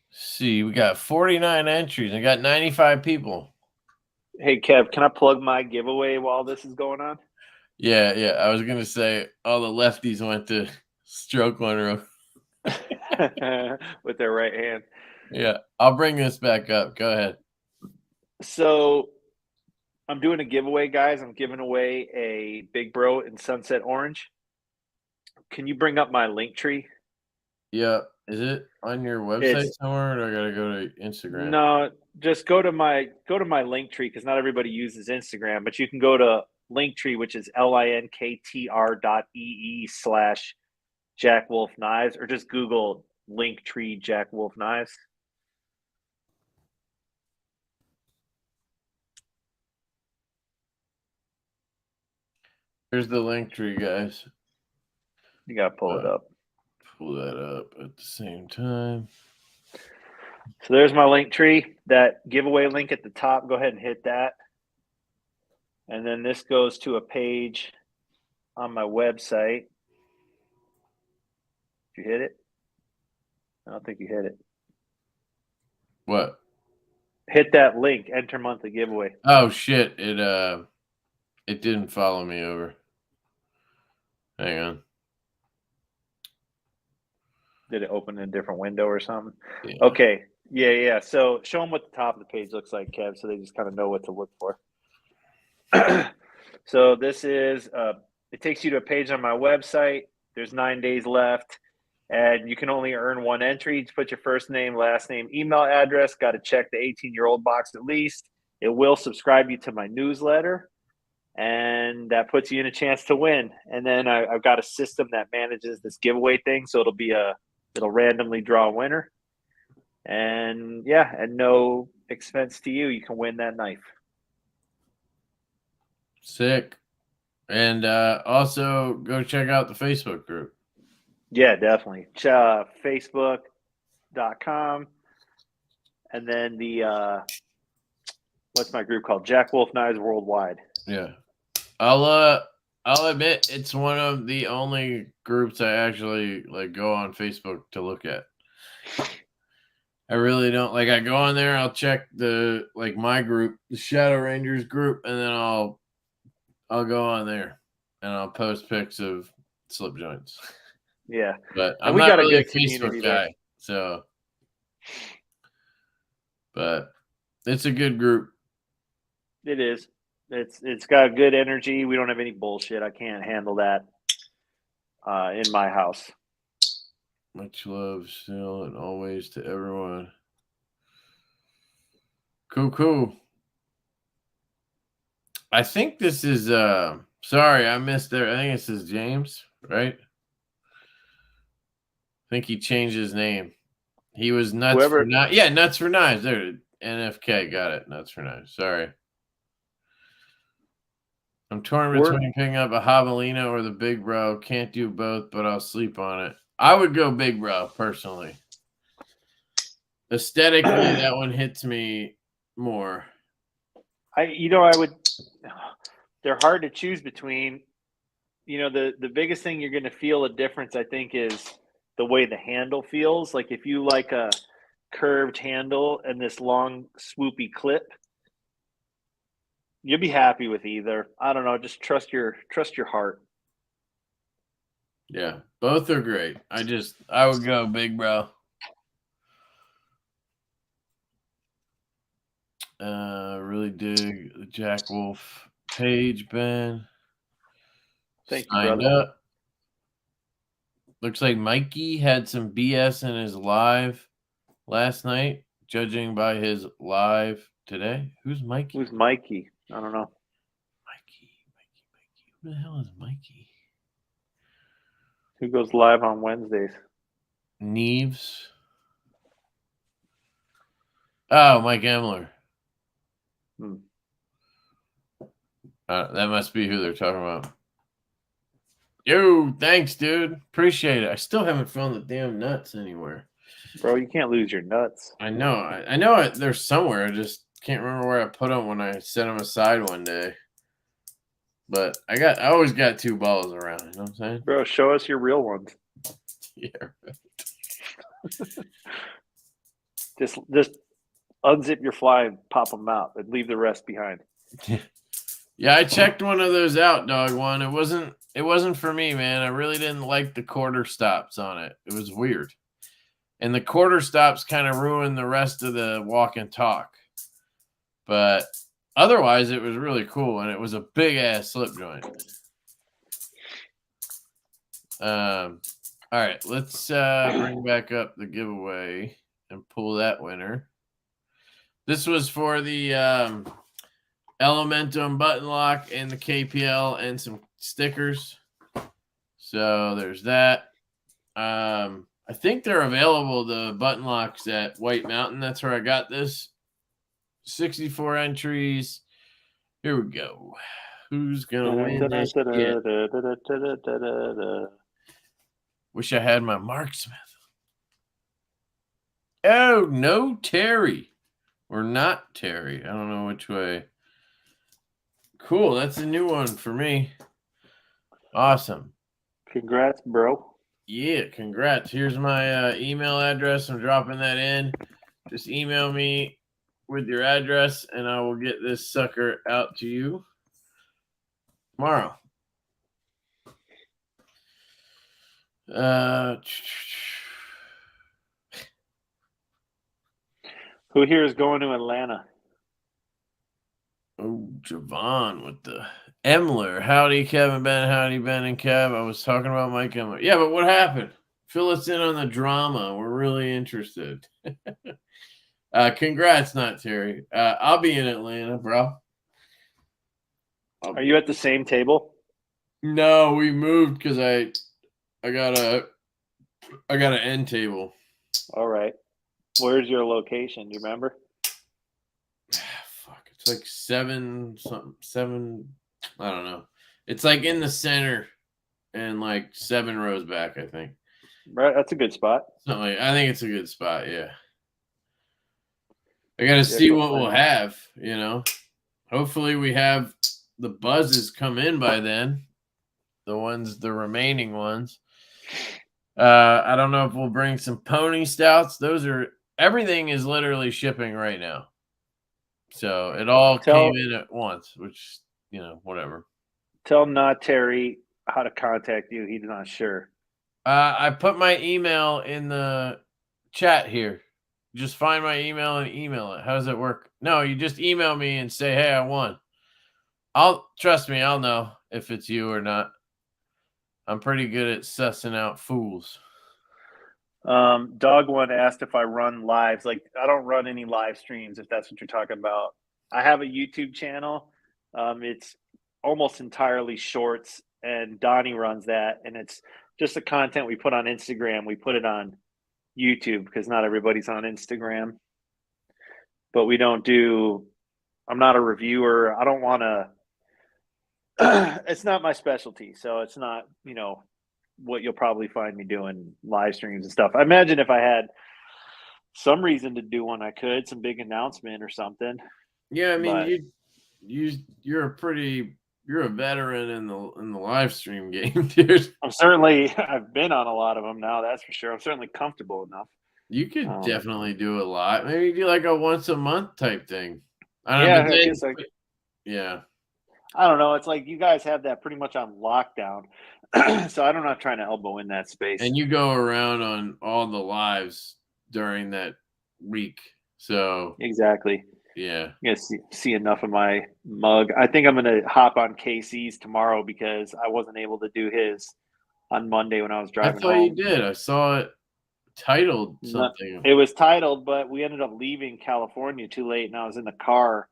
Speaker 1: See, we got 49 entries. I got 95 people.
Speaker 2: Hey, Kev, can I plug my giveaway while this is going on?
Speaker 1: Yeah. I was gonna say all the lefties went to stroke one room.
Speaker 2: With their right hand.
Speaker 1: Yeah, I'll bring this back up. Go ahead.
Speaker 2: So I'm doing a giveaway, guys. I'm giving away a Big Bro in Sunset Orange. Can you bring up my link tree?
Speaker 1: Yeah, is it on your website somewhere, or do I gotta go to Instagram?
Speaker 2: No, just go to my link tree because not everybody uses Instagram, but you can go to Linktree, which is linktr.ee/Jack Wolf Knives, or just Google Linktree Jack Wolf Knives.
Speaker 1: Here's the link tree, guys.
Speaker 2: You gotta pull it up.
Speaker 1: Pull that up at the same time.
Speaker 2: So there's my link tree. That giveaway link at the top, go ahead and hit that. And then this goes to a page on my website. Did you hit it? I don't think you hit it.
Speaker 1: What?
Speaker 2: Hit that link, enter monthly giveaway.
Speaker 1: Oh shit, it didn't follow me over. Hang on.
Speaker 2: Did it open in a different window or something?
Speaker 1: Yeah.
Speaker 2: Okay. Yeah. So show them what the top of the page looks like, Kev, so they just kind of know what to look for. So this is, it takes you to a page on my website. There's 9 days left, and you can only earn one entry. Just put your first name, last name, email address. Got to check the 18-year-old box at least. It will subscribe you to my newsletter, and that puts you in a chance to win. And then I've got a system that manages this giveaway thing, so it'll randomly draw a winner. And yeah, at no expense to you, you can win that knife.
Speaker 1: Sick. And also go check out the Facebook group.
Speaker 2: Yeah, definitely. Facebook.com. And then the what's my group called? Jack Wolf Knives Worldwide.
Speaker 1: Yeah. I'll admit it's one of the only groups I actually go on Facebook to look at. I really don't I go on there, I'll check the my group, the Shadow Rangers group, and then I'll go on there and I'll post pics of slip joints.
Speaker 2: Yeah.
Speaker 1: But
Speaker 2: and
Speaker 1: I'm
Speaker 2: we
Speaker 1: not
Speaker 2: got
Speaker 1: really
Speaker 2: a
Speaker 1: a
Speaker 2: good community
Speaker 1: Facebook guy,
Speaker 2: there.
Speaker 1: so but it's a good group.
Speaker 2: It is. It's got good energy. We don't have any bullshit. I can't handle that in my house.
Speaker 1: Much love still and always to everyone. Cool. I think this is sorry, I missed there. I think this is James, right? I think he changed his name. He was Nuts for Knives. Yeah, Nuts for Knives. There, NFK, got it. Nuts for Knives. Sorry. I'm torn between picking up a javelina or the Big Bro. Can't do both, but I'll sleep on it. I would go Big Bro, personally. Aesthetically, that one hits me more.
Speaker 2: I would. They're hard to choose between. The biggest thing you're going to feel a difference, I think, is the way the handle feels. Like if you like a curved handle and this long swoopy clip, you'll be happy with either. I don't know. Just trust your heart.
Speaker 1: Yeah, both are great. I would go Big Bro. Really dig the Jack Wolf page, Ben.
Speaker 2: Thank you,
Speaker 1: Signed
Speaker 2: brother.
Speaker 1: up. Looks like Mikey had some BS in his live last night, judging by his live today. Who's Mikey?
Speaker 2: Who's Mikey? I don't know.
Speaker 1: Mikey. Who the hell is Mikey?
Speaker 2: Who goes live on Wednesdays?
Speaker 1: Neves. Oh, Mike Emler. That must be who they're talking about. Yo, thanks, dude. Appreciate it. I still haven't found the damn nuts anywhere.
Speaker 2: Bro, you can't lose your nuts.
Speaker 1: I know. I know it. They're somewhere. I just can't remember where I put them when I set them aside one day. But I always got 2 balls around. You know what I'm saying?
Speaker 2: Bro, show us your real ones.
Speaker 1: Yeah.
Speaker 2: Just unzip your fly and pop them out and leave the rest behind.
Speaker 1: Yeah, I checked one of those out, dog one. It wasn't for me, man. I really didn't like the quarter stops on it. It was weird. And the quarter stops kind of ruined the rest of the walk and talk. But otherwise, it was really cool, and it was a big-ass slip joint. All right, let's bring back up the giveaway and pull that winner. This was for the Elementum button lock and the KPL and some stickers. So there's that. I think they're available, the button locks, at White Mountain. That's where I got this. 64 entries. Here we go. Who's gonna win this kit? Wish I had my marksmith. Oh, no Terry. Or not Terry. I don't know which way. Cool. That's a new one for me. Awesome.
Speaker 2: Congrats, bro.
Speaker 1: Yeah, congrats. Here's my email address. I'm dropping that in. Just email me with your address, and I will get this sucker out to you tomorrow.
Speaker 2: Who here is going to Atlanta?
Speaker 1: Oh, Javon with the Emler. Howdy, Kevin Ben. Howdy, Ben and Kev. I was talking about Mike Emler. Yeah, but what happened? Fill us in on the drama. We're really interested. Congrats, not Terry. I'll be in Atlanta, bro.
Speaker 2: Are you at the same table?
Speaker 1: No, we moved because I got an end table.
Speaker 2: All right. Where's your location? Do you remember?
Speaker 1: Fuck, it's like 7. I don't know. It's like in the center and like 7 rows back, I think.
Speaker 2: Right, that's a good spot.
Speaker 1: I think it's a good spot. Yeah. I got to see what we'll have. You know, hopefully we have the buzzes come in by then. The remaining ones. I don't know if we'll bring some pony stouts. Everything is literally shipping right now. So it all came in at once, which, whatever.
Speaker 2: Tell not Terry how to contact you. He's not sure.
Speaker 1: I put my email in the chat here. Just find my email and email it. How does it work? No, you just email me and say, hey, I won. Trust me, I'll know if it's you or not. I'm pretty good at sussing out fools.
Speaker 2: Dog one asked if I run lives. Like, I don't run any live streams, if that's what you're talking about. I have a YouTube channel. It's almost entirely shorts, and Donnie runs that. And it's just the content we put on Instagram. We put it on YouTube because not everybody's on Instagram. But we don't I'm not a reviewer. I don't want to. It's not my specialty, so it's not, what you'll probably find me doing, live streams and stuff. I imagine if I had some reason to do one, I could, some big announcement or something.
Speaker 1: Yeah, I mean, you're a veteran in the live stream game, dude.
Speaker 2: I've been on a lot of them now, that's for sure. I'm certainly comfortable enough.
Speaker 1: You could definitely do a lot. Maybe do like a once a month type thing. I don't know. Yeah.
Speaker 2: I don't know. It's like you guys have that pretty much on lockdown. So I'm not trying to elbow in that space.
Speaker 1: And you go around on all the lives during that week. So
Speaker 2: exactly.
Speaker 1: Yeah.
Speaker 2: You guys see enough of my mug. I think I'm going to hop on KC's tomorrow because I wasn't able to do his on Monday when I was driving home.
Speaker 1: You did. I saw it titled something.
Speaker 2: It was titled, but we ended up leaving California too late, and I was in the car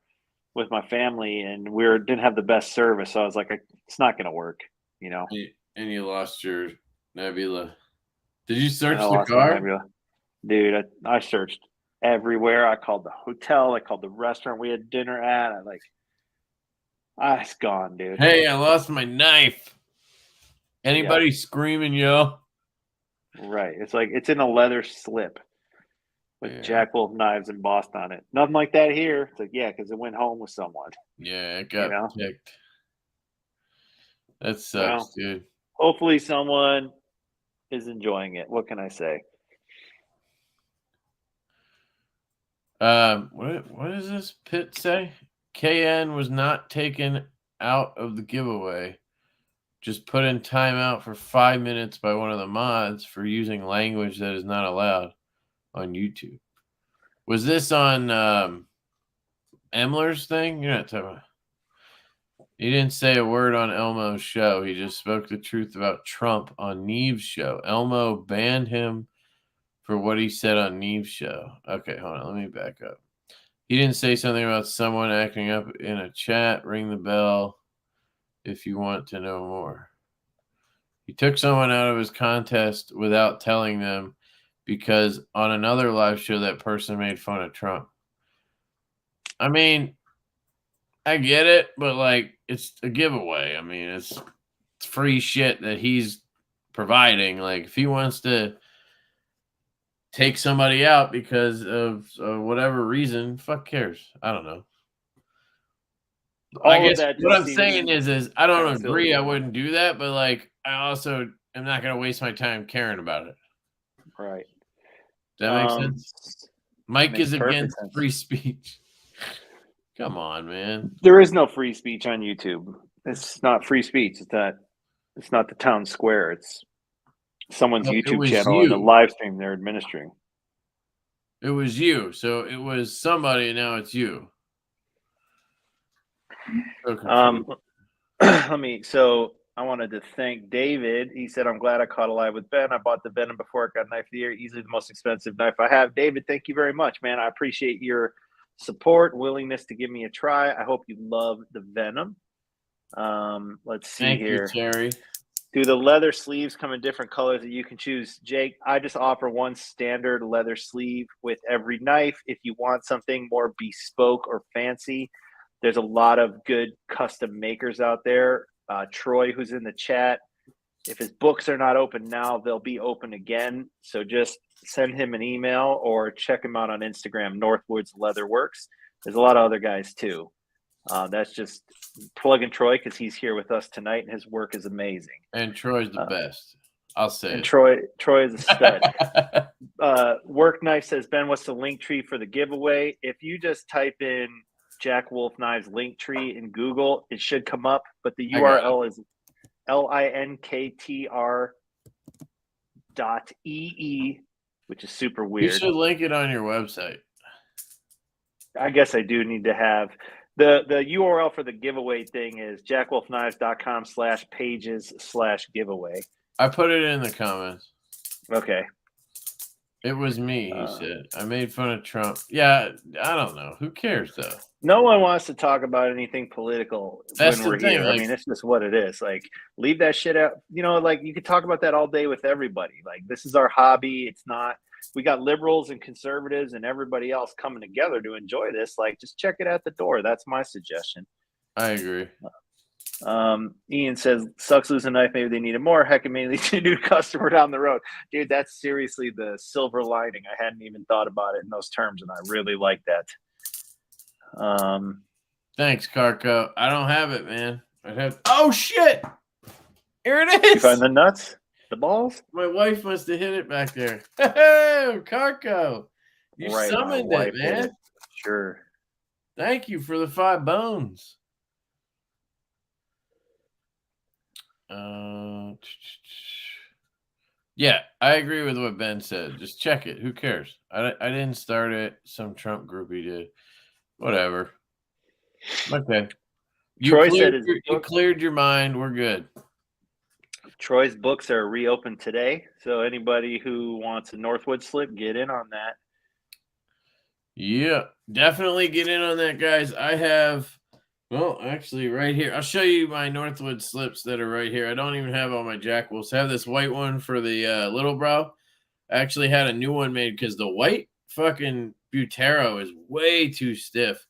Speaker 2: with my family, and we didn't have the best service. So I was like, it's not going to work,
Speaker 1: And you lost your Nebula. Did you search the car?
Speaker 2: Dude, I searched everywhere. I called the hotel. I called the restaurant we had dinner at. It's gone, dude.
Speaker 1: Hey, I lost my knife. Anybody screaming, yo?
Speaker 2: Right. It's like it's in a leather slip. with Jack Wolf knives embossed on it. Nothing like that here. It's like, yeah, because it went home with someone.
Speaker 1: Yeah, it got kicked. That sucks, dude.
Speaker 2: Hopefully someone is enjoying it. What can I say?
Speaker 1: What does this pit say? KN was not taken out of the giveaway. Just put in timeout for 5 minutes by one of the mods for using language that is not allowed on YouTube. Was this on Emler's thing? You're not talking about. He didn't say a word on Elmo's show. He just spoke the truth about Trump on Neve's show. Elmo banned him for what he said on Neve's show. Okay, hold on. Let me back up. He didn't say something about someone acting up in a chat. Ring the bell if you want to know more. He took someone out of his contest without telling them because on another live show that person made fun of Trump. I mean, I get it, but like it's a giveaway. I mean, it's free shit that he's providing. Like if he wants to take somebody out because of whatever reason, fuck cares. I don't know. I guess what I'm saying is I don't agree. I wouldn't do that, but like I also am not going to waste my time caring about it.
Speaker 2: Right.
Speaker 1: Does that make sense? Mike is against free speech. Come on, man.
Speaker 2: There is no free speech on YouTube. It's not free speech. It's not the town square. It's someone's YouTube channel and a live stream they're administering.
Speaker 1: It was you. So it was somebody, and now it's you.
Speaker 2: So I wanted to thank David. He said, I'm glad I caught a live with Ben. I bought the Venom before it got Knife of the Year. Easily the most expensive knife I have. David, thank you very much, man. I appreciate your support, willingness to give me a try. I hope you love the Venom. Let's see here.
Speaker 1: Thank you, Terry.
Speaker 2: Do the leather sleeves come in different colors that you can choose? Jake, I just offer one standard leather sleeve with every knife. If you want something more bespoke or fancy, there's a lot of good custom makers out there. Troy, who's in the chat, if his books are not open now, they'll be open again. So just send him an email or check him out on Instagram, Northwoodsleatherworks. There's a lot of other guys too. That's just plugging Troy because he's here with us tonight and his work is amazing.
Speaker 1: And Troy's the best. I'll say
Speaker 2: and
Speaker 1: it.
Speaker 2: Troy is a stud. Work Knife says, Ben, what's the link tree for the giveaway? If you just type in Jack Wolf Knives link tree in Google, it should come up, but the URL is linktr.ee, which is super weird.
Speaker 1: You should link it on your website.
Speaker 2: I guess I do need to have the URL for the giveaway thing is jackwolfknives.com/pages/giveaway.
Speaker 1: I put it in the comments.
Speaker 2: Okay.
Speaker 1: It was me, he said. I made fun of Trump. Yeah, I don't know. Who cares, though?
Speaker 2: No one wants to talk about anything political when we're here. Like, I mean, it's just what it is. Like, leave that shit out. You know, like, you could talk about that all day with everybody. Like, this is our hobby. It's not – we got liberals and conservatives and everybody else coming together to enjoy this. Like, just check it at the door. That's my suggestion.
Speaker 1: I agree.
Speaker 2: Ian says, sucks losing a knife. Maybe they needed more. Heck, it may lead to a new customer down the road. Dude, that's seriously the silver lining. I hadn't even thought about it in those terms, and I really like that.
Speaker 1: Thanks, Carco. I don't have it, man. Oh, shit. Here it is.
Speaker 2: You find the nuts? The balls?
Speaker 1: My wife must have hit it back there. Hey, Carco. You summoned it, man.
Speaker 2: Sure.
Speaker 1: Thank you for the 5 bones. Yeah, I agree with what Ben said. Just check it. Who cares? I didn't start it. Some Trump groupie did. Whatever. Okay.
Speaker 2: Troy said
Speaker 1: you cleared your mind. We're good.
Speaker 2: Troy's books are reopened today. So anybody who wants a Northwood slip, get in on that.
Speaker 1: Yeah, definitely get in on that, guys. I have, well, actually right here. I'll show you my Northwood slips that are right here. I don't even have all my Jack Wolves. I have this white one for the little bro. I actually had a new one made because the white fucking Butero is way too stiff.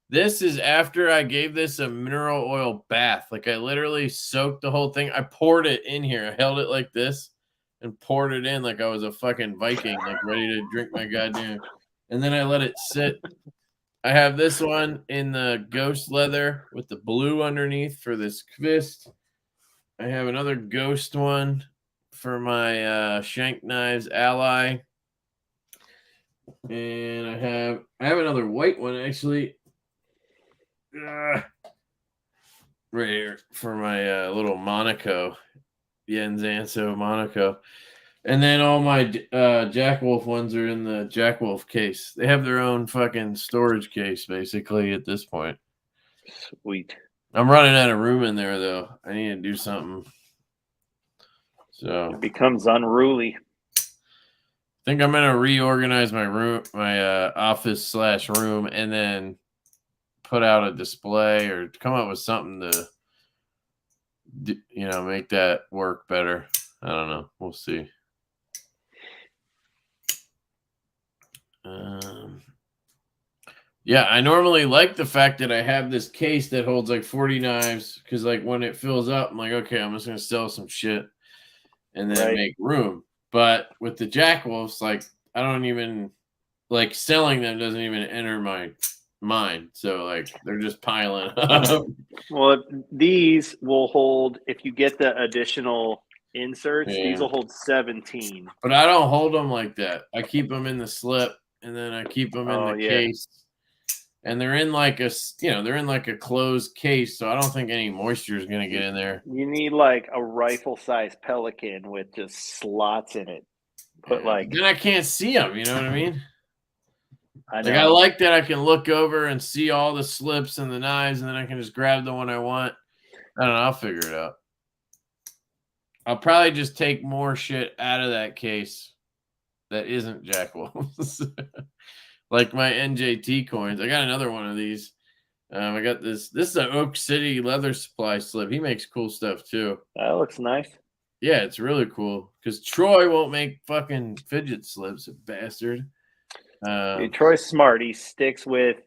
Speaker 1: This is after I gave this a mineral oil bath. Like I literally soaked the whole thing. I poured it in here. I held it like this and poured it in like I was a fucking Viking, like ready to drink my goddamn. And then I let it sit. I have this one in the ghost leather with the blue underneath for this Kvist. I have another ghost one for my shank knives Ally. And I have another white one actually. Right here for my little Monaco. Jens Anso Monaco. And then all my Jack Wolf ones are in the Jack Wolf case. They have their own fucking storage case, basically, at this point.
Speaker 2: Sweet.
Speaker 1: I'm running out of room in there, though. I need to do something. So
Speaker 2: it becomes unruly.
Speaker 1: I think I'm gonna reorganize my room, my office / room, and then put out a display or come up with something to, make that work better. I don't know. We'll see. Yeah, I normally like the fact that I have this case that holds like 40 knives because, like, when it fills up, I'm like, okay, I'm just gonna sell some shit and then make room. But with the Jack Wolves, like, I don't even like selling them doesn't even enter my mind. So like they're just piling up.
Speaker 2: Well, these will hold if you get the additional inserts. Yeah. These will hold 17.
Speaker 1: But I don't hold them like that. I keep them in the slip, and then I keep them in the case. And they're in like a closed case, so I don't think any moisture is gonna get in there.
Speaker 2: You need like a rifle-sized Pelican with just slots in it.
Speaker 1: Then I can't see them. You know what I mean?
Speaker 2: I know.
Speaker 1: Like, I like that I can look over and see all the slips and the knives, and then I can just grab the one I want. I don't know. I'll figure it out. I'll probably just take more shit out of that case that isn't Jack Wolf's. Like my NJT coins. I got another one of these. I got this. This is an Oak City leather supply slip. He makes cool stuff too.
Speaker 2: That looks nice.
Speaker 1: Yeah, it's really cool. Because Troy won't make fucking fidget slips, a bastard.
Speaker 2: Troy's smart. He sticks with,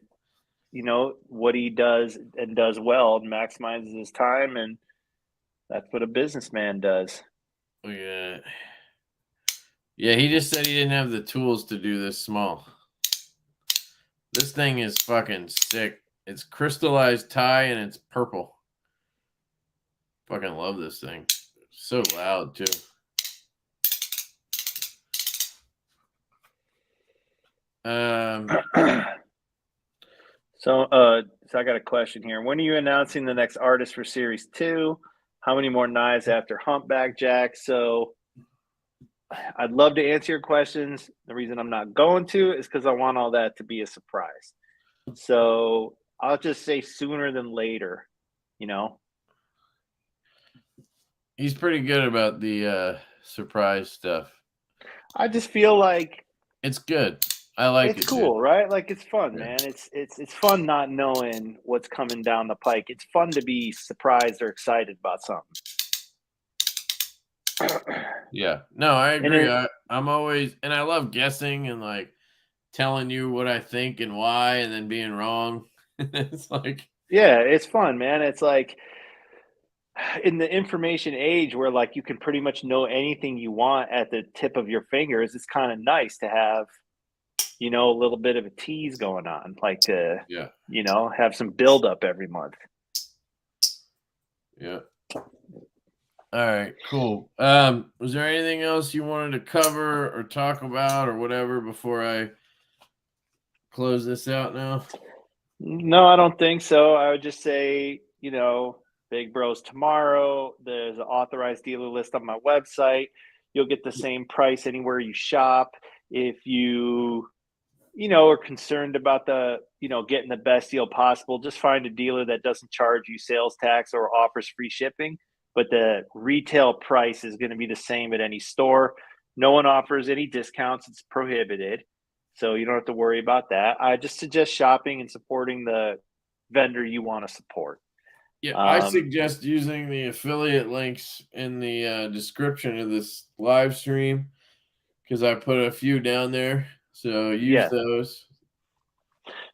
Speaker 2: what he does and does well and maximizes his time, and that's what a businessman does.
Speaker 1: Yeah. Yeah, he just said he didn't have the tools to do this small. This thing is fucking sick. It's crystallized tie and it's purple. Fucking love this thing. So loud too.
Speaker 2: So I got a question here. When are you announcing the next artist for Series 2? How many more knives after Humpback Jack? So I'd love to answer your questions. The reason I'm not going to is because I want all that to be a surprise. So I'll just say sooner than later,
Speaker 1: He's pretty good about the surprise stuff.
Speaker 2: I just feel like
Speaker 1: it's good. I like it.
Speaker 2: It's cool, right? Like, it's fun, man. It's fun not knowing what's coming down the pike. It's fun to be surprised or excited about something.
Speaker 1: Yeah. No, I agree. I'm always, and I love guessing and like telling you what I think and why and then being wrong. It's like,
Speaker 2: yeah, it's fun, man. It's like in the information age where like you can pretty much know anything you want at the tip of your fingers. It's kind of nice to have, a little bit of a tease going on, like to, have some build up every month.
Speaker 1: Yeah. All right, cool. Was there anything else you wanted to cover or talk about or whatever before I close this out now?
Speaker 2: No, I don't think so. I would just say, Big Bros tomorrow. There's an authorized dealer list on my website. You'll get the same price anywhere you shop. If you, are concerned about the, getting the best deal possible, just find a dealer that doesn't charge you sales tax or offers free shipping. But the retail price is going to be the same at any store. No one offers any discounts. It's prohibited. So you don't have to worry about that. I just suggest shopping and supporting the vendor you want to support.
Speaker 1: Yeah, I suggest using the affiliate links in the description of this live stream because I put a few down there. So use those.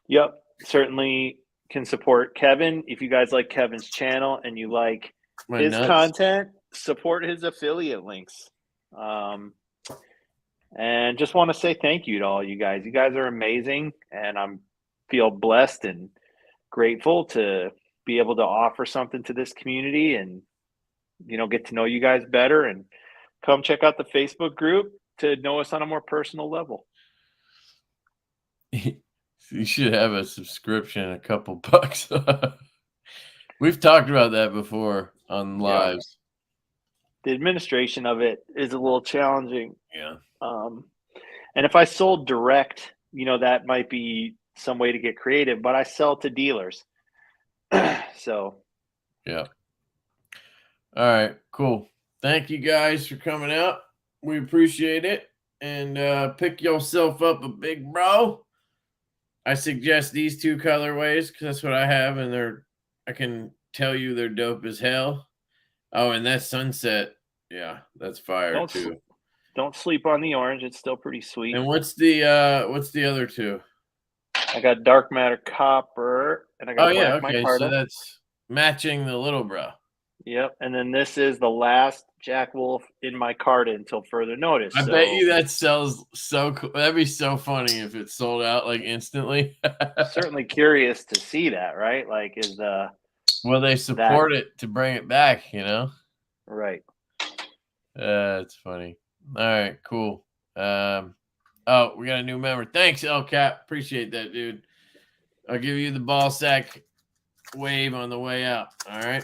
Speaker 2: Yep, certainly can support Kevin. If you guys like Kevin's channel and you like his content, support his affiliate links. And just want to say thank you to all you guys. You guys are amazing, and I'm feel blessed and grateful to be able to offer something to this community and, you know, get to know you guys better, and come check out the Facebook group to know us on a more personal level.
Speaker 1: You should have a subscription, a couple bucks. We've talked about that before on lives.
Speaker 2: The administration of it is a little challenging.
Speaker 1: Yeah.
Speaker 2: And if I sold direct, you know, that might be some way to get creative, but I sell to dealers. So.
Speaker 1: Yeah. All right, cool. Thank you guys for coming out. We appreciate it. And pick yourself up a big bro. I suggest these two colorways because that's what I have, and I can tell you they're dope as hell. Oh, and that sunset, yeah, that's fire too.
Speaker 2: Don't sleep on the orange; it's still pretty sweet.
Speaker 1: And what's the other two?
Speaker 2: I got dark matter copper, and I got black Micarta.
Speaker 1: So that's matching the little bro.
Speaker 2: Yep, and then this is the last Jack Wolf in Micarta until further notice.
Speaker 1: I bet you that sells so cool. That'd be so funny if it sold out like instantly.
Speaker 2: Certainly curious to see that, right? Like,
Speaker 1: will they support it to bring it back? You know,
Speaker 2: right?
Speaker 1: It's funny. All right, cool. Oh, we got a new member. Thanks, LCap. Appreciate that, dude. I'll give you the ball sack wave on the way out. All right.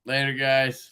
Speaker 1: Later, guys.